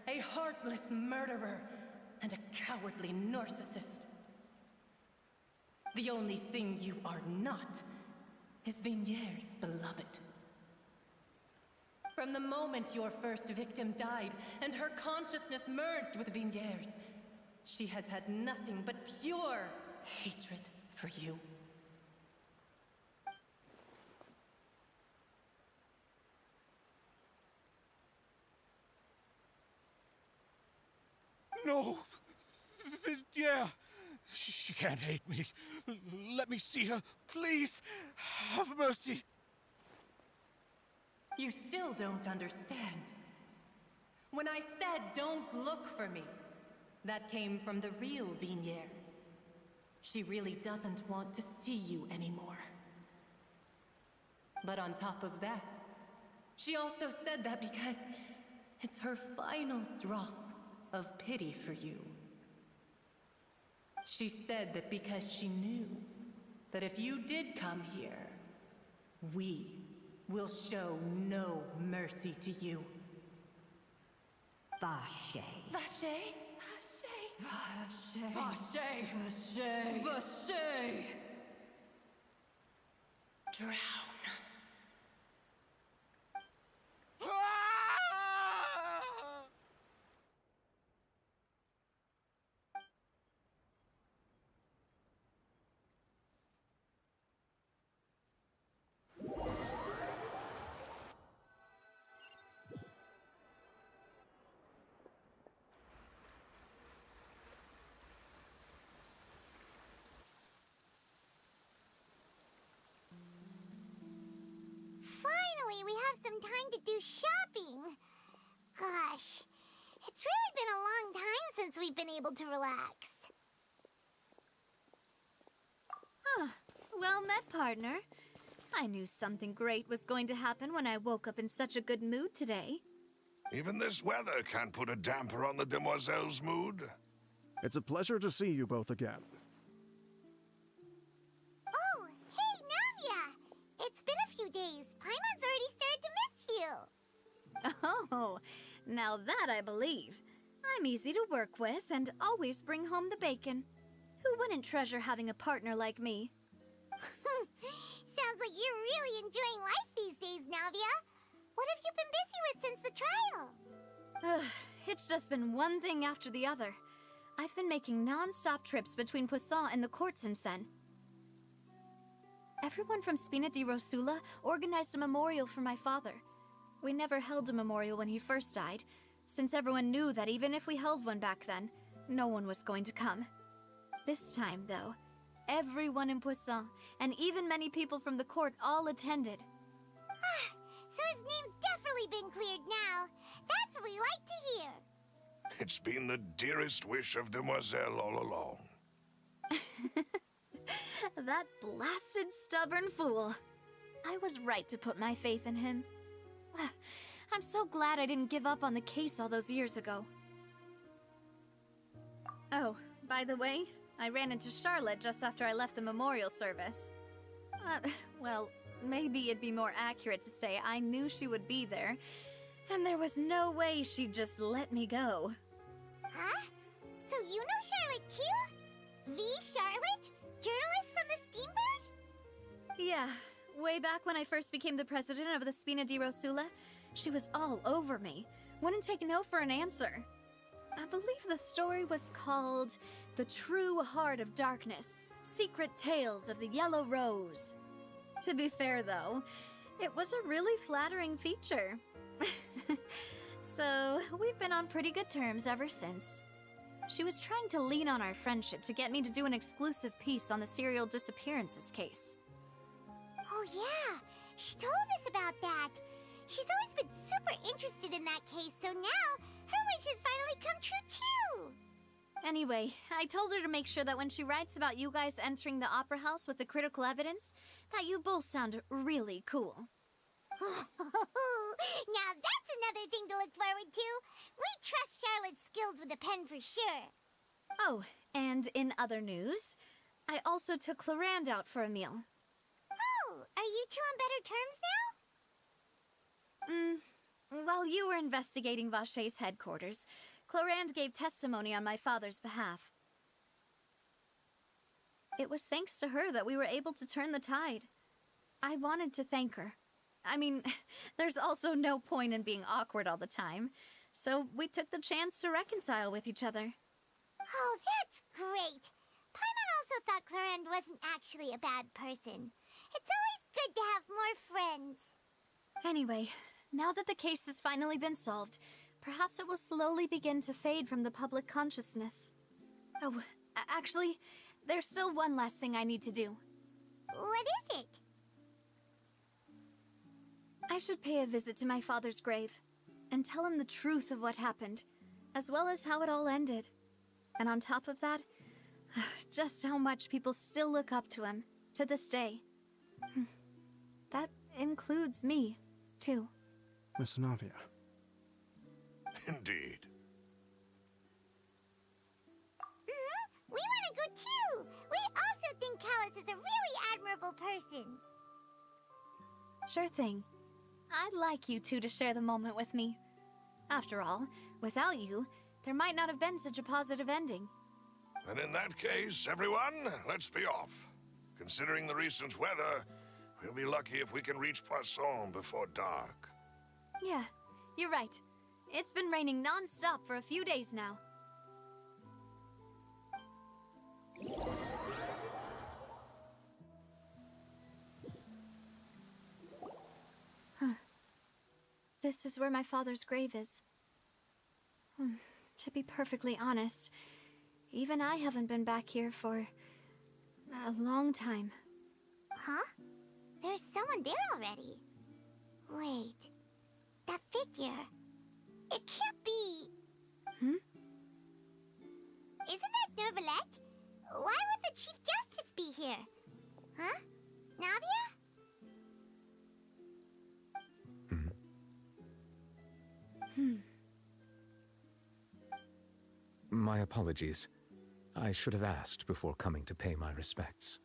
a heartless murderer, and a cowardly narcissist. The only thing you are not is Vigniere's beloved. From the moment your first victim died and her consciousness merged with Vigniere's, she has had nothing but pure hatred for you. No! Vinyere! She can't hate me. Let me see her, please. Have mercy. You still don't understand. When I said don't look for me, that came from the real Vigniere. She really doesn't want to see you anymore. But on top of that, she also said that because it's her final drop of pity for you. She said that because she knew that if you did come here, we will show no mercy to you. Vache. Vache? Vache. Vache. Vache. Vache. Drown. Finally, we have some time to do shopping. Gosh, it's really been a long time since we've been able to relax. Well met, partner. I knew something great was going to happen when I woke up in such a good mood today. Even this weather can't put a damper on the demoiselle's mood. It's a pleasure to see you both again. Oh, hey, Navia! It's been a few days. Paimon's already started to miss you. Oh, now that I believe. I'm easy to work with and always bring home the bacon. Who wouldn't treasure having a partner like me? Sounds like you're really enjoying life these days, Navia. What have you been busy with since the trial? It's just been one thing after the other. I've been making non-stop trips between Poisson and the courts in Sen. Everyone from Spina di Rosula organized a memorial for my father. We never held a memorial when he first died, since everyone knew that even if we held one back then, no one was going to come. This time, though, everyone in Poisson, and even many people from the court, all attended. So his name's definitely been cleared now. That's what we like to hear. It's been the dearest wish of Demoiselle all along. That blasted stubborn fool. I was right to put my faith in him. I'm so glad I didn't give up on the case all those years ago. Oh, by the way, I ran into Charlotte just after I left the memorial service. Well, maybe it'd be more accurate to say I knew she would be there, and there was no way she'd just let me go. Huh? So you know Charlotte too? The Charlotte? Journalist from the Steambird? Yeah, way back when I first became the president of the Spina di Rosula, she was all over me. Wouldn't take no for an answer. I believe the story was called The True Heart of Darkness, Secret Tales of the Yellow Rose. To be fair, though, it was a really flattering feature. So, we've been on pretty good terms ever since. She was trying to lean on our friendship to get me to do an exclusive piece on the serial disappearances case. Oh yeah, she told us about that. She's always been super interested in that case, so now her wish has finally come true too. Anyway, I told her to make sure that when she writes about you guys entering the opera house with the critical evidence, that you both sound really cool. Now that's another thing to look forward to. We trust Charlotte's skills with a pen for sure. Oh, and in other news, I also took Clarande out for a meal. Oh, are you two on better terms now? While you were investigating Vache's headquarters, Clorinde gave testimony on my father's behalf. It was thanks to her that we were able to turn the tide. I wanted to thank her. I mean, there's also no point in being awkward all the time, so we took the chance to reconcile with each other. Oh, that's great! Paimon also thought Clorinde wasn't actually a bad person. It's always good to have more friends. Anyway, now that the case has finally been solved, perhaps it will slowly begin to fade from the public consciousness. Oh, actually, there's still one last thing I need to do. What is it? I should pay a visit to my father's grave, and tell him the truth of what happened, as well as how it all ended. And on top of that, just how much people still look up to him, to this day. That includes me, too. Miss Navia. Indeed. We want to go too! We also think Callus is a really admirable person. Sure thing. I'd like you two to share the moment with me. After all, without you, there might not have been such a positive ending. And in that case, everyone, let's be off. Considering the recent weather, we'll be lucky if we can reach Poisson before dark. Yeah, you're right. It's been raining non-stop for a few days now. Huh. This is where my father's grave is. To be perfectly honest, even I haven't been back here for a long time. Huh? There's someone there already. Wait. That figure. It can't be... Isn't that Neuvillette? Why would the Chief Justice be here? Huh? Navia? My apologies. I should have asked before coming to pay my respects.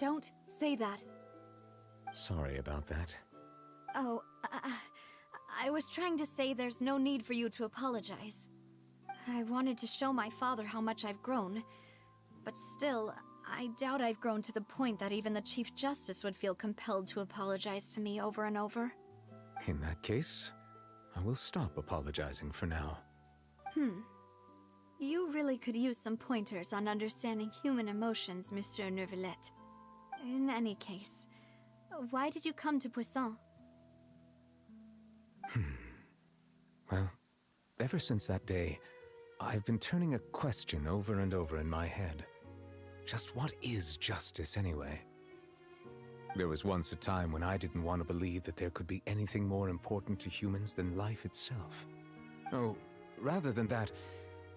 Don't say that. Sorry about that. Oh, I was trying to say there's no need for you to apologize. I wanted to show my father how much I've grown, but still, I doubt I've grown to the point that even the Chief Justice would feel compelled to apologize to me over and over. In that case, I will stop apologizing for now. You really could use some pointers on understanding human emotions, Monsieur Neuvillette. In any case, why did you come to Poisson? Well, ever since that day, I've been turning a question over and over in my head. Just what is justice anyway? There was once a time when I didn't want to believe that there could be anything more important to humans than life itself. Oh, rather than that,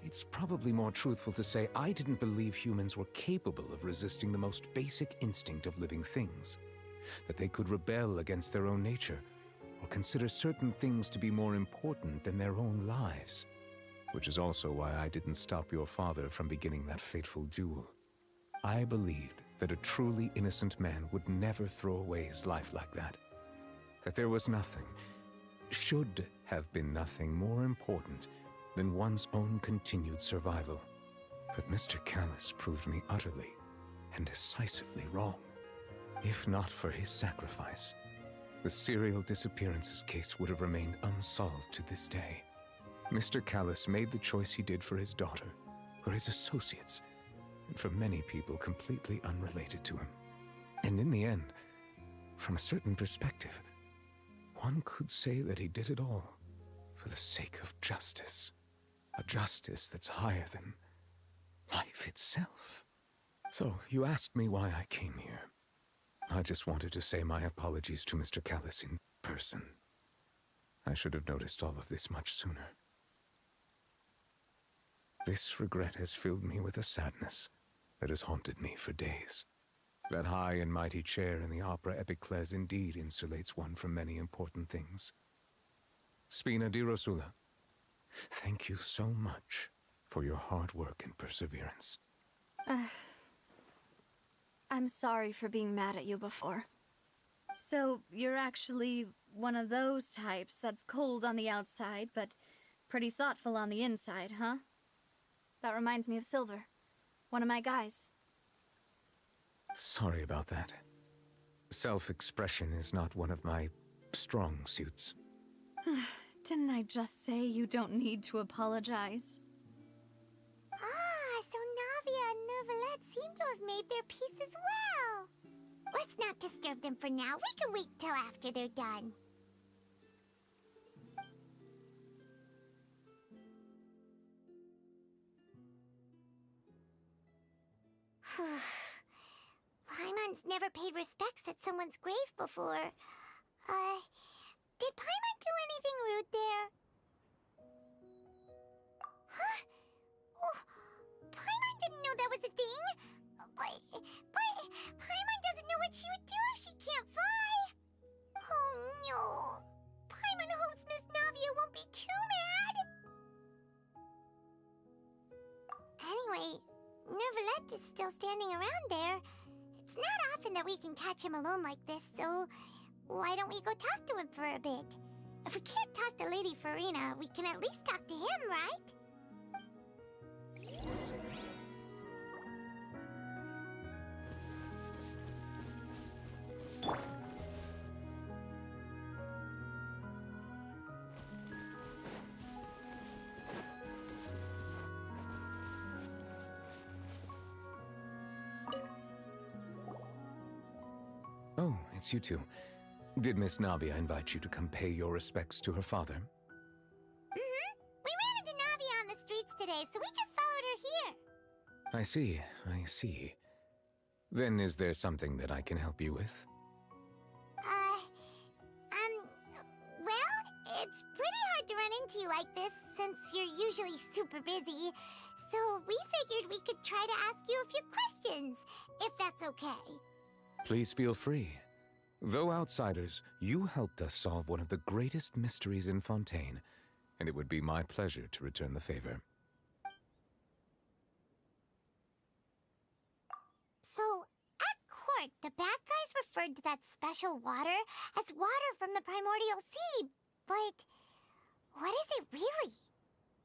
it's probably more truthful to say I didn't believe humans were capable of resisting the most basic instinct of living things. That they could rebel against their own nature, or consider certain things to be more important than their own lives. Which is also why I didn't stop your father from beginning that fateful duel. I believed that a truly innocent man would never throw away his life like that. That there was nothing, should have been nothing more important than one's own continued survival. But Mr. Callus proved me utterly and decisively wrong. If not for his sacrifice, the serial disappearances case would have remained unsolved to this day. Mr. Callus made the choice he did for his daughter, for his associates, and for many people completely unrelated to him. And in the end, from a certain perspective, one could say that he did it all for the sake of justice. A justice that's higher than life itself. So, you asked me why I came here. I just wanted to say my apologies to Mr. Callus in person. I should have noticed all of this much sooner. This regret has filled me with a sadness that has haunted me for days. That high and mighty chair in the Opera Epiclese indeed insulates one from many important things. Spina di Rosula, thank you so much for your hard work and perseverance. I'm sorry for being mad at you before. So, you're actually one of those types that's cold on the outside, but pretty thoughtful on the inside, huh? That reminds me of Silver, one of my guys. Sorry about that. Self-expression is not one of my strong suits. Didn't I just say you don't need to apologize? Ah, so Navia and Neuvillette seem to have made their peace as well. Let's not disturb them for now. We can wait till after they're done. Paimon's never paid respects at someone's grave before. Did Paimon do anything rude there? Huh? Oh, Paimon didn't know that was a thing. But Paimon doesn't know what she would do if she can't fly. Oh no. Paimon hopes Miss Navia won't be too mad. Anyway, Neuvillette is still standing around there. It's not often that we can catch him alone like this, so why don't we go talk to him for a bit? If we can't talk to Lady Farina, we can at least talk to him, right? Oh, it's you two. Did Miss Navia invite you to come pay your respects to her father? Mm-hmm. We ran into Navia on the streets today, so we just followed her here. I see. Then is there something that I can help you with? Well, it's pretty hard to run into you like this, since you're usually super busy. So we figured we could try to ask you a few questions, if that's okay. Please feel free. Though outsiders, you helped us solve one of the greatest mysteries in Fontaine, and it would be my pleasure to return the favor. So, at court, the bad guys referred to that special water as water from the primordial sea, but what is it really?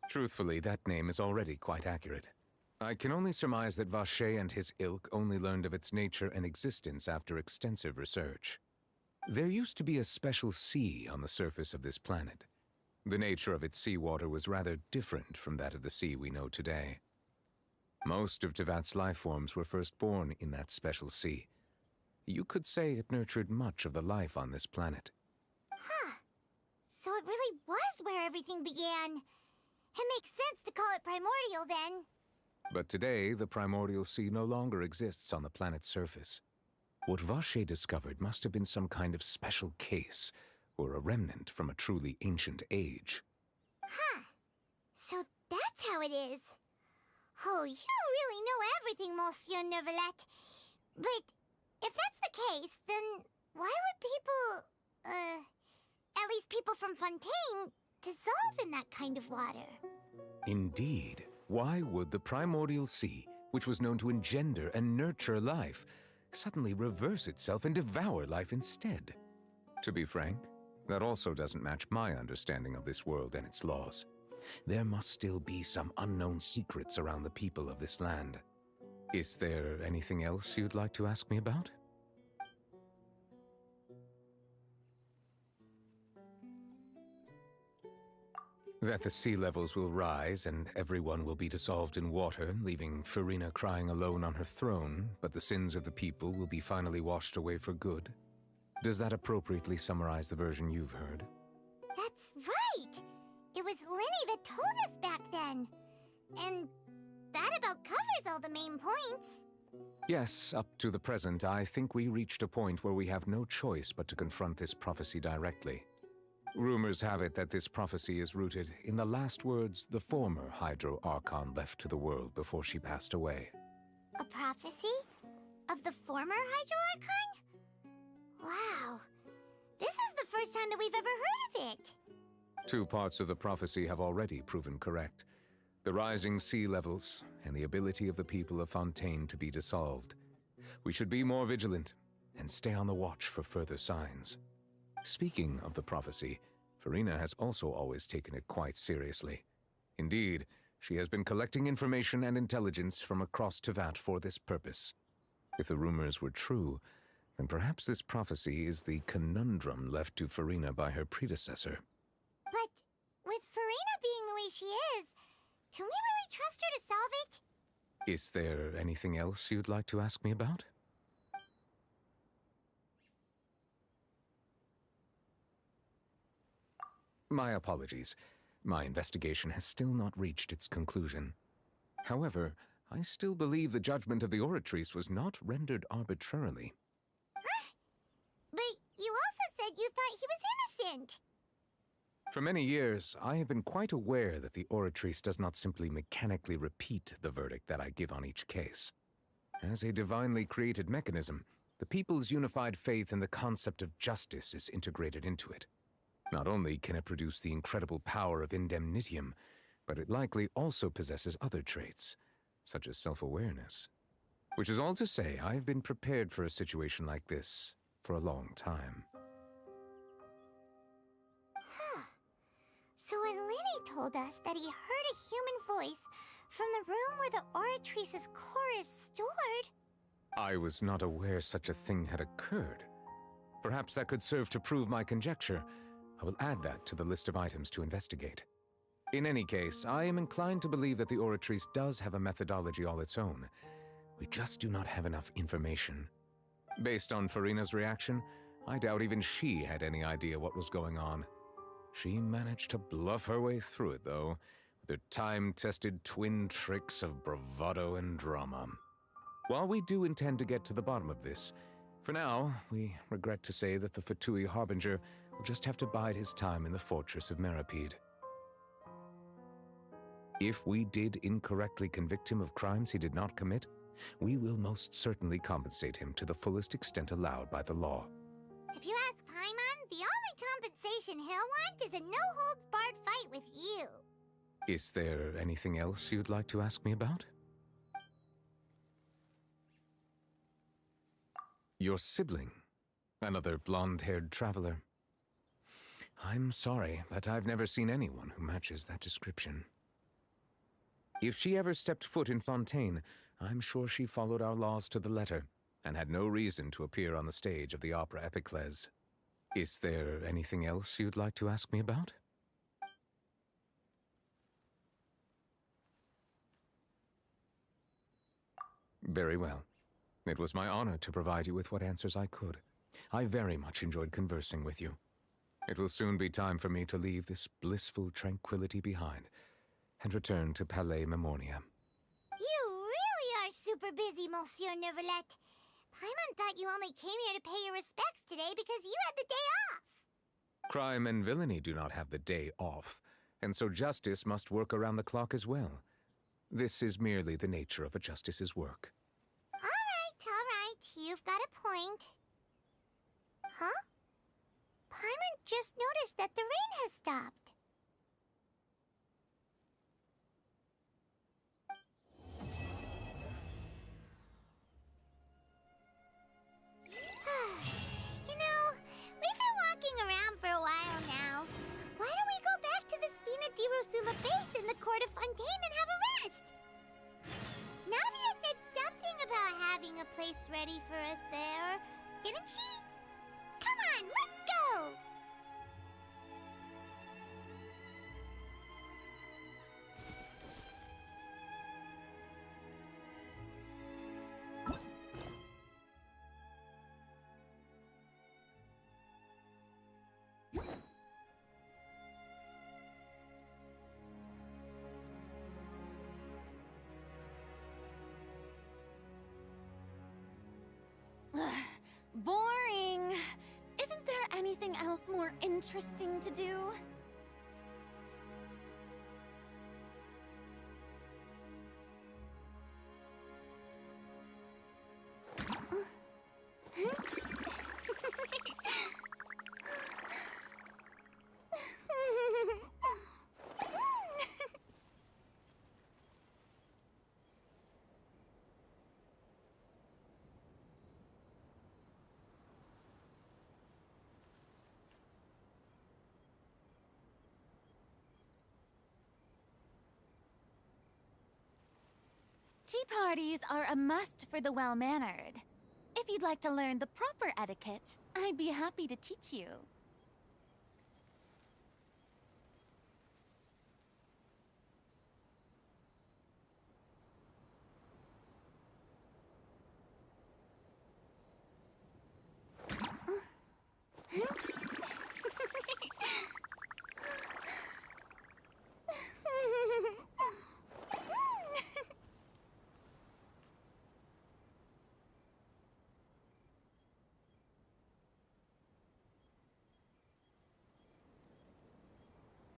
Truthfully, that name is already quite accurate. I can only surmise that Vacher and his ilk only learned of its nature and existence after extensive research. There used to be a special sea on the surface of this planet. The nature of its seawater was rather different from that of the sea we know today. Most of Tevat's life forms were first born in that special sea. You could say it nurtured much of the life on this planet. Huh. So it really was where everything began. It makes sense to call it primordial then. But today, the primordial sea no longer exists on the planet's surface. What Vacher discovered must have been some kind of special case, or a remnant from a truly ancient age. Huh. So that's how it is. Oh, you really know everything, Monsieur Neuvillette. But if that's the case, then why would people, at least people from Fontaine, dissolve in that kind of water? Indeed. Why would the primordial sea, which was known to engender and nurture life, suddenly reverse itself and devour life instead? To be frank, that also doesn't match my understanding of this world and its laws. There must still be some unknown secrets around the people of this land. Is there anything else you'd like to ask me about? That the sea levels will rise and everyone will be dissolved in water, leaving Farina crying alone on her throne, but the sins of the people will be finally washed away for good. Does that appropriately summarize the version you've heard? That's right! It was Linny that told us back then. And that about covers all the main points. Yes, up to the present, I think we reached a point where we have no choice but to confront this prophecy directly. Rumors have it that this prophecy is rooted in the last words the former Hydro Archon left to the world before she passed away. A prophecy? Of the former Hydro Archon? Wow. This is the first time that we've ever heard of it. 2 parts of the prophecy have already proven correct. The rising sea levels and the ability of the people of Fontaine to be dissolved. We should be more vigilant. and stay on the watch for further signs. Speaking of the prophecy, Farina has also always taken it quite seriously. Indeed, she has been collecting information and intelligence from across Tevat for this purpose. If the rumors were true, then perhaps this prophecy is the conundrum left to Farina by her predecessor. But with Farina being the way she is, can we really trust her to solve it? Is there anything else you'd like to ask me about? My apologies. My investigation has still not reached its conclusion. However, I still believe the judgment of the Oratrice was not rendered arbitrarily. But you also said you thought he was innocent. For many years, I have been quite aware that the Oratrice does not simply mechanically repeat the verdict that I give on each case. As a divinely created mechanism, the people's unified faith in the concept of justice is integrated into it. Not only can it produce the incredible power of indemnitium, but it likely also possesses other traits, such as self-awareness. Which is all to say, I've been prepared for a situation like this for a long time. So when Lenny told us that he heard a human voice from the room where the Oratrice's core is stored... I was not aware such a thing had occurred. Perhaps that could serve to prove my conjecture. I will add that to the list of items to investigate. In any case, I am inclined to believe that the Oratrice does have a methodology all its own. We just do not have enough information. Based on Farina's reaction, I doubt even she had any idea what was going on. She managed to bluff her way through it, though, with her time-tested twin tricks of bravado and drama. While we do intend to get to the bottom of this, for now, we regret to say that the Fatui Harbinger will just have to bide his time in the fortress of Meripede. If we did incorrectly convict him of crimes he did not commit, we will most certainly compensate him to the fullest extent allowed by the law. If you ask Paimon, the only compensation he'll want is a no-holds-barred fight with you. Is there anything else you'd like to ask me about? Your sibling, another blonde-haired traveler. I'm sorry, but I've never seen anyone who matches that description. If she ever stepped foot in Fontaine, I'm sure she followed our laws to the letter, and had no reason to appear on the stage of the opera Epiclese. Is there anything else you'd like to ask me about? Very well. It was my honor to provide you with what answers I could. I very much enjoyed conversing with you. It will soon be time for me to leave this blissful tranquility behind and return to Palais Memoria. You really are super busy, Monsieur Neuvillette. Paimon thought you only came here to pay your respects today because you had the day off. Crime and villainy do not have the day off, and so justice must work around the clock as well. This is merely the nature of a justice's work. All right. You've got a point. Huh? Paimon just noticed that the rain has stopped. You know, we've been walking around for a while now. Why don't we go back to the Spina di Rosula base in the court of Fontaine and have a rest? Navia said something about having a place ready for us there, didn't she? Come on, let's go! Boring. Isn't there anything else more interesting to do? Tea parties are a must for the well-mannered. If you'd like to learn the proper etiquette, I'd be happy to teach you.